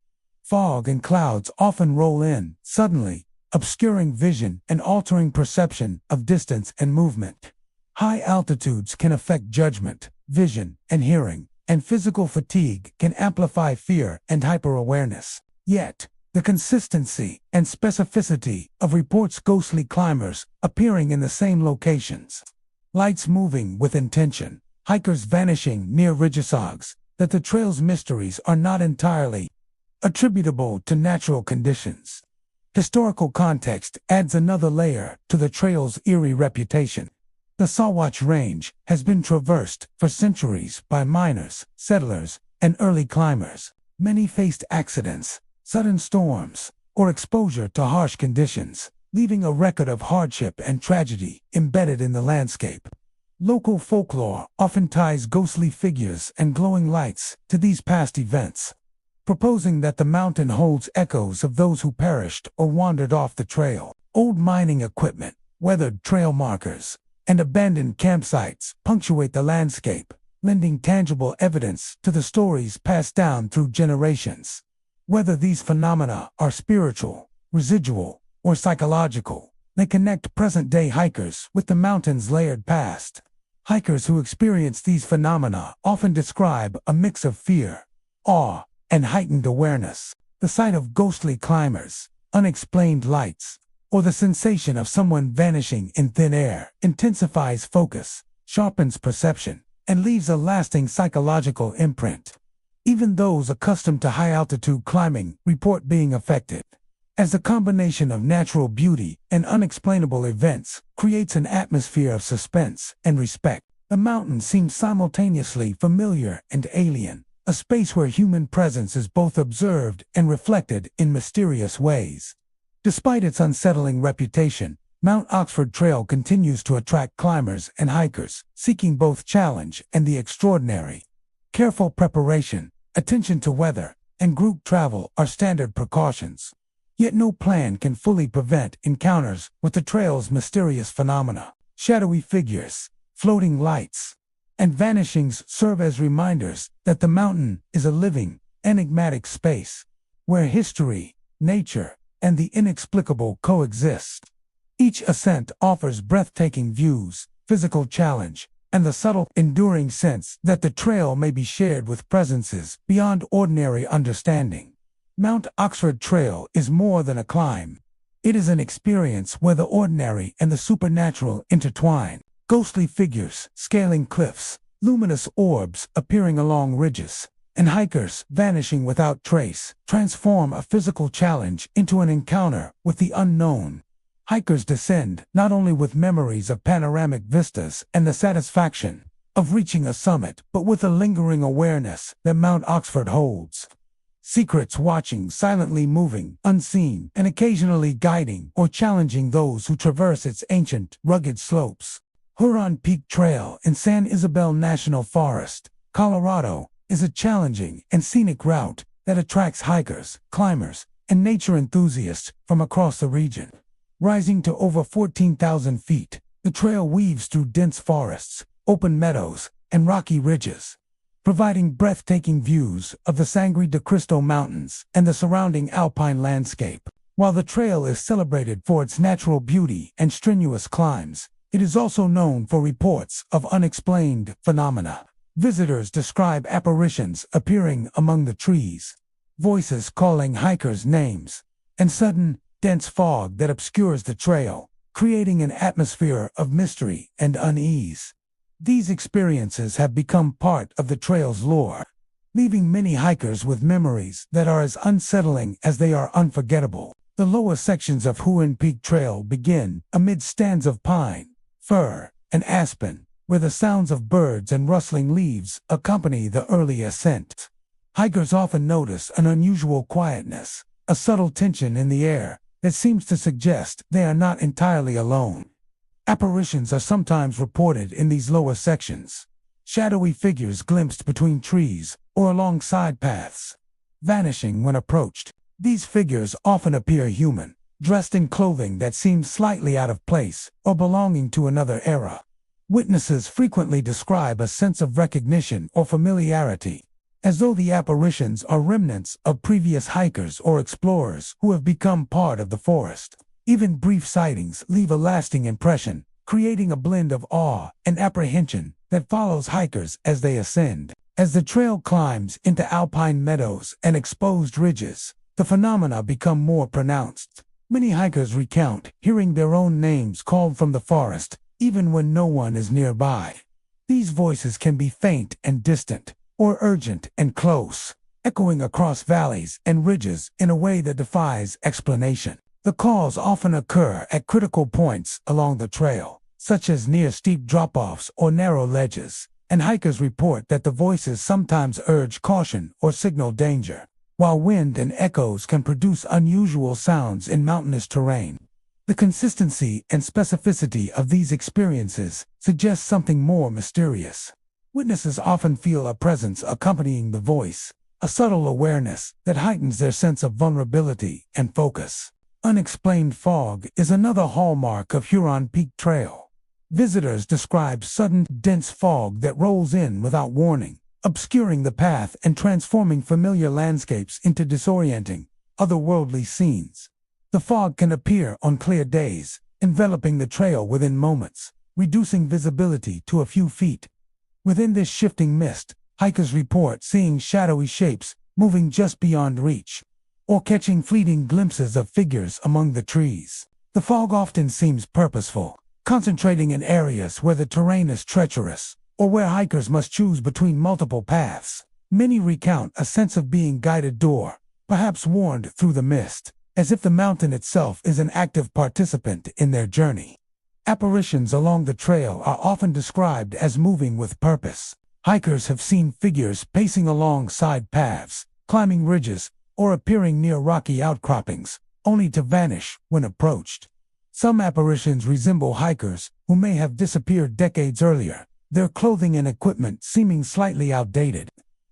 Fog and clouds often roll in suddenly, obscuring vision and altering perception of distance and movement. High altitudes can affect judgment, vision, and hearing, and physical fatigue can amplify fear and hyperawareness. Yet, the consistency and specificity of reports ghostly climbers appearing in the same locations, lights moving with intention, hikers vanishing near ridgesogs, that the trail's mysteries are not entirely attributable to natural conditions. Historical context adds another layer to the trail's eerie reputation. The Sawatch Range has been traversed for centuries by miners, settlers, and early climbers. Many faced accidents, sudden storms, or exposure to harsh conditions, leaving a record of hardship and tragedy embedded in the landscape. Local folklore often ties ghostly figures and glowing lights to these past events, proposing that the mountain holds echoes of those who perished or wandered off the trail. Old mining equipment, weathered trail markers, and abandoned campsites punctuate the landscape, lending tangible evidence to the stories passed down through generations. Whether these phenomena are spiritual, residual, or psychological, they connect present-day hikers with the mountain's layered past. Hikers who experience these phenomena often describe a mix of fear, awe, and heightened awareness. The sight of ghostly climbers, unexplained lights, or the sensation of someone vanishing in thin air intensifies focus, sharpens perception, and leaves a lasting psychological imprint. Even those accustomed to high-altitude climbing report being affected, as the combination of natural beauty and unexplainable events creates an atmosphere of suspense and respect. The mountain seems simultaneously familiar and alien, a space where human presence is both observed and reflected in mysterious ways. Despite its unsettling reputation, Mount Oxford Trail continues to attract climbers and hikers, seeking both challenge and the extraordinary. Careful preparation, attention to weather, and group travel are standard precautions. Yet no plan can fully prevent encounters with the trail's mysterious phenomena. Shadowy figures, floating lights, and vanishings serve as reminders that the mountain is a living, enigmatic space, where history, nature, and the inexplicable coexist. Each ascent offers breathtaking views, physical challenge, and the subtle, enduring sense that the trail may be shared with presences beyond ordinary understanding. Mount Oxford Trail is more than a climb. It is an experience where the ordinary and the supernatural intertwine. Ghostly figures scaling cliffs, luminous orbs appearing along ridges, and hikers vanishing without trace transform a physical challenge into an encounter with the unknown. Hikers descend not only with memories of panoramic vistas and the satisfaction of reaching a summit, but with a lingering awareness that Mount Oxford holds secrets, watching, silently moving, unseen, and occasionally guiding or challenging those who traverse its ancient, rugged slopes. Huron Peak Trail in San Isabel National Forest, Colorado, is a challenging and scenic route that attracts hikers, climbers, and nature enthusiasts from across the region. Rising to over 14,000 feet, the trail weaves through dense forests, open meadows, and rocky ridges, providing breathtaking views of the Sangre de Cristo Mountains and the surrounding alpine landscape. While the trail is celebrated for its natural beauty and strenuous climbs, it is also known for reports of unexplained phenomena. Visitors describe apparitions appearing among the trees, voices calling hikers' names, and sudden, dense fog that obscures the trail, creating an atmosphere of mystery and unease. These experiences have become part of the trail's lore, leaving many hikers with memories that are as unsettling as they are unforgettable. The lower sections of Huron Peak Trail begin amid stands of pine, fir, and aspen, where the sounds of birds and rustling leaves accompany the early ascent. Hikers often notice an unusual quietness, a subtle tension in the air that seems to suggest they are not entirely alone. Apparitions are sometimes reported in these lower sections, shadowy figures glimpsed between trees or along side paths, vanishing when approached. These figures often appear human, dressed in clothing that seems slightly out of place or belonging to another era. Witnesses frequently describe a sense of recognition or familiarity, as though the apparitions are remnants of previous hikers or explorers who have become part of the forest. Even brief sightings leave a lasting impression, creating a blend of awe and apprehension that follows hikers as they ascend. As the trail climbs into alpine meadows and exposed ridges, the phenomena become more pronounced. Many hikers recount hearing their own names called from the forest, even when no one is nearby. These voices can be faint and distant, or urgent and close, echoing across valleys and ridges in a way that defies explanation. The calls often occur at critical points along the trail, such as near steep drop-offs or narrow ledges, and hikers report that the voices sometimes urge caution or signal danger, while wind and echoes can produce unusual sounds in mountainous terrain. The consistency and specificity of these experiences suggests something more mysterious. Witnesses often feel a presence accompanying the voice, a subtle awareness that heightens their sense of vulnerability and focus. Unexplained fog is another hallmark of Huron Peak Trail. Visitors describe sudden, dense fog that rolls in without warning, obscuring the path and transforming familiar landscapes into disorienting, otherworldly scenes. The fog can appear on clear days, enveloping the trail within moments, reducing visibility to a few feet. Within this shifting mist, hikers report seeing shadowy shapes moving just beyond reach, or catching fleeting glimpses of figures among the trees. The fog often seems purposeful, concentrating in areas where the terrain is treacherous, or where hikers must choose between multiple paths. Many recount a sense of being guided perhaps warned through the mist, as if the mountain itself is an active participant in their journey. Apparitions along the trail are often described as moving with purpose. Hikers have seen figures pacing along side paths, climbing ridges, or appearing near rocky outcroppings, only to vanish when approached. Some apparitions resemble hikers who may have disappeared decades earlier, their clothing and equipment seeming slightly outdated.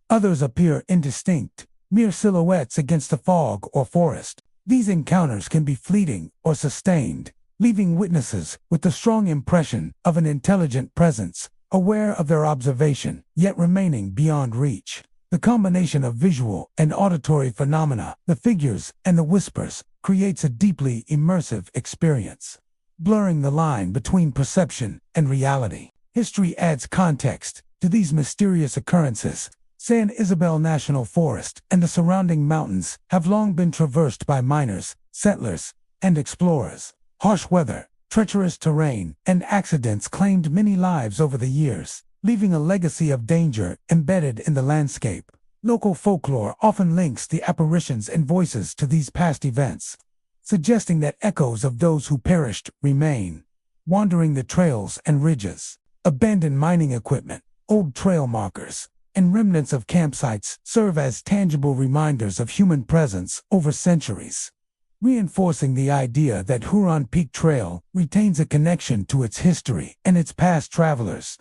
Others appear indistinct, mere silhouettes against the fog or forest. These encounters can be fleeting or sustained, leaving witnesses with the strong impression of an intelligent presence, aware of their observation, yet remaining beyond reach. The combination of visual and auditory phenomena, the figures and the whispers, creates a deeply immersive experience, blurring the line between perception and reality. History adds context to these mysterious occurrences. San Isabel National Forest and the surrounding mountains have long been traversed by miners, settlers, and explorers. Harsh weather, treacherous terrain, and accidents claimed many lives over the years, leaving a legacy of danger embedded in the landscape. Local folklore often links the apparitions and voices to these past events, suggesting that echoes of those who perished remain, wandering the trails and ridges. Abandoned mining equipment, old trail markers, and remnants of campsites serve as tangible reminders of human presence over centuries, reinforcing the idea that Huron Peak Trail retains a connection to its history and its past travelers.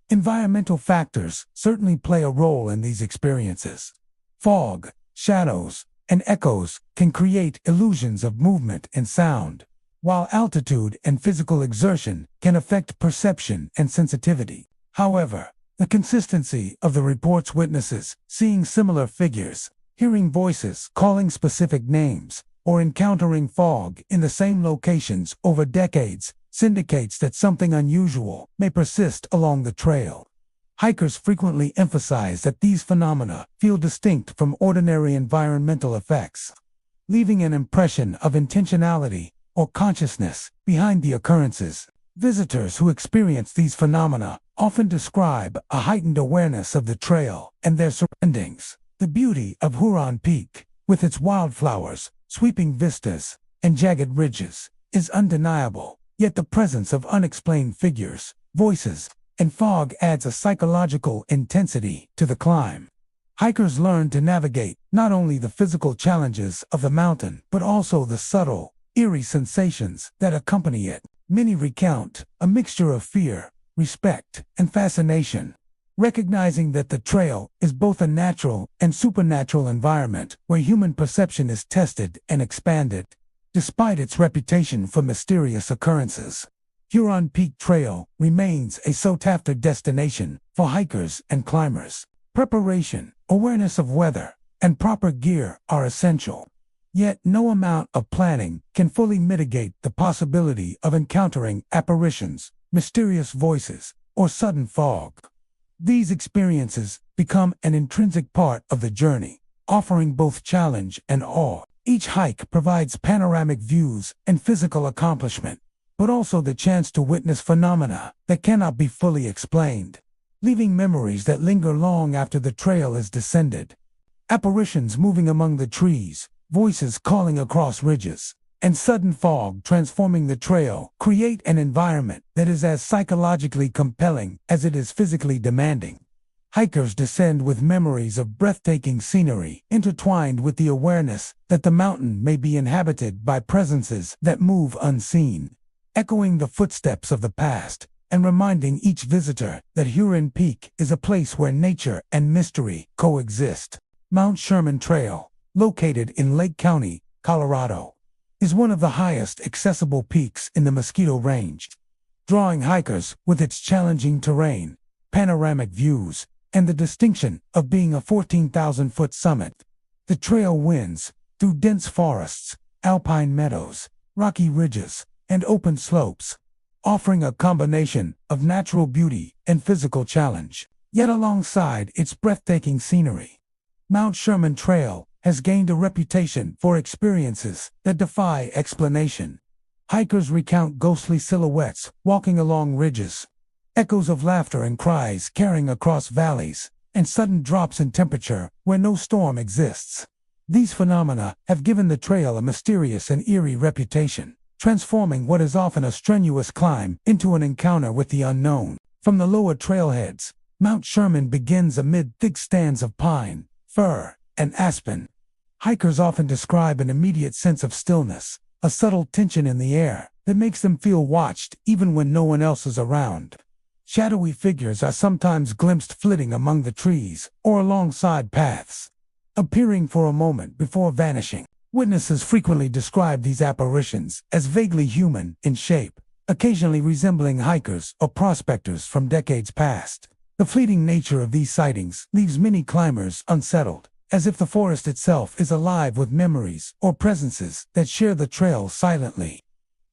Environmental factors certainly play a role in these experiences. Fog, shadows, and echoes can create illusions of movement and sound, while altitude and physical exertion can affect perception and sensitivity. However, the consistency of the report's witnesses, seeing similar figures, hearing voices calling specific names, or encountering fog in the same locations over decades, indicates that something unusual may persist along the trail. Hikers frequently emphasize that these phenomena feel distinct from ordinary environmental effects, leaving an impression of intentionality or consciousness behind the occurrences. Visitors who experience these phenomena often describe a heightened awareness of the trail and their surroundings. The beauty of Huron Peak, with its wildflowers, sweeping vistas, and jagged ridges, is undeniable, yet the presence of unexplained figures, voices, and fog adds a psychological intensity to the climb. Hikers learn to navigate not only the physical challenges of the mountain, but also the subtle, eerie sensations that accompany it. Many recount a mixture of fear, respect, and fascination, recognizing that the trail is both a natural and supernatural environment where human perception is tested and expanded. Despite its reputation for mysterious occurrences, Huron Peak Trail remains a sought-after destination for hikers and climbers. Preparation, awareness of weather, and proper gear are essential. Yet no amount of planning can fully mitigate the possibility of encountering apparitions, mysterious voices, or sudden fog. These experiences become an intrinsic part of the journey, offering both challenge and awe. Each hike provides panoramic views and physical accomplishment, but also the chance to witness phenomena that cannot be fully explained, leaving memories that linger long after the trail is descended. Apparitions moving among the trees, voices calling across ridges, and sudden fog transforming the trail create an environment that is as psychologically compelling as it is physically demanding. Hikers descend with memories of breathtaking scenery, intertwined with the awareness that the mountain may be inhabited by presences that move unseen, echoing the footsteps of the past and reminding each visitor that Huron Peak is a place where nature and mystery coexist. Mount Sherman Trail, located in Lake County, Colorado, is one of the highest accessible peaks in the Mosquito Range, drawing hikers with its challenging terrain, panoramic views, and the distinction of being a 14,000-foot summit. The trail winds through dense forests, alpine meadows, rocky ridges, and open slopes, offering a combination of natural beauty and physical challenge. Yet alongside its breathtaking scenery, Mount Sherman Trail has gained a reputation for experiences that defy explanation. Hikers recount ghostly silhouettes walking along ridges, echoes of laughter and cries carrying across valleys, and sudden drops in temperature where no storm exists. These phenomena have given the trail a mysterious and eerie reputation, transforming what is often a strenuous climb into an encounter with the unknown. From the lower trailheads, Mount Sherman begins amid thick stands of pine, fir, and aspen. Hikers often describe an immediate sense of stillness, a subtle tension in the air that makes them feel watched even when no one else is around. Shadowy figures are sometimes glimpsed flitting among the trees or alongside paths, appearing for a moment before vanishing. Witnesses frequently describe these apparitions as vaguely human in shape, occasionally resembling hikers or prospectors from decades past. The fleeting nature of these sightings leaves many climbers unsettled, as if the forest itself is alive with memories or presences that share the trail silently.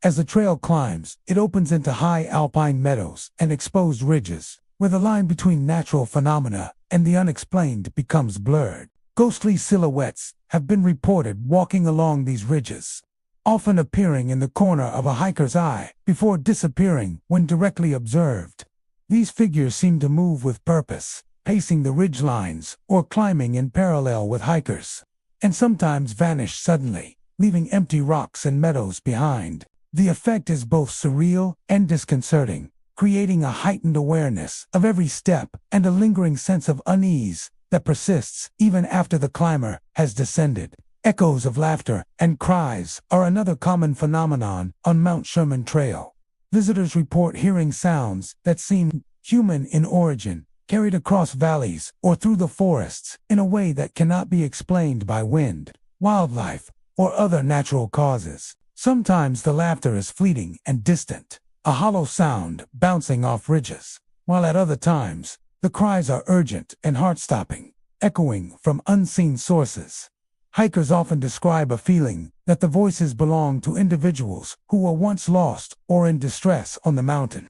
As the trail climbs, it opens into high alpine meadows and exposed ridges, where the line between natural phenomena and the unexplained becomes blurred. Ghostly silhouettes have been reported walking along these ridges, often appearing in the corner of a hiker's eye before disappearing when directly observed. These figures seem to move with purpose, pacing the ridge lines or climbing in parallel with hikers, and sometimes vanish suddenly, leaving empty rocks and meadows behind. The effect is both surreal and disconcerting, creating a heightened awareness of every step and a lingering sense of unease that persists even after the climber has descended. Echoes of laughter and cries are another common phenomenon on Mount Sherman Trail. Visitors report hearing sounds that seem human in origin, carried across valleys or through the forests in a way that cannot be explained by wind, wildlife, or other natural causes. Sometimes the laughter is fleeting and distant, a hollow sound bouncing off ridges, while at other times, the cries are urgent and heart-stopping, echoing from unseen sources. Hikers often describe a feeling that the voices belong to individuals who were once lost or in distress on the mountain,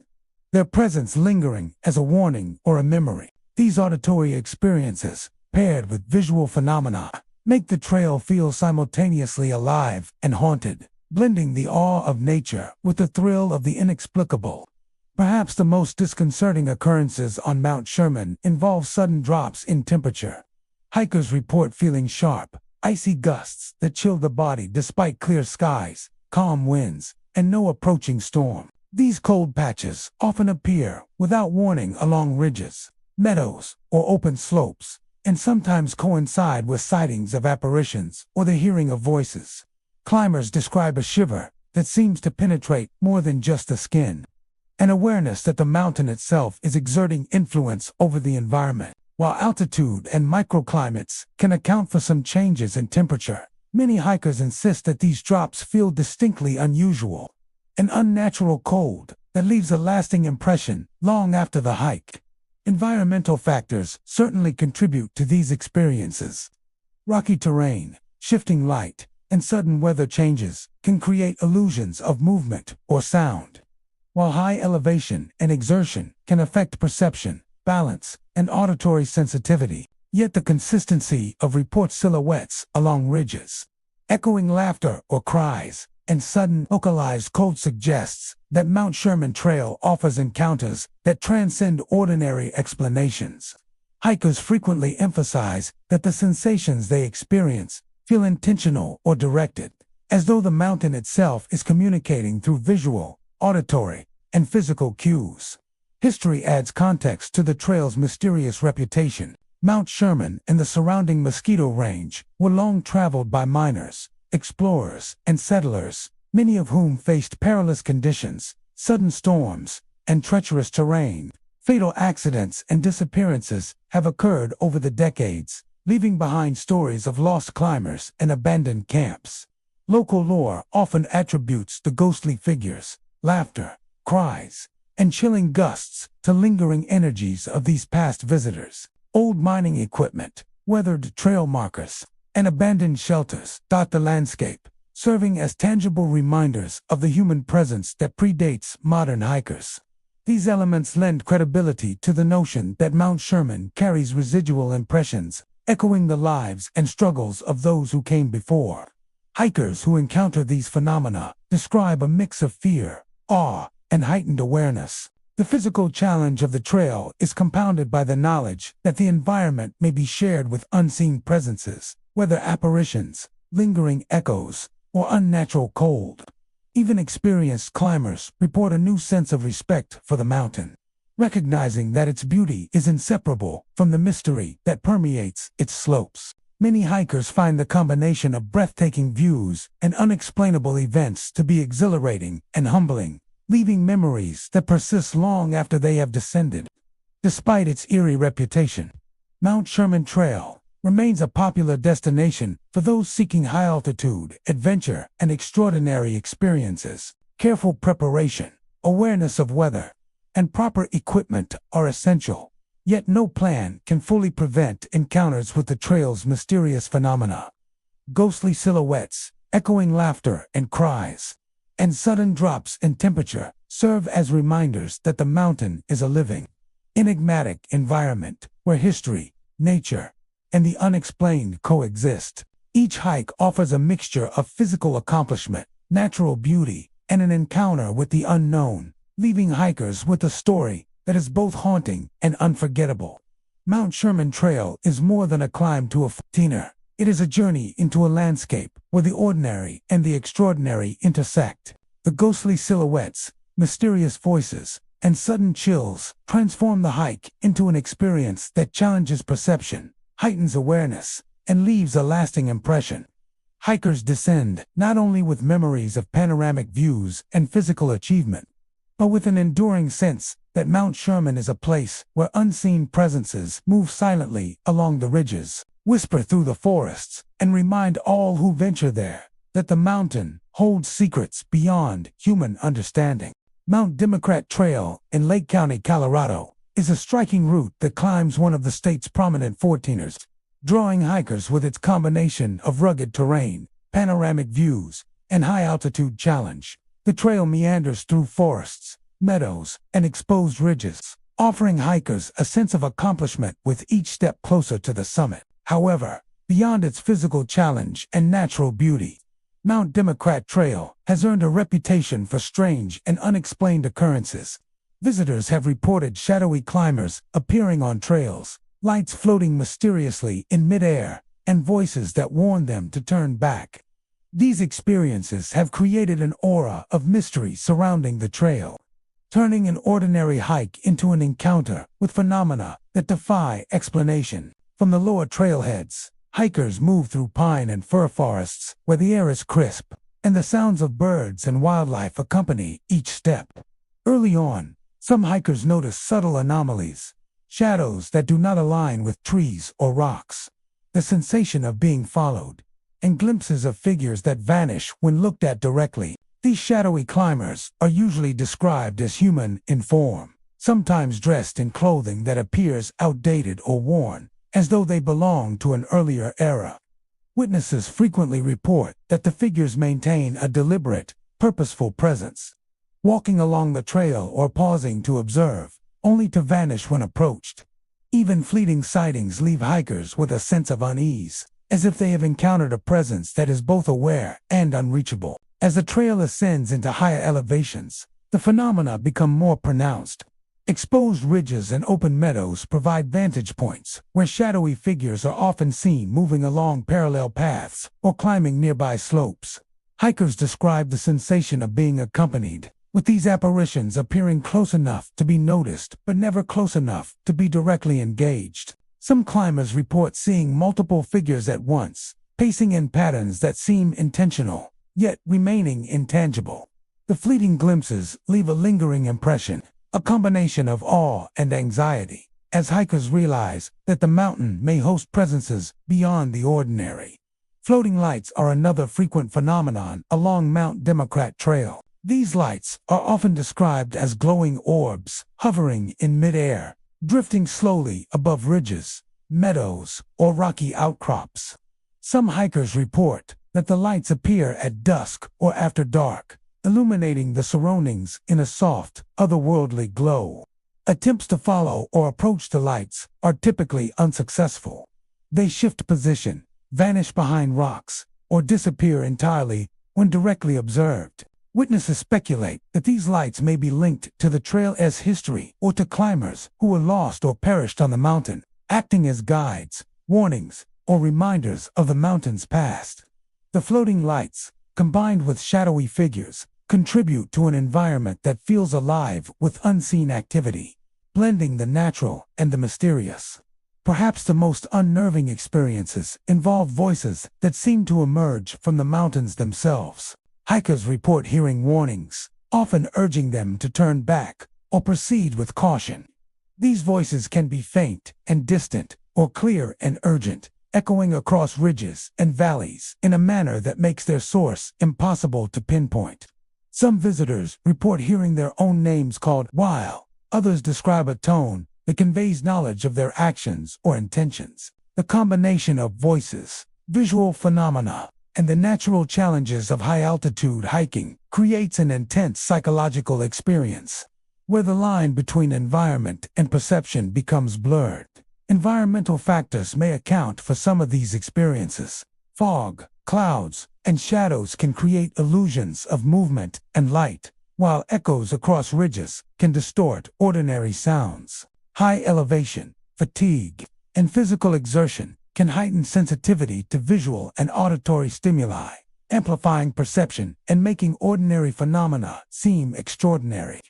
their presence lingering as a warning or a memory. These auditory experiences, paired with visual phenomena, make the trail feel simultaneously alive and haunted, blending the awe of nature with the thrill of the inexplicable. Perhaps the most disconcerting occurrences on Mount Sherman involve sudden drops in temperature. Hikers report feeling sharp, icy gusts that chill the body despite clear skies, calm winds, and no approaching storm. These cold patches often appear without warning along ridges, meadows, or open slopes, and sometimes coincide with sightings of apparitions or the hearing of voices. Climbers describe a shiver that seems to penetrate more than just the skin, an awareness that the mountain itself is exerting influence over the environment. While altitude and microclimates can account for some changes in temperature, many hikers insist that these drops feel distinctly unusual, an unnatural cold that leaves a lasting impression long after the hike. Environmental factors certainly contribute to these experiences. Rocky terrain, shifting light, and sudden weather changes can create illusions of movement or sound, while high elevation and exertion can affect perception, balance, and auditory sensitivity. Yet the consistency of report silhouettes along ridges, echoing laughter or cries, and sudden localized cold suggests that Mount Sherman Trail offers encounters that transcend ordinary explanations. Hikers frequently emphasize that the sensations they experience feel intentional or directed, as though the mountain itself is communicating through visual, auditory, and physical cues. History adds context to the trail's mysterious reputation. Mount Sherman and the surrounding Mosquito Range were long traveled by miners, explorers, and settlers, many of whom faced perilous conditions, sudden storms, and treacherous terrain. Fatal accidents and disappearances have occurred over the decades, leaving behind stories of lost climbers and abandoned camps. Local lore often attributes the ghostly figures, laughter, cries, and chilling gusts to lingering energies of these past visitors. Old mining equipment, weathered trail markers, and abandoned shelters dot the landscape, serving as tangible reminders of the human presence that predates modern hikers. These elements lend credibility to the notion that Mount Sherman carries residual impressions, echoing the lives and struggles of those who came before. Hikers who encounter these phenomena describe a mix of fear, awe, and heightened awareness. The physical challenge of the trail is compounded by the knowledge that the environment may be shared with unseen presences, whether apparitions, lingering echoes, or unnatural cold. Even experienced climbers report a new sense of respect for the mountain. recognizing that its beauty is inseparable from the mystery that permeates its slopes. Many hikers find the combination of breathtaking views and unexplainable events to be exhilarating and humbling, leaving memories that persist long after they have descended. Despite its eerie reputation, Mount Sherman Trail remains a popular destination for those seeking high-altitude adventure and extraordinary experiences. Careful preparation, awareness of weather, and proper equipment are essential. Yet no plan can fully prevent encounters with the trail's mysterious phenomena. Ghostly silhouettes, echoing laughter and cries, and sudden drops in temperature serve as reminders that the mountain is a living, enigmatic environment where history, nature, and the unexplained coexist. Each hike offers a mixture of physical accomplishment, natural beauty, and an encounter with the unknown, leaving hikers with a story that is both haunting and unforgettable. Mount Sherman Trail is more than a climb to a frontier. It is a journey into a landscape where the ordinary and the extraordinary intersect. The ghostly silhouettes, mysterious voices, and sudden chills transform the hike into an experience that challenges perception, heightens awareness, and leaves a lasting impression. Hikers descend not only with memories of panoramic views and physical achievement, but with an enduring sense that Mount Sherman is a place where unseen presences move silently along the ridges, whisper through the forests, and remind all who venture there that the mountain holds secrets beyond human understanding. Mount Democrat Trail in Lake County, Colorado, is a striking route that climbs one of the state's prominent 14ers, drawing hikers with its combination of rugged terrain, panoramic views, and high-altitude challenge. The trail meanders through forests, meadows, and exposed ridges, offering hikers a sense of accomplishment with each step closer to the summit. However, beyond its physical challenge and natural beauty, Mount Democrat Trail has earned a reputation for strange and unexplained occurrences. Visitors have reported shadowy climbers appearing on trails, lights floating mysteriously in midair, and voices that warn them to turn back. These experiences have created an aura of mystery surrounding the trail, turning an ordinary hike into an encounter with phenomena that defy explanation. From the lower trailheads, hikers move through pine and fir forests where the air is crisp, and the sounds of birds and wildlife accompany each step. Early on, some hikers notice subtle anomalies, shadows that do not align with trees or rocks, the sensation of being followed, and glimpses of figures that vanish when looked at directly. These shadowy climbers are usually described as human in form, sometimes dressed in clothing that appears outdated or worn, as though they belong to an earlier era. Witnesses frequently report that the figures maintain a deliberate, purposeful presence, walking along the trail or pausing to observe, only to vanish when approached. Even fleeting sightings leave hikers with a sense of unease, as if they have encountered a presence that is both aware and unreachable. As the trail ascends into higher elevations, the phenomena become more pronounced. Exposed ridges and open meadows provide vantage points where shadowy figures are often seen moving along parallel paths or climbing nearby slopes. Hikers describe the sensation of being accompanied, with these apparitions appearing close enough to be noticed but never close enough to be directly engaged. Some climbers report seeing multiple figures at once, pacing in patterns that seem intentional, yet remaining intangible. The fleeting glimpses leave a lingering impression, a combination of awe and anxiety, as hikers realize that the mountain may host presences beyond the ordinary. Floating lights are another frequent phenomenon along Mount Democrat Trail. These lights are often described as glowing orbs hovering in midair, drifting slowly above ridges, meadows, or rocky outcrops. Some hikers report that the lights appear at dusk or after dark, illuminating the surroundings in a soft, otherworldly glow. Attempts to follow or approach the lights are typically unsuccessful. They shift position, vanish behind rocks, or disappear entirely when directly observed. Witnesses speculate that these lights may be linked to the trail's history or to climbers who were lost or perished on the mountain, acting as guides, warnings, or reminders of the mountain's past. The floating lights, combined with shadowy figures, contribute to an environment that feels alive with unseen activity. blending the natural and the mysterious. Perhaps the most unnerving experiences involve voices that seem to emerge from the mountains themselves. Hikers report hearing warnings, often urging them to turn back or proceed with caution. These voices can be faint and distant, or clear and urgent, echoing across ridges and valleys in a manner that makes their source impossible to pinpoint. Some visitors report hearing their own names called, while others describe a tone that conveys knowledge of their actions or intentions. The combination of voices, visual phenomena, and the natural challenges of high-altitude hiking creates an intense psychological experience, where the line between environment and perception becomes blurred. Environmental factors may account for some of these experiences. Fog, clouds, and shadows can create illusions of movement and light, while echoes across ridges can distort ordinary sounds. High elevation, fatigue, and physical exertion can heighten sensitivity to visual and auditory stimuli, amplifying perception and making ordinary phenomena seem extraordinary.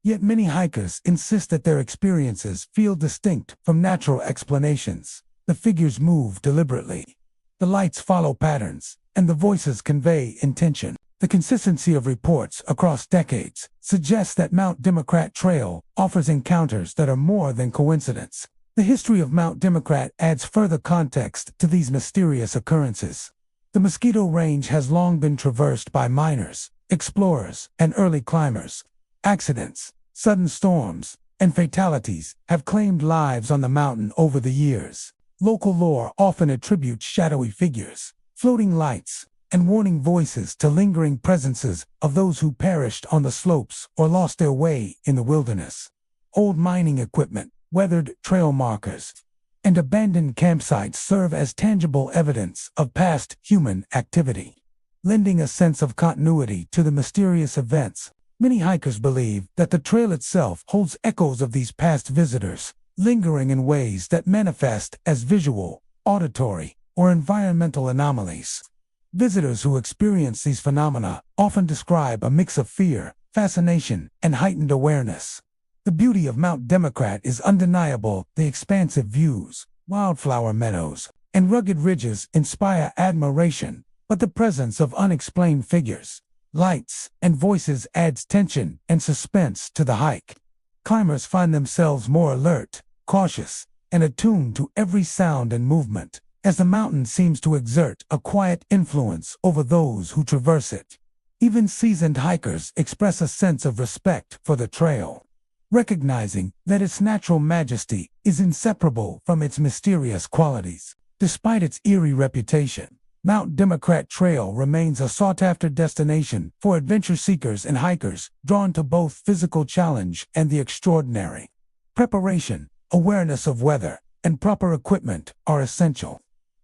Yet many hikers insist that their experiences feel distinct from natural explanations. The figures move deliberately. The lights follow patterns, and the voices convey intention. The consistency of reports across decades suggests that Mount Democrat Trail offers encounters that are more than coincidence. The history of Mount Democrat adds further context to these mysterious occurrences. The Mosquito Range has long been traversed by miners, explorers, and early climbers. Accidents, sudden storms, and fatalities have claimed lives on the mountain over the years. Local lore often attributes shadowy figures, floating lights, and warning voices to lingering presences of those who perished on the slopes or lost their way in the wilderness. Old mining equipment, weathered trail markers, and abandoned campsites serve as tangible evidence of past human activity. Lending a sense of continuity to the mysterious events, many hikers believe that the trail itself holds echoes of these past visitors, lingering in ways that manifest as visual, auditory, or environmental anomalies. Visitors who experience these phenomena often describe a mix of fear, fascination, and heightened awareness. The beauty of Mount Democrat is undeniable. The expansive views, wildflower meadows, and rugged ridges inspire admiration, but the presence of unexplained figures, lights, and voices adds tension and suspense to the hike. Climbers find themselves more alert, cautious, and attuned to every sound and movement, as the mountain seems to exert a quiet influence over those who traverse it. Even seasoned hikers express a sense of respect for the trail, recognizing that its natural majesty is inseparable from its mysterious qualities. Despite its eerie reputation, Mount Democrat Trail remains a sought-after destination for adventure seekers and hikers drawn to both physical challenge and the extraordinary. Preparation, awareness of weather, and proper equipment are essential.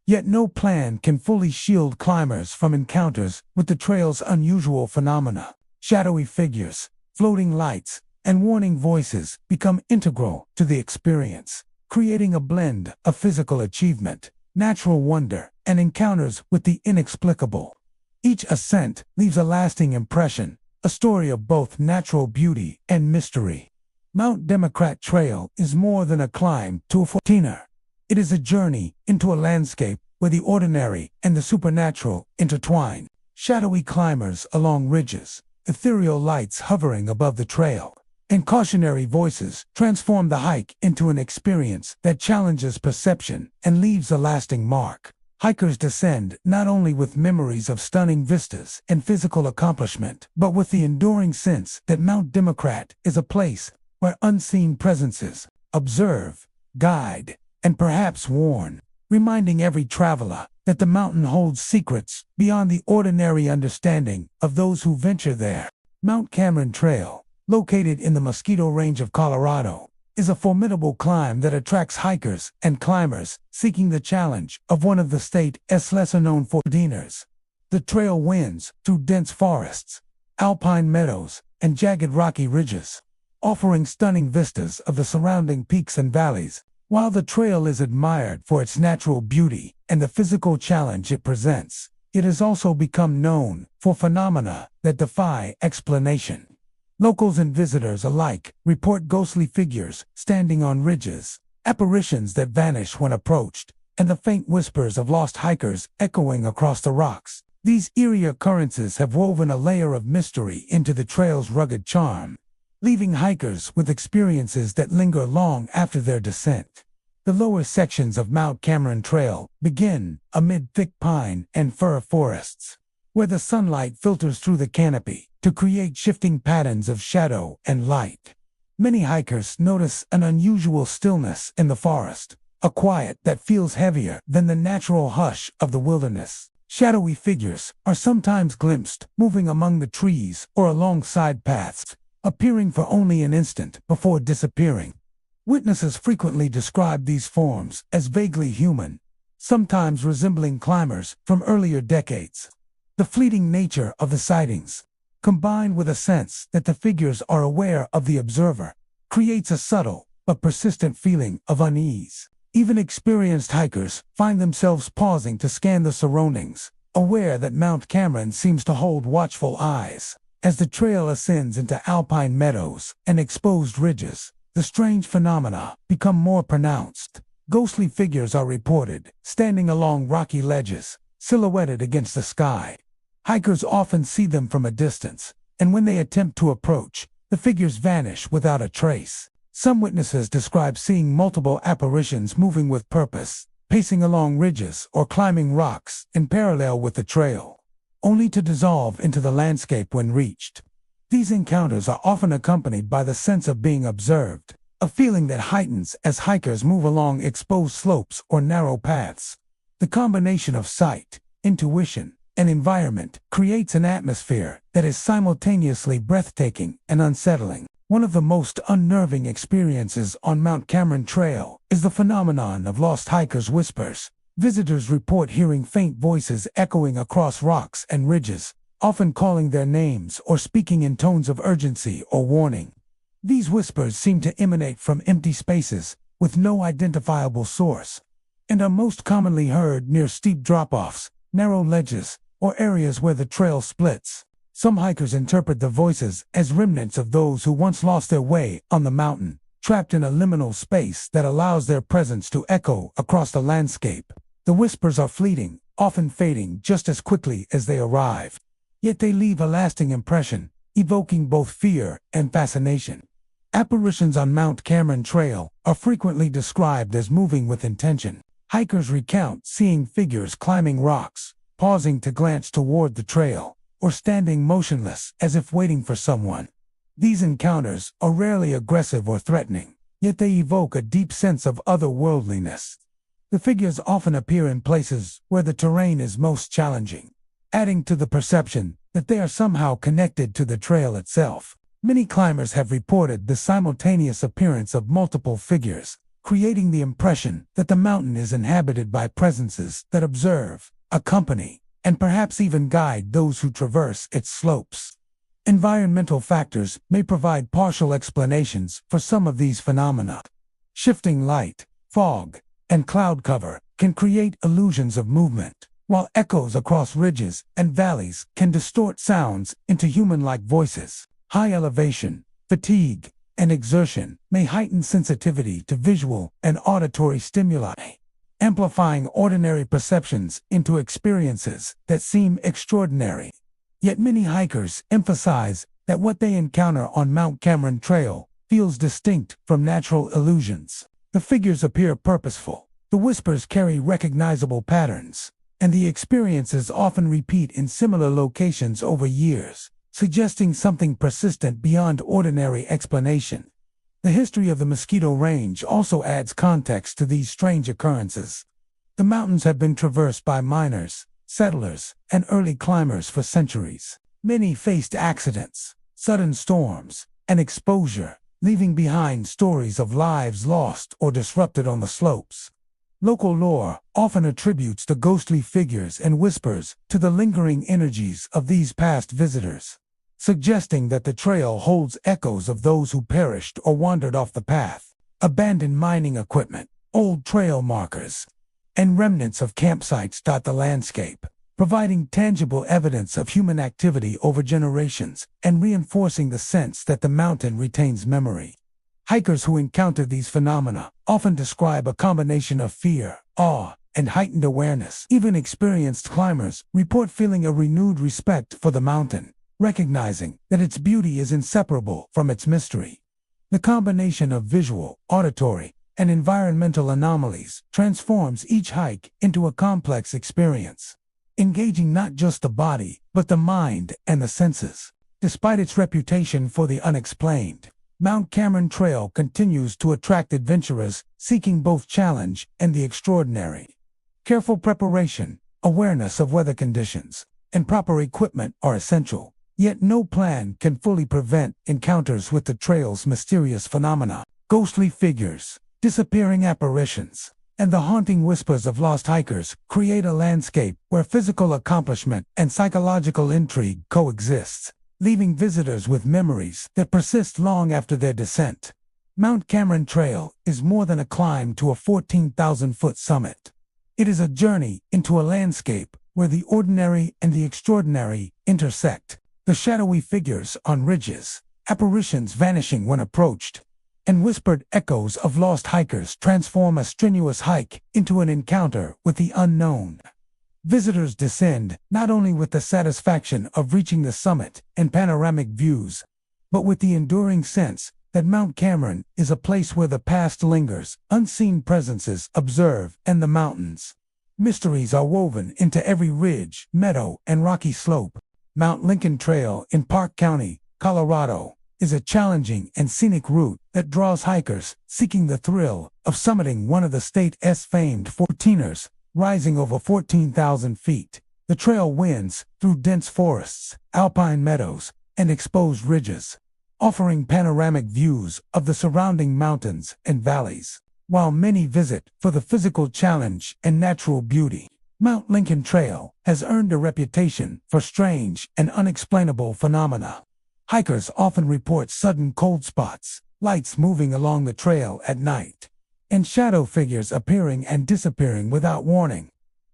Yet no plan can fully shield climbers from encounters with the trail's unusual phenomena. Shadowy figures, floating lights, and warning voices become integral to the experience, creating a blend of physical achievement, natural wonder, and encounters with the inexplicable. Each ascent leaves a lasting impression, a story of both natural beauty and mystery. Mount Democrat Trail is more than a climb to a 14er. It is a journey into a landscape where the ordinary and the supernatural intertwine. Shadowy climbers along ridges, ethereal lights hovering above the trail, and cautionary voices transform the hike into an experience that challenges perception and leaves a lasting mark. Hikers descend not only with memories of stunning vistas and physical accomplishment, but with the enduring sense that Mount Democrat is a place where unseen presences observe, guide, and perhaps warn, reminding every traveler that the mountain holds secrets beyond the ordinary understanding of those who venture there. Mount Cameron Trail, located in the Mosquito Range of Colorado, is a formidable climb that attracts hikers and climbers seeking the challenge of one of the state's lesser-known 14ers. The trail winds through dense forests, alpine meadows, and jagged rocky ridges, offering stunning vistas of the surrounding peaks and valleys. While the trail is admired for its natural beauty and the physical challenge it presents, it has also become known for phenomena that defy explanation. Locals and visitors alike report ghostly figures standing on ridges, apparitions that vanish when approached, and the faint whispers of lost hikers echoing across the rocks. These eerie occurrences have woven a layer of mystery into the trail's rugged charm, leaving hikers with experiences that linger long after their descent. The lower sections of Mount Cameron Trail begin amid thick pine and fir forests, where the sunlight filters through the canopy to create shifting patterns of shadow and light. Many hikers notice an unusual stillness in the forest, a quiet that feels heavier than the natural hush of the wilderness. Shadowy figures are sometimes glimpsed moving among the trees or along side paths, appearing for only an instant before disappearing. Witnesses frequently describe these forms as vaguely human, sometimes resembling climbers from earlier decades. The fleeting nature of the sightings, combined with a sense that the figures are aware of the observer, creates a subtle but persistent feeling of unease. Even experienced hikers find themselves pausing to scan the surroundings, aware that Mount Cameron seems to hold watchful eyes. As the trail ascends into alpine meadows and exposed ridges, the strange phenomena become more pronounced. Ghostly figures are reported, standing along rocky ledges, silhouetted against the sky. Hikers often see them from a distance, and when they attempt to approach, the figures vanish without a trace. Some witnesses describe seeing multiple apparitions moving with purpose, pacing along ridges or climbing rocks in parallel with the trail, only to dissolve into the landscape when reached. These encounters are often accompanied by the sense of being observed, a feeling that heightens as hikers move along exposed slopes or narrow paths. The combination of sight, intuition, and environment creates an atmosphere that is simultaneously breathtaking and unsettling. One of the most unnerving experiences on Mount Cameron Trail is the phenomenon of lost hikers' whispers. Visitors report hearing faint voices echoing across rocks and ridges, often calling their names or speaking in tones of urgency or warning. These whispers seem to emanate from empty spaces with no identifiable source, and are most commonly heard near steep drop-offs, narrow ledges, or areas where the trail splits. Some hikers interpret the voices as remnants of those who once lost their way on the mountain, trapped in a liminal space that allows their presence to echo across the landscape. The whispers are fleeting, often fading just as quickly as they arrive. Yet they leave a lasting impression, evoking both fear and fascination. Apparitions on Mount Cameron Trail are frequently described as moving with intention. Hikers recount seeing figures climbing rocks, pausing to glance toward the trail, or standing motionless as if waiting for someone. These encounters are rarely aggressive or threatening, yet they evoke a deep sense of otherworldliness. The figures often appear in places where the terrain is most challenging, adding to the perception that they are somehow connected to the trail itself. Many climbers have reported the simultaneous appearance of multiple figures, creating the impression that the mountain is inhabited by presences that observe, accompany, and perhaps even guide those who traverse its slopes. Environmental factors may provide partial explanations for some of these phenomena. Shifting light, fog, and cloud cover can create illusions of movement, while echoes across ridges and valleys can distort sounds into human-like voices. High elevation, fatigue, and exertion may heighten sensitivity to visual and auditory stimuli, amplifying ordinary perceptions into experiences that seem extraordinary. Yet many hikers emphasize that what they encounter on Mount Cameron Trail feels distinct from natural illusions. The figures appear purposeful, the whispers carry recognizable patterns, and the experiences often repeat in similar locations over years, suggesting something persistent beyond ordinary explanation. The history of the Mosquito Range also adds context to these strange occurrences. The mountains have been traversed by miners, settlers, and early climbers for centuries. Many faced accidents, sudden storms, and exposure, leaving behind stories of lives lost or disrupted on the slopes. Local lore often attributes the ghostly figures and whispers to the lingering energies of these past visitors, suggesting that the trail holds echoes of those who perished or wandered off the path. Abandoned mining equipment, old trail markers, and remnants of campsites dot the landscape, providing tangible evidence of human activity over generations and reinforcing the sense that the mountain retains memory. Hikers who encounter these phenomena often describe a combination of fear, awe, and heightened awareness. Even experienced climbers report feeling a renewed respect for the mountain, recognizing that its beauty is inseparable from its mystery. The combination of visual, auditory, and environmental anomalies transforms each hike into a complex experience, engaging not just the body, but the mind and the senses. Despite its reputation for the unexplained, Mount Cameron Trail continues to attract adventurers seeking both challenge and the extraordinary. Careful preparation, awareness of weather conditions, and proper equipment are essential, yet no plan can fully prevent encounters with the trail's mysterious phenomena. Ghostly figures, disappearing apparitions, and the haunting whispers of lost hikers create a landscape where physical accomplishment and psychological intrigue coexist, leaving visitors with memories that persist long after their descent. Mount Cameron Trail is more than a climb to a 14,000-foot summit. It is a journey into a landscape where the ordinary and the extraordinary intersect. The shadowy figures on ridges, apparitions vanishing when approached, and whispered echoes of lost hikers transform a strenuous hike into an encounter with the unknown. Visitors descend not only with the satisfaction of reaching the summit and panoramic views, but with the enduring sense that Mount Cameron is a place where the past lingers, unseen presences observe, and the mountains. Mysteries are woven into every ridge, meadow, and rocky slope. Mount Lincoln Trail in Park County, Colorado, is a challenging and scenic route that draws hikers seeking the thrill of summiting one of the state's famed 14ers, rising over 14,000 feet. The trail winds through dense forests, alpine meadows, and exposed ridges, offering panoramic views of the surrounding mountains and valleys. While many visit for the physical challenge and natural beauty, Mount Lincoln Trail has earned a reputation for strange and unexplainable phenomena. Hikers often report sudden cold spots, lights moving along the trail at night, and shadow figures appearing and disappearing without warning,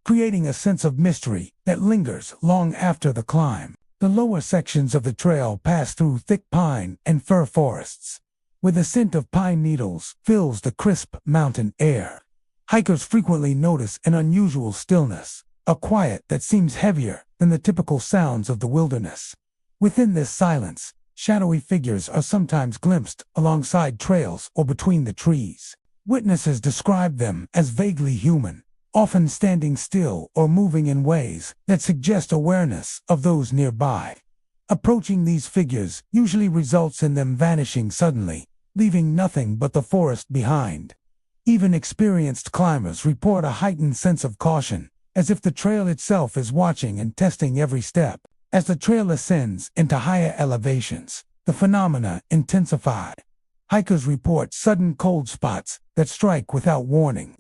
creating a sense of mystery that lingers long after the climb. The lower sections of the trail pass through thick pine and fir forests, where the scent of pine needles fills the crisp mountain air. Hikers frequently notice an unusual stillness, a quiet that seems heavier than the typical sounds of the wilderness. Within this silence, shadowy figures are sometimes glimpsed alongside trails or between the trees. Witnesses describe them as vaguely human, often standing still or moving in ways that suggest awareness of those nearby. Approaching these figures usually results in them vanishing suddenly, leaving nothing but the forest behind. Even experienced climbers report a heightened sense of caution, as if the trail itself is watching and testing every step. As the trail ascends into higher elevations, the phenomena intensify. Hikers report sudden cold spots that strike without warning.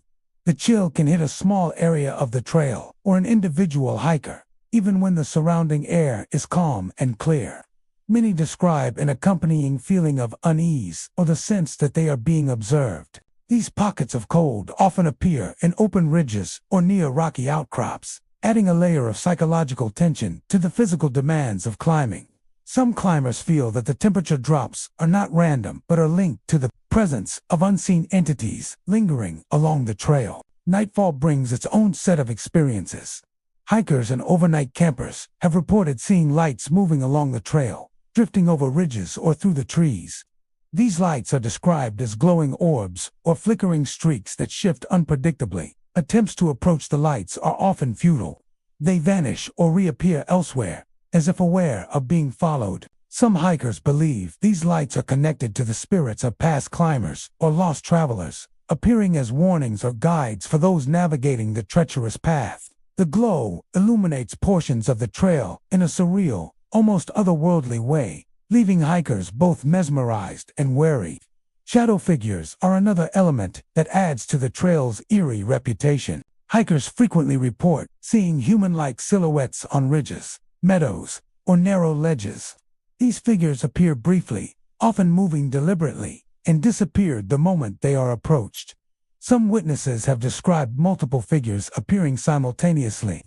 The chill can hit a small area of the trail or an individual hiker, even when the surrounding air is calm and clear. Many describe an accompanying feeling of unease or the sense that they are being observed. These pockets of cold often appear in open ridges or near rocky outcrops, adding a layer of psychological tension to the physical demands of climbing. Some climbers feel that the temperature drops are not random but are linked to the presence of unseen entities lingering along the trail. Nightfall brings its own set of experiences. Hikers and overnight campers have reported seeing lights moving along the trail, drifting over ridges or through the trees. These lights are described as glowing orbs or flickering streaks that shift unpredictably. Attempts to approach the lights are often futile. They vanish or reappear elsewhere, as if aware of being followed. Some hikers believe these lights are connected to the spirits of past climbers or lost travelers, appearing as warnings or guides for those navigating the treacherous path. The glow illuminates portions of the trail in a surreal, almost otherworldly way, leaving hikers both mesmerized and wary. Shadow figures are another element that adds to the trail's eerie reputation. Hikers frequently report seeing human-like silhouettes on ridges, meadows, or narrow ledges. These figures appear briefly, often moving deliberately, and disappear the moment they are approached. Some witnesses have described multiple figures appearing simultaneously,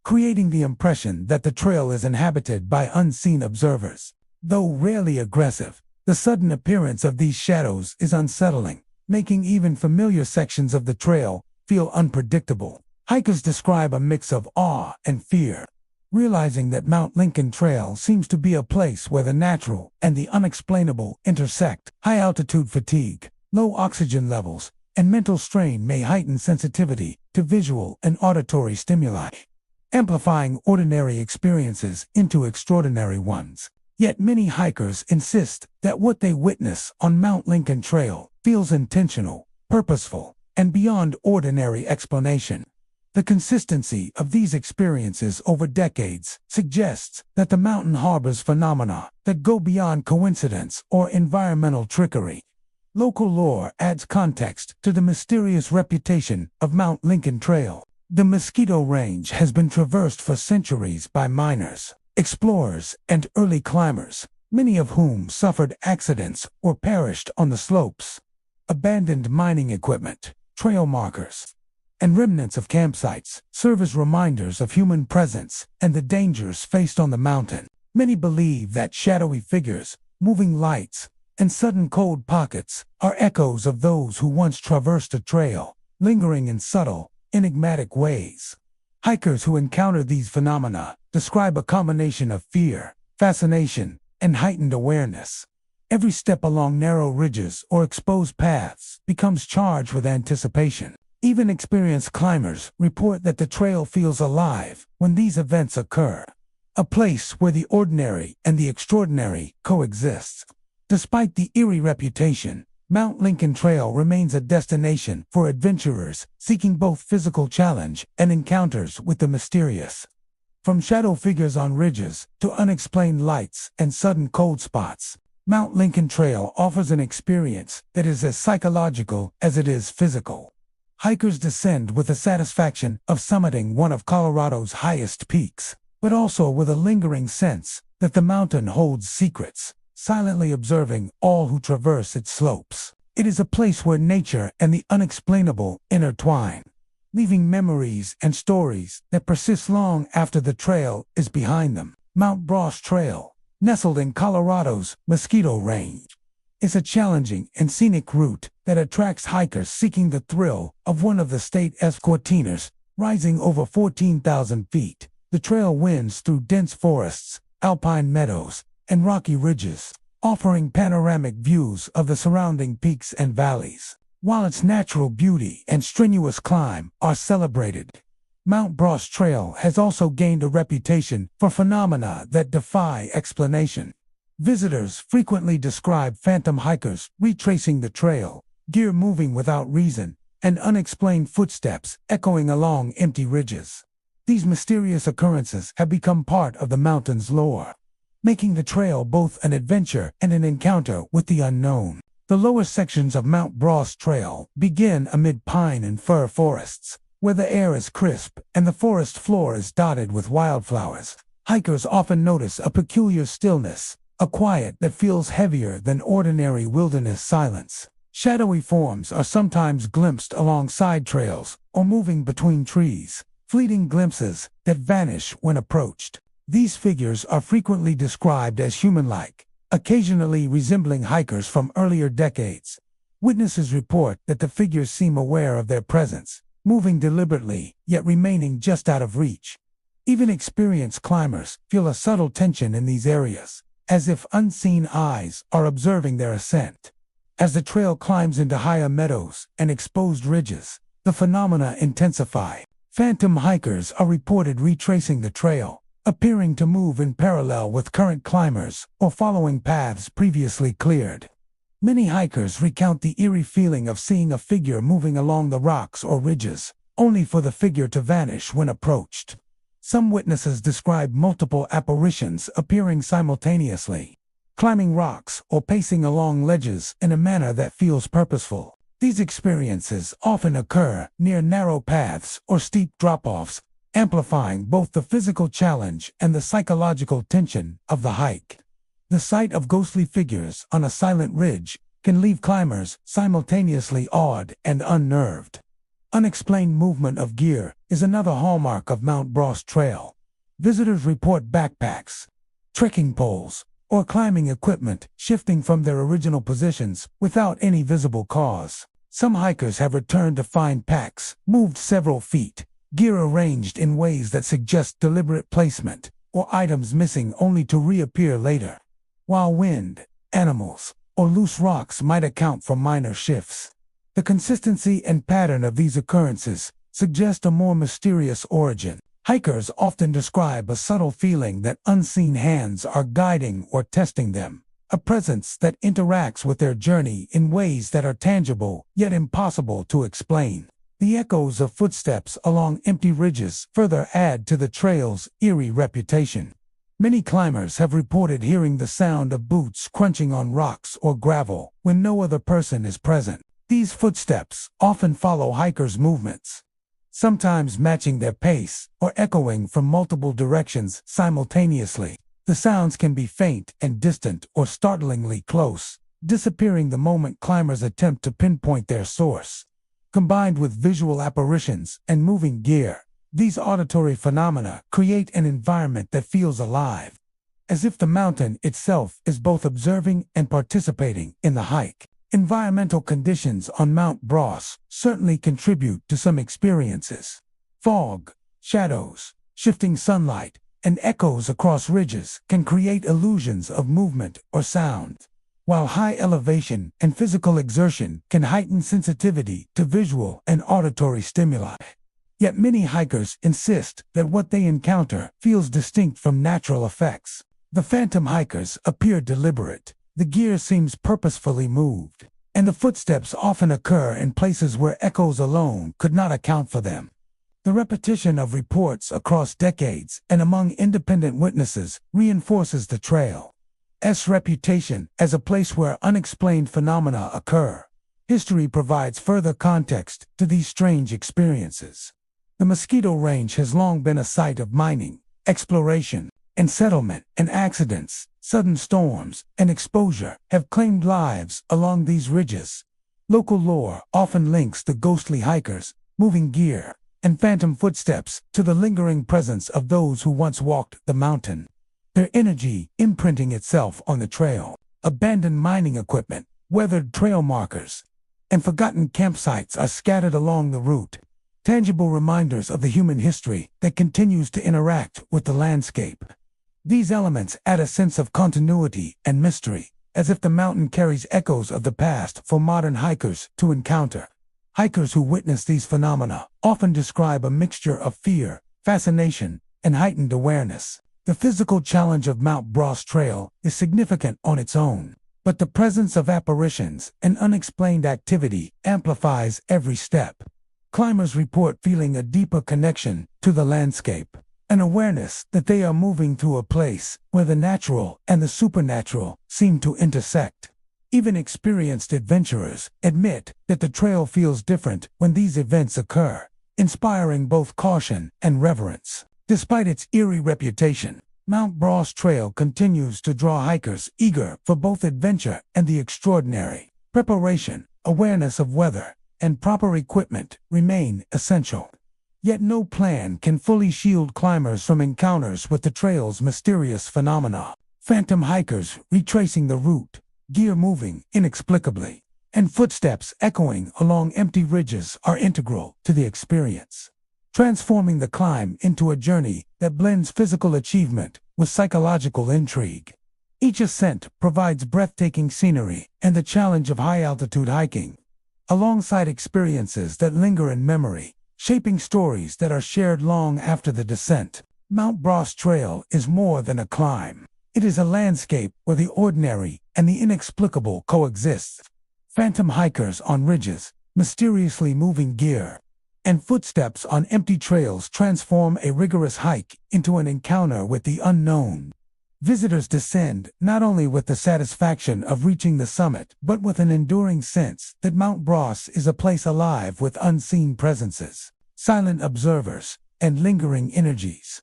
creating the impression that the trail is inhabited by unseen observers. Though rarely aggressive, the sudden appearance of these shadows is unsettling, making even familiar sections of the trail feel unpredictable. Hikers describe a mix of awe and fear, realizing that Mount Lincoln Trail seems to be a place where the natural and the unexplainable intersect. High-altitude fatigue, low oxygen levels, and mental strain may heighten sensitivity to visual and auditory stimuli, amplifying ordinary experiences into extraordinary ones. Yet many hikers insist that what they witness on Mount Lincoln Trail feels intentional, purposeful, and beyond ordinary explanation. The consistency of these experiences over decades suggests that the mountain harbors phenomena that go beyond coincidence or environmental trickery. Local lore adds context to the mysterious reputation of Mount Lincoln Trail. The Mosquito Range has been traversed for centuries by miners, explorers, and early climbers, many of whom suffered accidents or perished on the slopes. Abandoned mining equipment, trail markers, and remnants of campsites serve as reminders of human presence and the dangers faced on the mountain. Many believe that shadowy figures, moving lights, and sudden cold pockets are echoes of those who once traversed a trail, lingering in subtle, enigmatic ways. Hikers who encounter these phenomena describe a combination of fear, fascination, and heightened awareness. Every step along narrow ridges or exposed paths becomes charged with anticipation. Even experienced climbers report that the trail feels alive when these events occur, a place where the ordinary and the extraordinary coexist. Despite the eerie reputation, Mount Lincoln Trail remains a destination for adventurers seeking both physical challenge and encounters with the mysterious. From shadow figures on ridges to unexplained lights and sudden cold spots, Mount Lincoln Trail offers an experience that is as psychological as it is physical. Hikers descend with the satisfaction of summiting one of Colorado's highest peaks, but also with a lingering sense that the mountain holds secrets, silently observing all who traverse its slopes. It is a place where nature and the unexplainable intertwine, leaving memories and stories that persist long after the trail is behind them. Mount Bravest Trail, nestled in Colorado's Mosquito Range, is a challenging and scenic route that attracts hikers seeking the thrill of one of the state's escortinas. Rising over 14,000 feet, the trail winds through dense forests, alpine meadows, and rocky ridges, offering panoramic views of the surrounding peaks and valleys. While its natural beauty and strenuous climb are celebrated, Mount Bravest Trail has also gained a reputation for phenomena that defy explanation. Visitors frequently describe phantom hikers retracing the trail, gear moving without reason, and unexplained footsteps echoing along empty ridges. These mysterious occurrences have become part of the mountain's lore, making the trail both an adventure and an encounter with the unknown. The lower sections of Mount Bravest Trail begin amid pine and fir forests, where the air is crisp and the forest floor is dotted with wildflowers. Hikers often notice a peculiar stillness, a quiet that feels heavier than ordinary wilderness silence. Shadowy forms are sometimes glimpsed along side trails or moving between trees, fleeting glimpses that vanish when approached. These figures are frequently described as human-like, occasionally resembling hikers from earlier decades. Witnesses report that the figures seem aware of their presence, moving deliberately yet remaining just out of reach. Even experienced climbers feel a subtle tension in these areas, as if unseen eyes are observing their ascent. As the trail climbs into higher meadows and exposed ridges, the phenomena intensify. Phantom hikers are reported retracing the trail, appearing to move in parallel with current climbers or following paths previously cleared. Many hikers recount the eerie feeling of seeing a figure moving along the rocks or ridges, only for the figure to vanish when approached. Some witnesses describe multiple apparitions appearing simultaneously, climbing rocks or pacing along ledges in a manner that feels purposeful. These experiences often occur near narrow paths or steep drop-offs, amplifying both the physical challenge and the psychological tension of the hike. The sight of ghostly figures on a silent ridge can leave climbers simultaneously awed and unnerved. Unexplained movement of gear, is another hallmark of Mount Bras Trail. Visitors report backpacks, trekking poles, or climbing equipment shifting from their original positions without any visible cause. Some hikers have returned to find packs moved several feet, gear arranged in ways that suggest deliberate placement, or items missing only to reappear later. While wind, animals, or loose rocks might account for minor shifts, the consistency and pattern of these occurrences suggest a more mysterious origin. Hikers often describe a subtle feeling that unseen hands are guiding or testing them, a presence that interacts with their journey in ways that are tangible yet impossible to explain. The echoes of footsteps along empty ridges further add to the trail's eerie reputation. Many climbers have reported hearing the sound of boots crunching on rocks or gravel when no other person is present. These footsteps often follow hikers' movements, sometimes matching their pace or echoing from multiple directions simultaneously. The sounds can be faint and distant or startlingly close, disappearing the moment climbers attempt to pinpoint their source. Combined with visual apparitions and moving gear, these auditory phenomena create an environment that feels alive, as if the mountain itself is both observing and participating in the hike. Environmental conditions on Mount Bras certainly contribute to some experiences. Fog, shadows, shifting sunlight, and echoes across ridges can create illusions of movement or sound, while high elevation and physical exertion can heighten sensitivity to visual and auditory stimuli. Yet many hikers insist that what they encounter feels distinct from natural effects. The phantom hikers appear deliberate. The gear seems purposefully moved, and the footsteps often occur in places where echoes alone could not account for them. The repetition of reports across decades and among independent witnesses reinforces the trail's reputation as a place where unexplained phenomena occur. History provides further context to these strange experiences. The Mosquito Range has long been a site of mining, exploration, and settlement, and accidents, sudden storms, and exposure have claimed lives along these ridges. Local lore often links the ghostly hikers, moving gear, and phantom footsteps to the lingering presence of those who once walked the mountain, their energy imprinting itself on the trail. Abandoned mining equipment, weathered trail markers, and forgotten campsites are scattered along the route, tangible reminders of the human history that continues to interact with the landscape. These elements add a sense of continuity and mystery, as if the mountain carries echoes of the past for modern hikers to encounter. Hikers who witness these phenomena often describe a mixture of fear, fascination, and heightened awareness. The physical challenge of Mount Bras Trail is significant on its own, but the presence of apparitions and unexplained activity amplifies every step. Climbers report feeling a deeper connection to the landscape, an awareness that they are moving through a place where the natural and the supernatural seem to intersect. Even experienced adventurers admit that the trail feels different when these events occur, inspiring both caution and reverence. Despite its eerie reputation, Mount Bras Trail continues to draw hikers eager for both adventure and the extraordinary. Preparation, awareness of weather, and proper equipment remain essential. Yet no plan can fully shield climbers from encounters with the trail's mysterious phenomena. Phantom hikers retracing the route, gear moving inexplicably, and footsteps echoing along empty ridges are integral to the experience, transforming the climb into a journey that blends physical achievement with psychological intrigue. Each ascent provides breathtaking scenery and the challenge of high-altitude hiking, alongside experiences that linger in memory, shaping stories that are shared long after the descent. Mount Bras Trail is more than a climb. It is a landscape where the ordinary and the inexplicable coexist. Phantom hikers on ridges, mysteriously moving gear, and footsteps on empty trails transform a rigorous hike into an encounter with the unknown. Visitors descend not only with the satisfaction of reaching the summit, but with an enduring sense that Mount Bras is a place alive with unseen presences, silent observers, and lingering energies,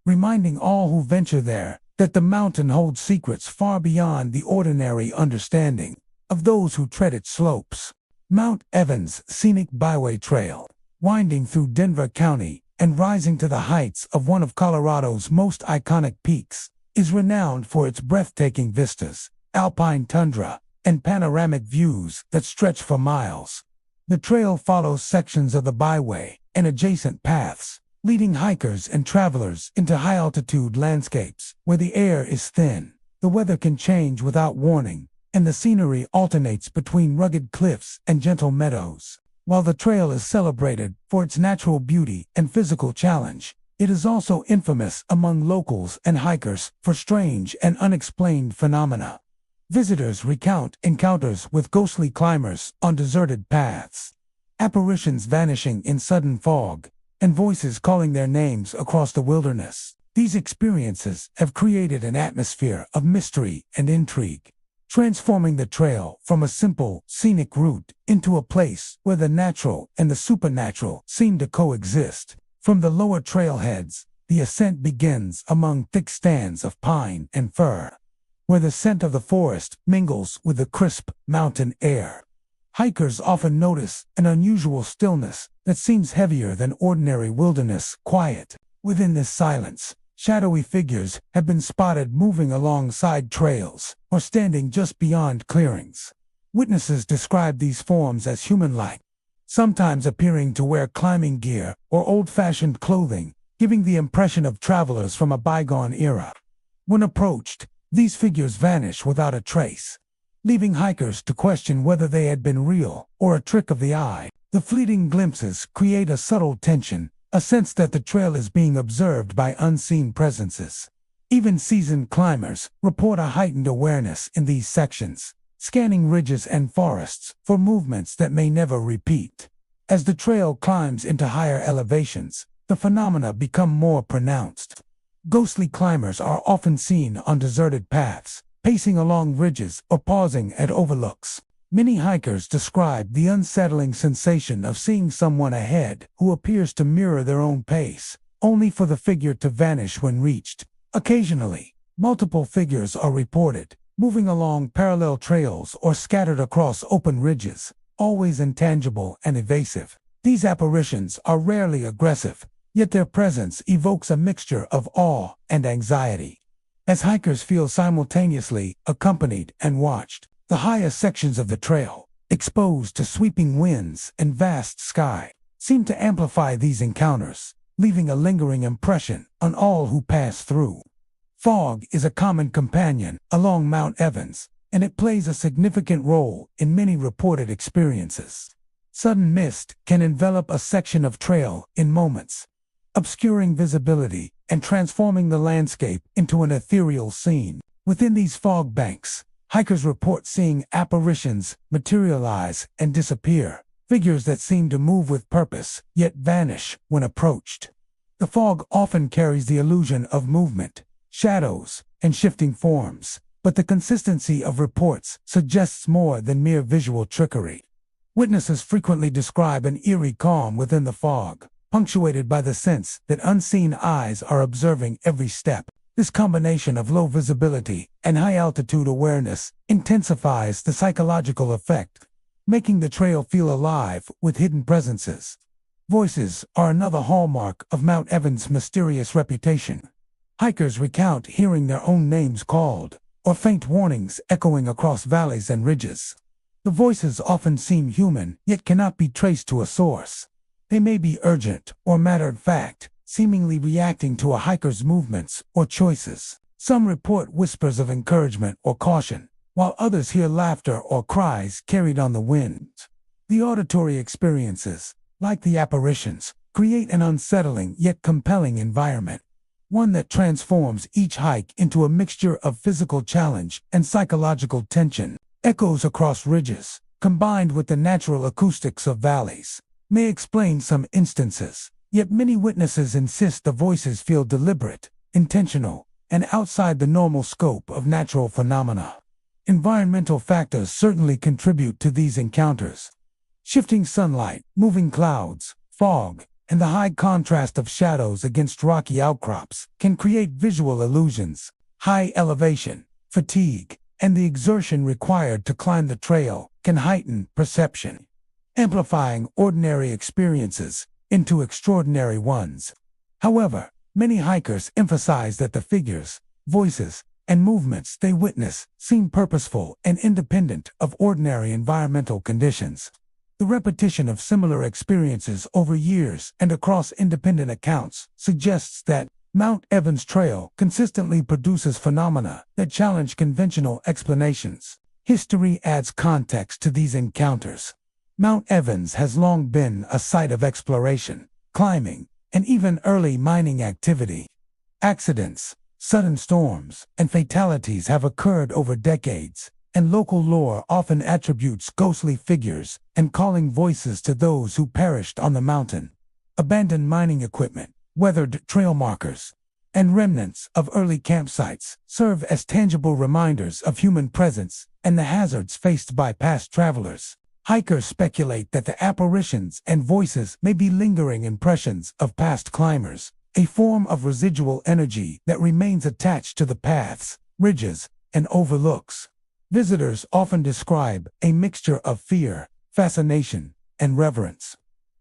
reminding all who venture there that the mountain holds secrets far beyond the ordinary understanding of those who tread its slopes. Mount Evans Scenic Byway Trail, winding through Denver County and rising to the heights of one of Colorado's most iconic peaks, is renowned for its breathtaking vistas, alpine tundra, and panoramic views that stretch for miles. The trail follows sections of the byway and adjacent paths, leading hikers and travelers into high-altitude landscapes where the air is thin, the weather can change without warning, and the scenery alternates between rugged cliffs and gentle meadows. While the trail is celebrated for its natural beauty and physical challenge, it is also infamous among locals and hikers for strange and unexplained phenomena. Visitors recount encounters with ghostly climbers on deserted paths, apparitions vanishing in sudden fog, and voices calling their names across the wilderness. These experiences have created an atmosphere of mystery and intrigue, transforming the trail from a simple, scenic route into a place where the natural and the supernatural seem to coexist. From the lower trailheads, the ascent begins among thick stands of pine and fir, where the scent of the forest mingles with the crisp mountain air. Hikers often notice an unusual stillness that seems heavier than ordinary wilderness quiet. Within this silence, shadowy figures have been spotted moving alongside trails or standing just beyond clearings. Witnesses describe these forms as human-like, sometimes appearing to wear climbing gear or old-fashioned clothing, giving the impression of travelers from a bygone era. When approached, these figures vanish without a trace, leaving hikers to question whether they had been real or a trick of the eye. The fleeting glimpses create a subtle tension, a sense that the trail is being observed by unseen presences. Even seasoned climbers report a heightened awareness in these sections, scanning ridges and forests for movements that may never repeat. As the trail climbs into higher elevations, the phenomena become more pronounced. Ghostly climbers are often seen on deserted paths, pacing along ridges or pausing at overlooks. Many hikers describe the unsettling sensation of seeing someone ahead who appears to mirror their own pace, only for the figure to vanish when reached. Occasionally, multiple figures are reported, moving along parallel trails or scattered across open ridges, always intangible and evasive. These apparitions are rarely aggressive, yet their presence evokes a mixture of awe and anxiety. As hikers feel simultaneously accompanied and watched, the highest sections of the trail, exposed to sweeping winds and vast sky, seem to amplify these encounters, leaving a lingering impression on all who pass through. Fog is a common companion along Mount Evans, and it plays a significant role in many reported experiences. Sudden mist can envelop a section of trail in moments, obscuring visibility and transforming the landscape into an ethereal scene. Within these fog banks, hikers report seeing apparitions materialize and disappear, figures that seem to move with purpose, yet vanish when approached. The fog often carries the illusion of movement, shadows, and shifting forms, but the consistency of reports suggests more than mere visual trickery. Witnesses frequently describe an eerie calm within the fog, punctuated by the sense that unseen eyes are observing every step. This combination of low visibility and high-altitude awareness intensifies the psychological effect, making the trail feel alive with hidden presences. Voices are another hallmark of Mount Evans' mysterious reputation. Hikers recount hearing their own names called, or faint warnings echoing across valleys and ridges. The voices often seem human, yet cannot be traced to a source. They may be urgent or matter-of-fact, seemingly reacting to a hiker's movements or choices. Some report whispers of encouragement or caution, while others hear laughter or cries carried on the wind. The auditory experiences, like the apparitions, create an unsettling yet compelling environment, one that transforms each hike into a mixture of physical challenge and psychological tension. Echoes across ridges, combined with the natural acoustics of valleys, may explain some instances, yet many witnesses insist the voices feel deliberate, intentional, and outside the normal scope of natural phenomena. Environmental factors certainly contribute to these encounters. Shifting sunlight, moving clouds, fog, and the high contrast of shadows against rocky outcrops can create visual illusions. High elevation, fatigue, and the exertion required to climb the trail can heighten perception, amplifying ordinary experiences into extraordinary ones. However, many hikers emphasize that the figures, voices, and movements they witness seem purposeful and independent of ordinary environmental conditions. The repetition of similar experiences over years and across independent accounts suggests that Mount Evans Trail consistently produces phenomena that challenge conventional explanations. History adds context to these encounters. Mount Evans has long been a site of exploration, climbing, and even early mining activity. Accidents, sudden storms, and fatalities have occurred over decades, and local lore often attributes ghostly figures and calling voices to those who perished on the mountain. Abandoned mining equipment, weathered trail markers, and remnants of early campsites serve as tangible reminders of human presence and the hazards faced by past travelers. Hikers speculate that the apparitions and voices may be lingering impressions of past climbers, a form of residual energy that remains attached to the paths, ridges, and overlooks. Visitors often describe a mixture of fear, fascination, and reverence.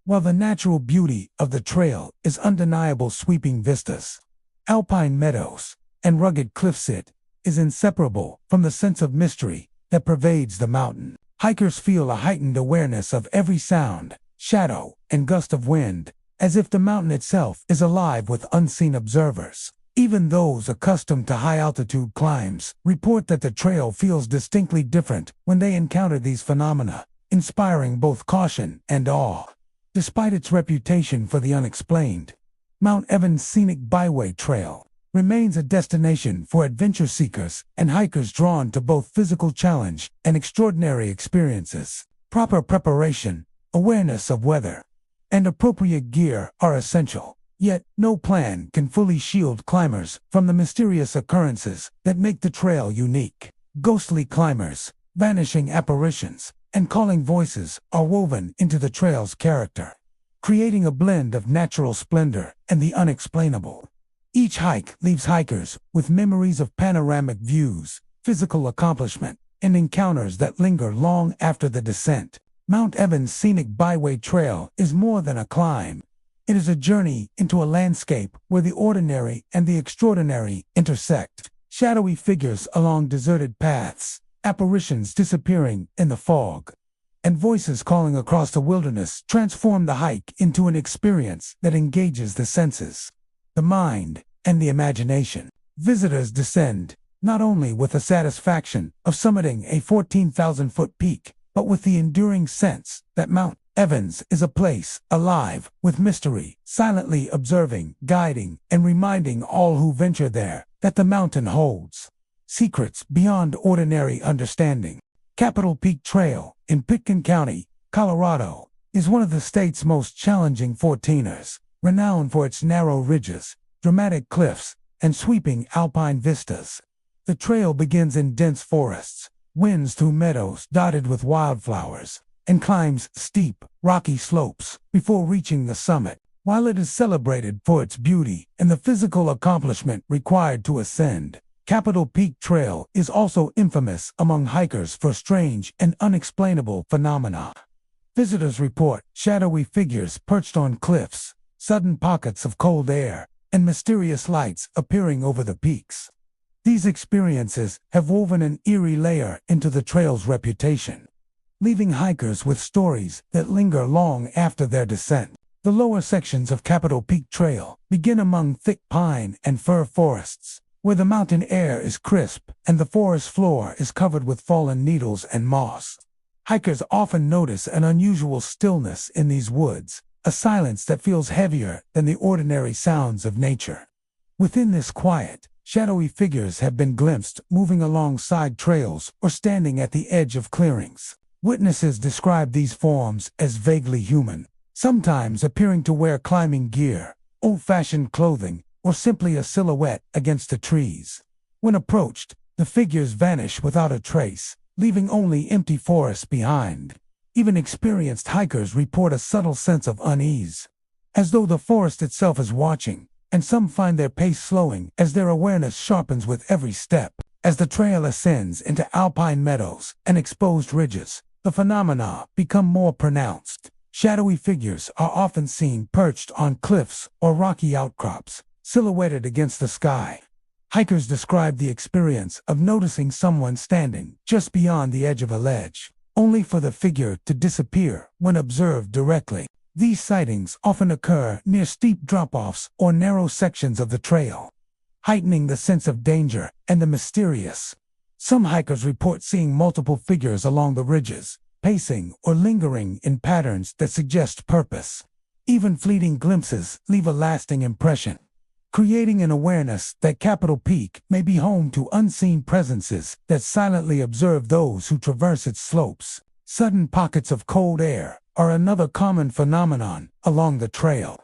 While the natural beauty of the trail is undeniable, sweeping vistas, alpine meadows, and rugged cliffsit is inseparable from the sense of mystery that pervades the mountain. Hikers feel a heightened awareness of every sound, shadow, and gust of wind, as if the mountain itself is alive with unseen observers. Even those accustomed to high-altitude climbs report that the trail feels distinctly different when they encounter these phenomena, inspiring both caution and awe. Despite its reputation for the unexplained, Mount Evans Scenic Byway Trail remains a destination for adventure seekers and hikers drawn to both physical challenge and extraordinary experiences. Proper preparation, awareness of weather, and appropriate gear are essential. Yet, no plan can fully shield climbers from the mysterious occurrences that make the trail unique. Ghostly climbers, vanishing apparitions, and calling voices are woven into the trail's character, creating a blend of natural splendor and the unexplainable. Each hike leaves hikers with memories of panoramic views, physical accomplishment, and encounters that linger long after the descent. Mount Evans Scenic Byway Trail is more than a climb. It is a journey into a landscape where the ordinary and the extraordinary intersect. Shadowy figures along deserted paths, apparitions disappearing in the fog, and voices calling across the wilderness transform the hike into an experience that engages the senses, the mind, and the imagination. Visitors descend not only with the satisfaction of summiting a 14,000-foot peak, but with the enduring sense that Mount Evans is a place alive with mystery, silently observing, guiding, and reminding all who venture there that the mountain holds secrets beyond ordinary understanding. Capitol Peak Trail in Pitkin County, Colorado, is one of the state's most challenging 14ers, renowned for its narrow ridges, dramatic cliffs, and sweeping alpine vistas. The trail begins in dense forests, winds through meadows dotted with wildflowers, and climbs steep, rocky slopes before reaching the summit. While it is celebrated for its beauty and the physical accomplishment required to ascend, Capitol Peak Trail is also infamous among hikers for strange and unexplainable phenomena. Visitors report shadowy figures perched on cliffs, sudden pockets of cold air, and mysterious lights appearing over the peaks. These experiences have woven an eerie layer into the trail's reputation, leaving hikers with stories that linger long after their descent. The lower sections of Capitol Peak Trail begin among thick pine and fir forests, where the mountain air is crisp and the forest floor is covered with fallen needles and moss. Hikers often notice an unusual stillness in these woods, a silence that feels heavier than the ordinary sounds of nature. Within this quiet, shadowy figures have been glimpsed moving along side trails or standing at the edge of clearings. Witnesses describe these forms as vaguely human, sometimes appearing to wear climbing gear, old-fashioned clothing, or simply a silhouette against the trees. When approached, the figures vanish without a trace, leaving only empty forests behind. Even experienced hikers report a subtle sense of unease, as though the forest itself is watching, and some find their pace slowing as their awareness sharpens with every step. As the trail ascends into alpine meadows and exposed ridges, the phenomena become more pronounced. Shadowy figures are often seen perched on cliffs or rocky outcrops, silhouetted against the sky. Hikers describe the experience of noticing someone standing just beyond the edge of a ledge, only for the figure to disappear when observed directly. These sightings often occur near steep drop-offs or narrow sections of the trail, heightening the sense of danger and the mysterious. Some hikers report seeing multiple figures along the ridges, pacing or lingering in patterns that suggest purpose. Even fleeting glimpses leave a lasting impression, creating an awareness that Capitol Peak may be home to unseen presences that silently observe those who traverse its slopes. Sudden pockets of cold air are another common phenomenon along the trail.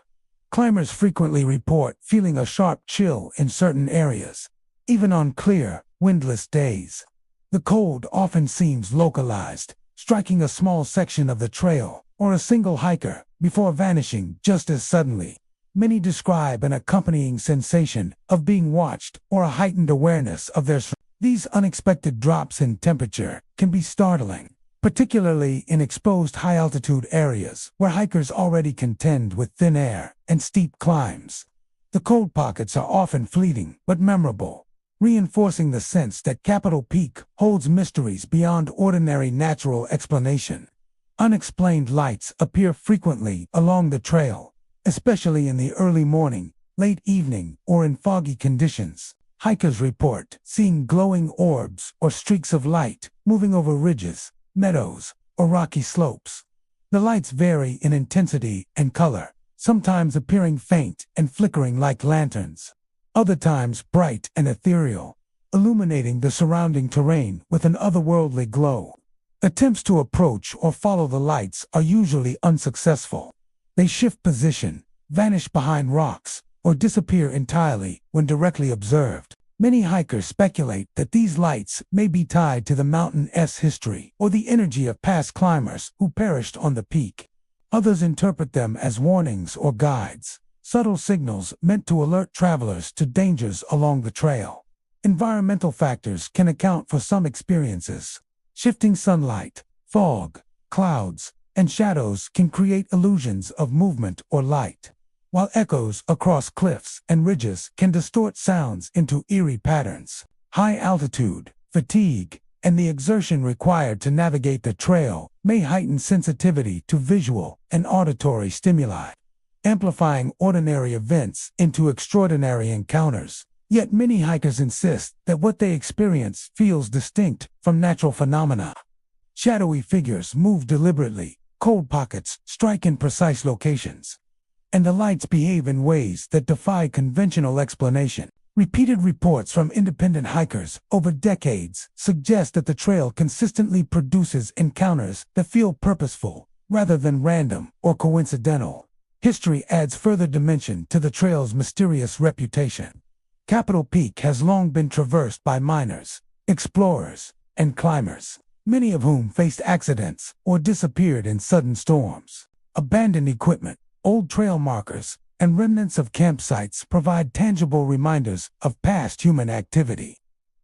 Climbers frequently report feeling a sharp chill in certain areas, even on clear, windless days. The cold often seems localized, striking a small section of the trail or a single hiker before vanishing just as suddenly. Many describe an accompanying sensation of being watched or a heightened awareness of their surroundings. These unexpected drops in temperature can be startling, particularly in exposed high-altitude areas where hikers already contend with thin air and steep climbs. The cold pockets are often fleeting but memorable, reinforcing the sense that Capitol Peak holds mysteries beyond ordinary natural explanation. Unexplained lights appear frequently along the trail, especially in the early morning, late evening, or in foggy conditions. Hikers report seeing glowing orbs or streaks of light moving over ridges, meadows, or rocky slopes. The lights vary in intensity and color, sometimes appearing faint and flickering like lanterns, other times bright and ethereal, illuminating the surrounding terrain with an otherworldly glow. Attempts to approach or follow the lights are usually unsuccessful. They shift position, vanish behind rocks, or disappear entirely when directly observed. Many hikers speculate that these lights may be tied to the mountain's history or the energy of past climbers who perished on the peak. Others interpret them as warnings or guides, subtle signals meant to alert travelers to dangers along the trail. Environmental factors can account for some experiences. Shifting sunlight, fog, clouds, and shadows can create illusions of movement or light, while echoes across cliffs and ridges can distort sounds into eerie patterns. High altitude, fatigue, and the exertion required to navigate the trail may heighten sensitivity to visual and auditory stimuli, amplifying ordinary events into extraordinary encounters. Yet many hikers insist that what they experience feels distinct from natural phenomena. Shadowy figures move deliberately, cold pockets strike in precise locations, and the lights behave in ways that defy conventional explanation. Repeated reports from independent hikers over decades suggest that the trail consistently produces encounters that feel purposeful rather than random or coincidental. History adds further dimension to the trail's mysterious reputation. Capitol Peak has long been traversed by miners, explorers, and climbers, many of whom faced accidents or disappeared in sudden storms. Abandoned equipment, old trail markers, and remnants of campsites provide tangible reminders of past human activity.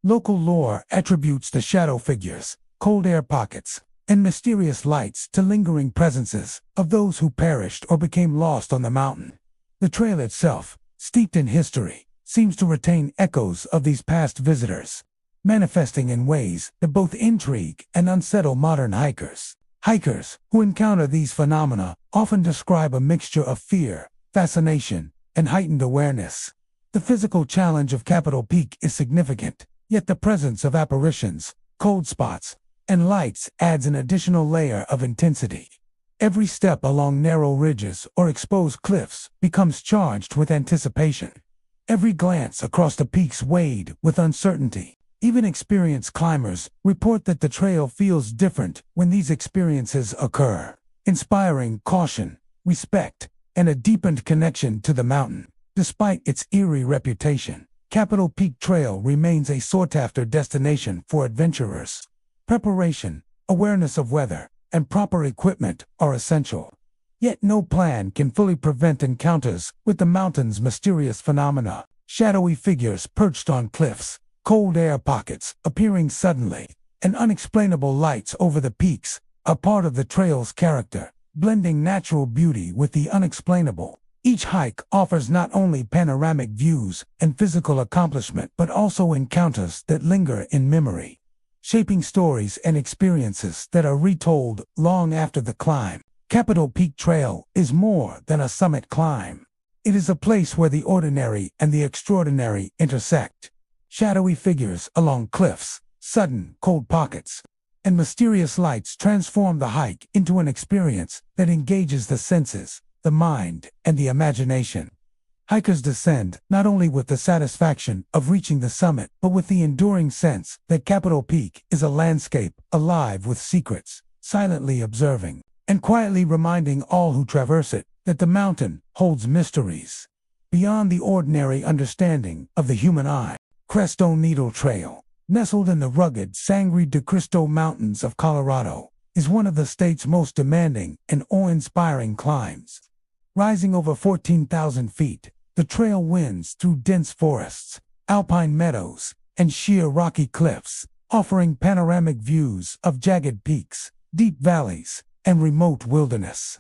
Local lore attributes the shadow figures, cold air pockets, and mysterious lights to lingering presences of those who perished or became lost on the mountain. The trail itself, steeped in history, seems to retain echoes of these past visitors, manifesting in ways that both intrigue and unsettle modern hikers. Hikers who encounter these phenomena often describe a mixture of fear, fascination, and heightened awareness. The physical challenge of Capitol Peak is significant, yet the presence of apparitions, cold spots, and lights adds an additional layer of intensity. Every step along narrow ridges or exposed cliffs becomes charged with anticipation. Every glance across the peaks weighed with uncertainty. Even experienced climbers report that the trail feels different when these experiences occur, inspiring caution, respect, and a deepened connection to the mountain. Despite its eerie reputation, Capitol Peak Trail remains a sought-after destination for adventurers. Preparation, awareness of weather, and proper equipment are essential. Yet no plan can fully prevent encounters with the mountain's mysterious phenomena. Shadowy figures perched on cliffs, cold air pockets appearing suddenly, and unexplainable lights over the peaks are part of the trail's character, blending natural beauty with the unexplainable. Each hike offers not only panoramic views and physical accomplishment but also encounters that linger in memory, shaping stories and experiences that are retold long after the climb. Capitol Peak Trail is more than a summit climb. It is a place where the ordinary and the extraordinary intersect. Shadowy figures along cliffs, sudden cold pockets, and mysterious lights transform the hike into an experience that engages the senses, the mind, and the imagination. Hikers descend not only with the satisfaction of reaching the summit, but with the enduring sense that Capitol Peak is a landscape alive with secrets, silently observing, and quietly reminding all who traverse it that the mountain holds mysteries beyond the ordinary understanding of the human eye. Crestone Needle Trail, nestled in the rugged Sangre de Cristo Mountains of Colorado, is one of the state's most demanding and awe-inspiring climbs. Rising over 14,000 feet, the trail winds through dense forests, alpine meadows, and sheer rocky cliffs, offering panoramic views of jagged peaks, deep valleys, and remote wilderness.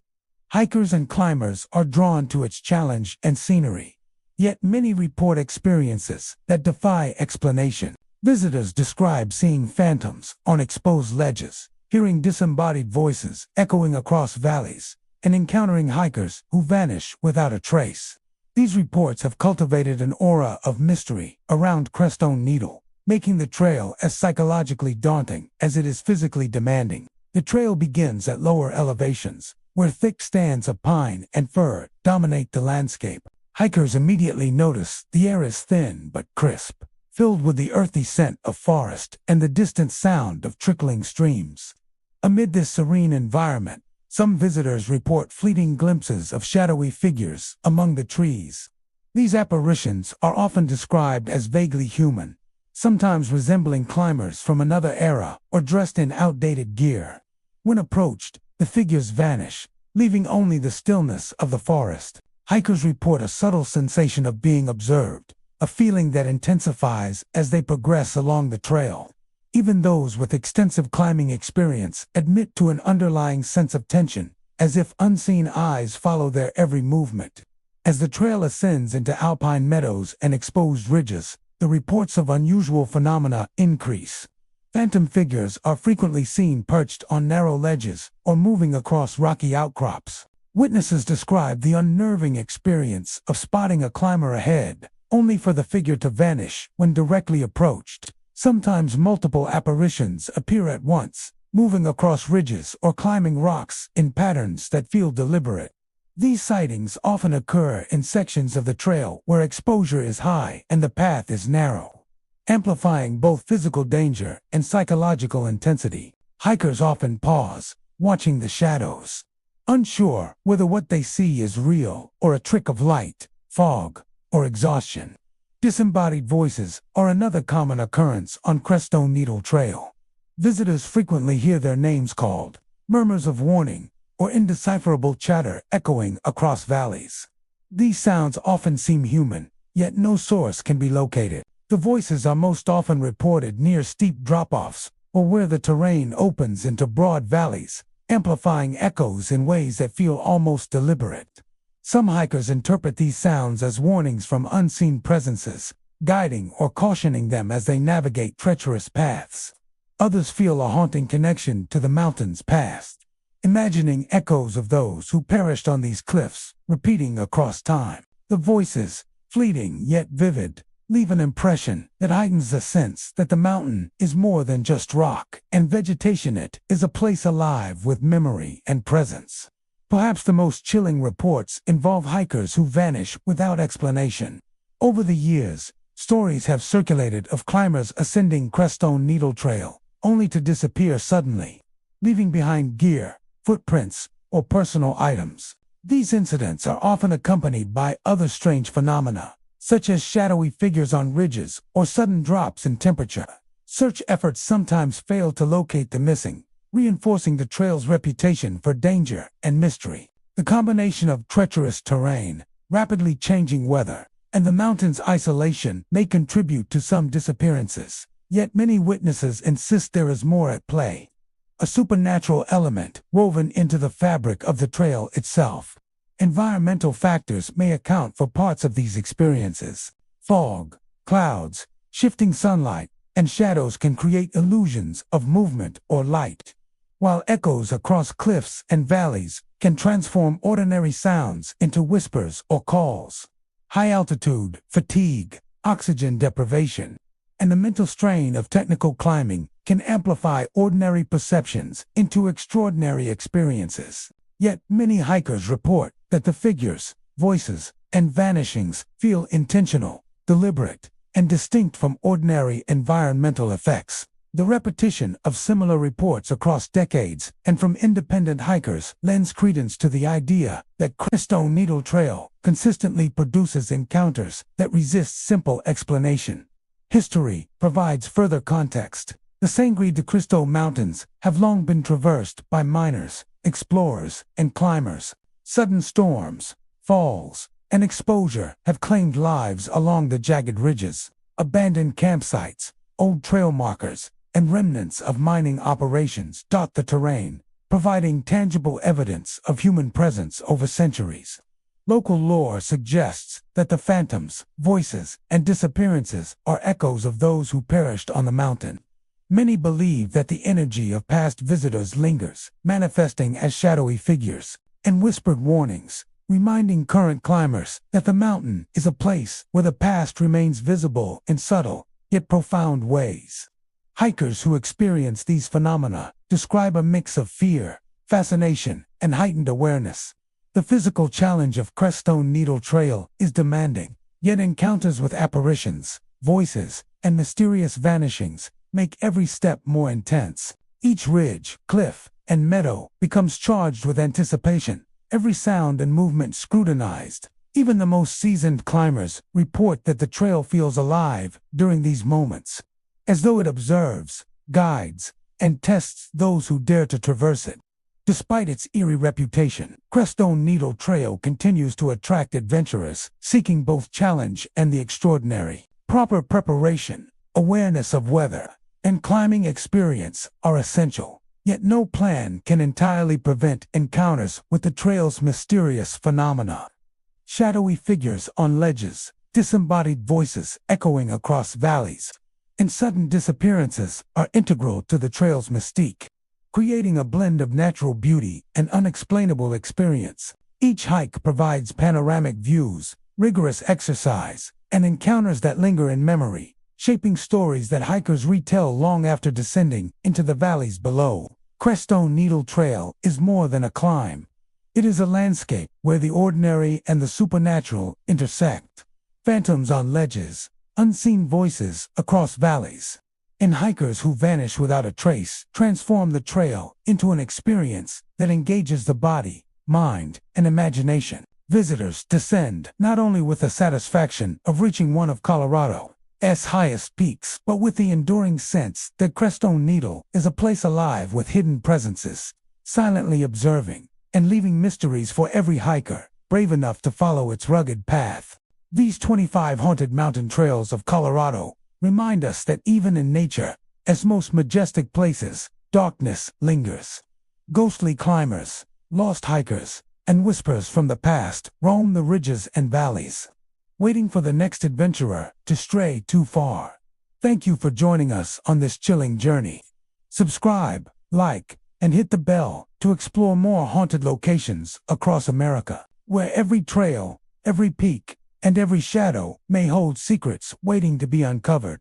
Hikers and climbers are drawn to its challenge and scenery. Yet many report experiences that defy explanation. Visitors describe seeing phantoms on exposed ledges, hearing disembodied voices echoing across valleys, and encountering hikers who vanish without a trace. These reports have cultivated an aura of mystery around Crestone Needle, making the trail as psychologically daunting as it is physically demanding. The trail begins at lower elevations, where thick stands of pine and fir dominate the landscape. Hikers immediately notice the air is thin but crisp, filled with the earthy scent of forest and the distant sound of trickling streams. Amid this serene environment, some visitors report fleeting glimpses of shadowy figures among the trees. These apparitions are often described as vaguely human, sometimes resembling climbers from another era or dressed in outdated gear. When approached, the figures vanish, leaving only the stillness of the forest. Hikers report a subtle sensation of being observed, a feeling that intensifies as they progress along the trail. Even those with extensive climbing experience admit to an underlying sense of tension, as if unseen eyes follow their every movement. As the trail ascends into alpine meadows and exposed ridges, the reports of unusual phenomena increase. Phantom figures are frequently seen perched on narrow ledges or moving across rocky outcrops. Witnesses describe the unnerving experience of spotting a climber ahead, only for the figure to vanish when directly approached. Sometimes multiple apparitions appear at once, moving across ridges or climbing rocks in patterns that feel deliberate. These sightings often occur in sections of the trail where exposure is high and the path is narrow, amplifying both physical danger and psychological intensity. Hikers often pause, watching the shadows, unsure whether what they see is real or a trick of light, fog, or exhaustion. Disembodied voices are another common occurrence on Crestone Needle Trail. Visitors frequently hear their names called, murmurs of warning, or indecipherable chatter echoing across valleys. These sounds often seem human, yet no source can be located. The voices are most often reported near steep drop-offs or where the terrain opens into broad valleys, amplifying echoes in ways that feel almost deliberate. Some hikers interpret these sounds as warnings from unseen presences, guiding or cautioning them as they navigate treacherous paths. Others feel a haunting connection to the mountain's past, imagining echoes of those who perished on these cliffs, repeating across time. The voices, fleeting yet vivid, leave an impression that heightens the sense that the mountain is more than just rock and vegetation. It is a place alive with memory and presence. Perhaps the most chilling reports involve hikers who vanish without explanation. Over the years, stories have circulated of climbers ascending Crestone Needle Trail, only to disappear suddenly, leaving behind gear, footprints, or personal items. These incidents are often accompanied by other strange phenomena, such as shadowy figures on ridges or sudden drops in temperature. Search efforts sometimes fail to locate the missing, reinforcing the trail's reputation for danger and mystery. The combination of treacherous terrain, rapidly changing weather, and the mountain's isolation may contribute to some disappearances, yet many witnesses insist there is more at play. a supernatural element woven into the fabric of the trail itself. Environmental factors may account for parts of these experiences. Fog, clouds, shifting sunlight, and shadows can create illusions of movement or light, while echoes across cliffs and valleys can transform ordinary sounds into whispers or calls. High altitude, fatigue, oxygen deprivation, and the mental strain of technical climbing can amplify ordinary perceptions into extraordinary experiences. Yet many hikers report that the figures, voices, and vanishings feel intentional, deliberate, and distinct from ordinary environmental effects. The repetition of similar reports across decades and from independent hikers lends credence to the idea that Crestone Needle Trail consistently produces encounters that resist simple explanation. History provides further context. The Sangre de Cristo Mountains have long been traversed by miners, explorers, and climbers. Sudden storms, falls, and exposure have claimed lives along the jagged ridges. Abandoned campsites, old trail markers, and remnants of mining operations dot the terrain, providing tangible evidence of human presence over centuries. Local lore suggests that the phantoms, voices, and disappearances are echoes of those who perished on the mountain. Many believe that the energy of past visitors lingers, manifesting as shadowy figures and whispered warnings, reminding current climbers that the mountain is a place where the past remains visible in subtle, yet profound ways. Hikers who experience these phenomena describe a mix of fear, fascination, and heightened awareness. The physical challenge of Crestone Needle Trail is demanding, yet encounters with apparitions, voices, and mysterious vanishings make every step more intense. Each ridge, cliff, and meadow becomes charged with anticipation, every sound and movement scrutinized. Even the most seasoned climbers report that the trail feels alive during these moments, as though it observes, guides, and tests those who dare to traverse it. Despite its eerie reputation, Crestone Needle Trail continues to attract adventurers seeking both challenge and the extraordinary. Proper preparation, awareness of weather, and climbing experience are essential. Yet no plan can entirely prevent encounters with the trail's mysterious phenomena. Shadowy figures on ledges, disembodied voices echoing across valleys, and sudden disappearances are integral to the trail's mystique, creating a blend of natural beauty and unexplainable experience. Each hike provides panoramic views, rigorous exercise, and encounters that linger in memory, shaping stories that hikers retell long after descending into the valleys below. Crestone Needle Trail is more than a climb. It is a landscape where the ordinary and the supernatural intersect. Phantoms on ledges, unseen voices across valleys, and hikers who vanish without a trace transform the trail into an experience that engages the body, mind, and imagination. Visitors descend not only with the satisfaction of reaching one of Colorado's highest peaks, but with the enduring sense that Crestone Needle is a place alive with hidden presences, silently observing and leaving mysteries for every hiker brave enough to follow its rugged path. These 25 haunted mountain trails of Colorado remind us that even in nature, as most majestic places, darkness lingers. Ghostly climbers, lost hikers, and whispers from the past roam the ridges and valleys, waiting for the next adventurer to stray too far. Thank you for joining us on this chilling journey. Subscribe, like, and hit the bell to explore more haunted locations across America, where every trail, every peak, and every shadow may hold secrets waiting to be uncovered.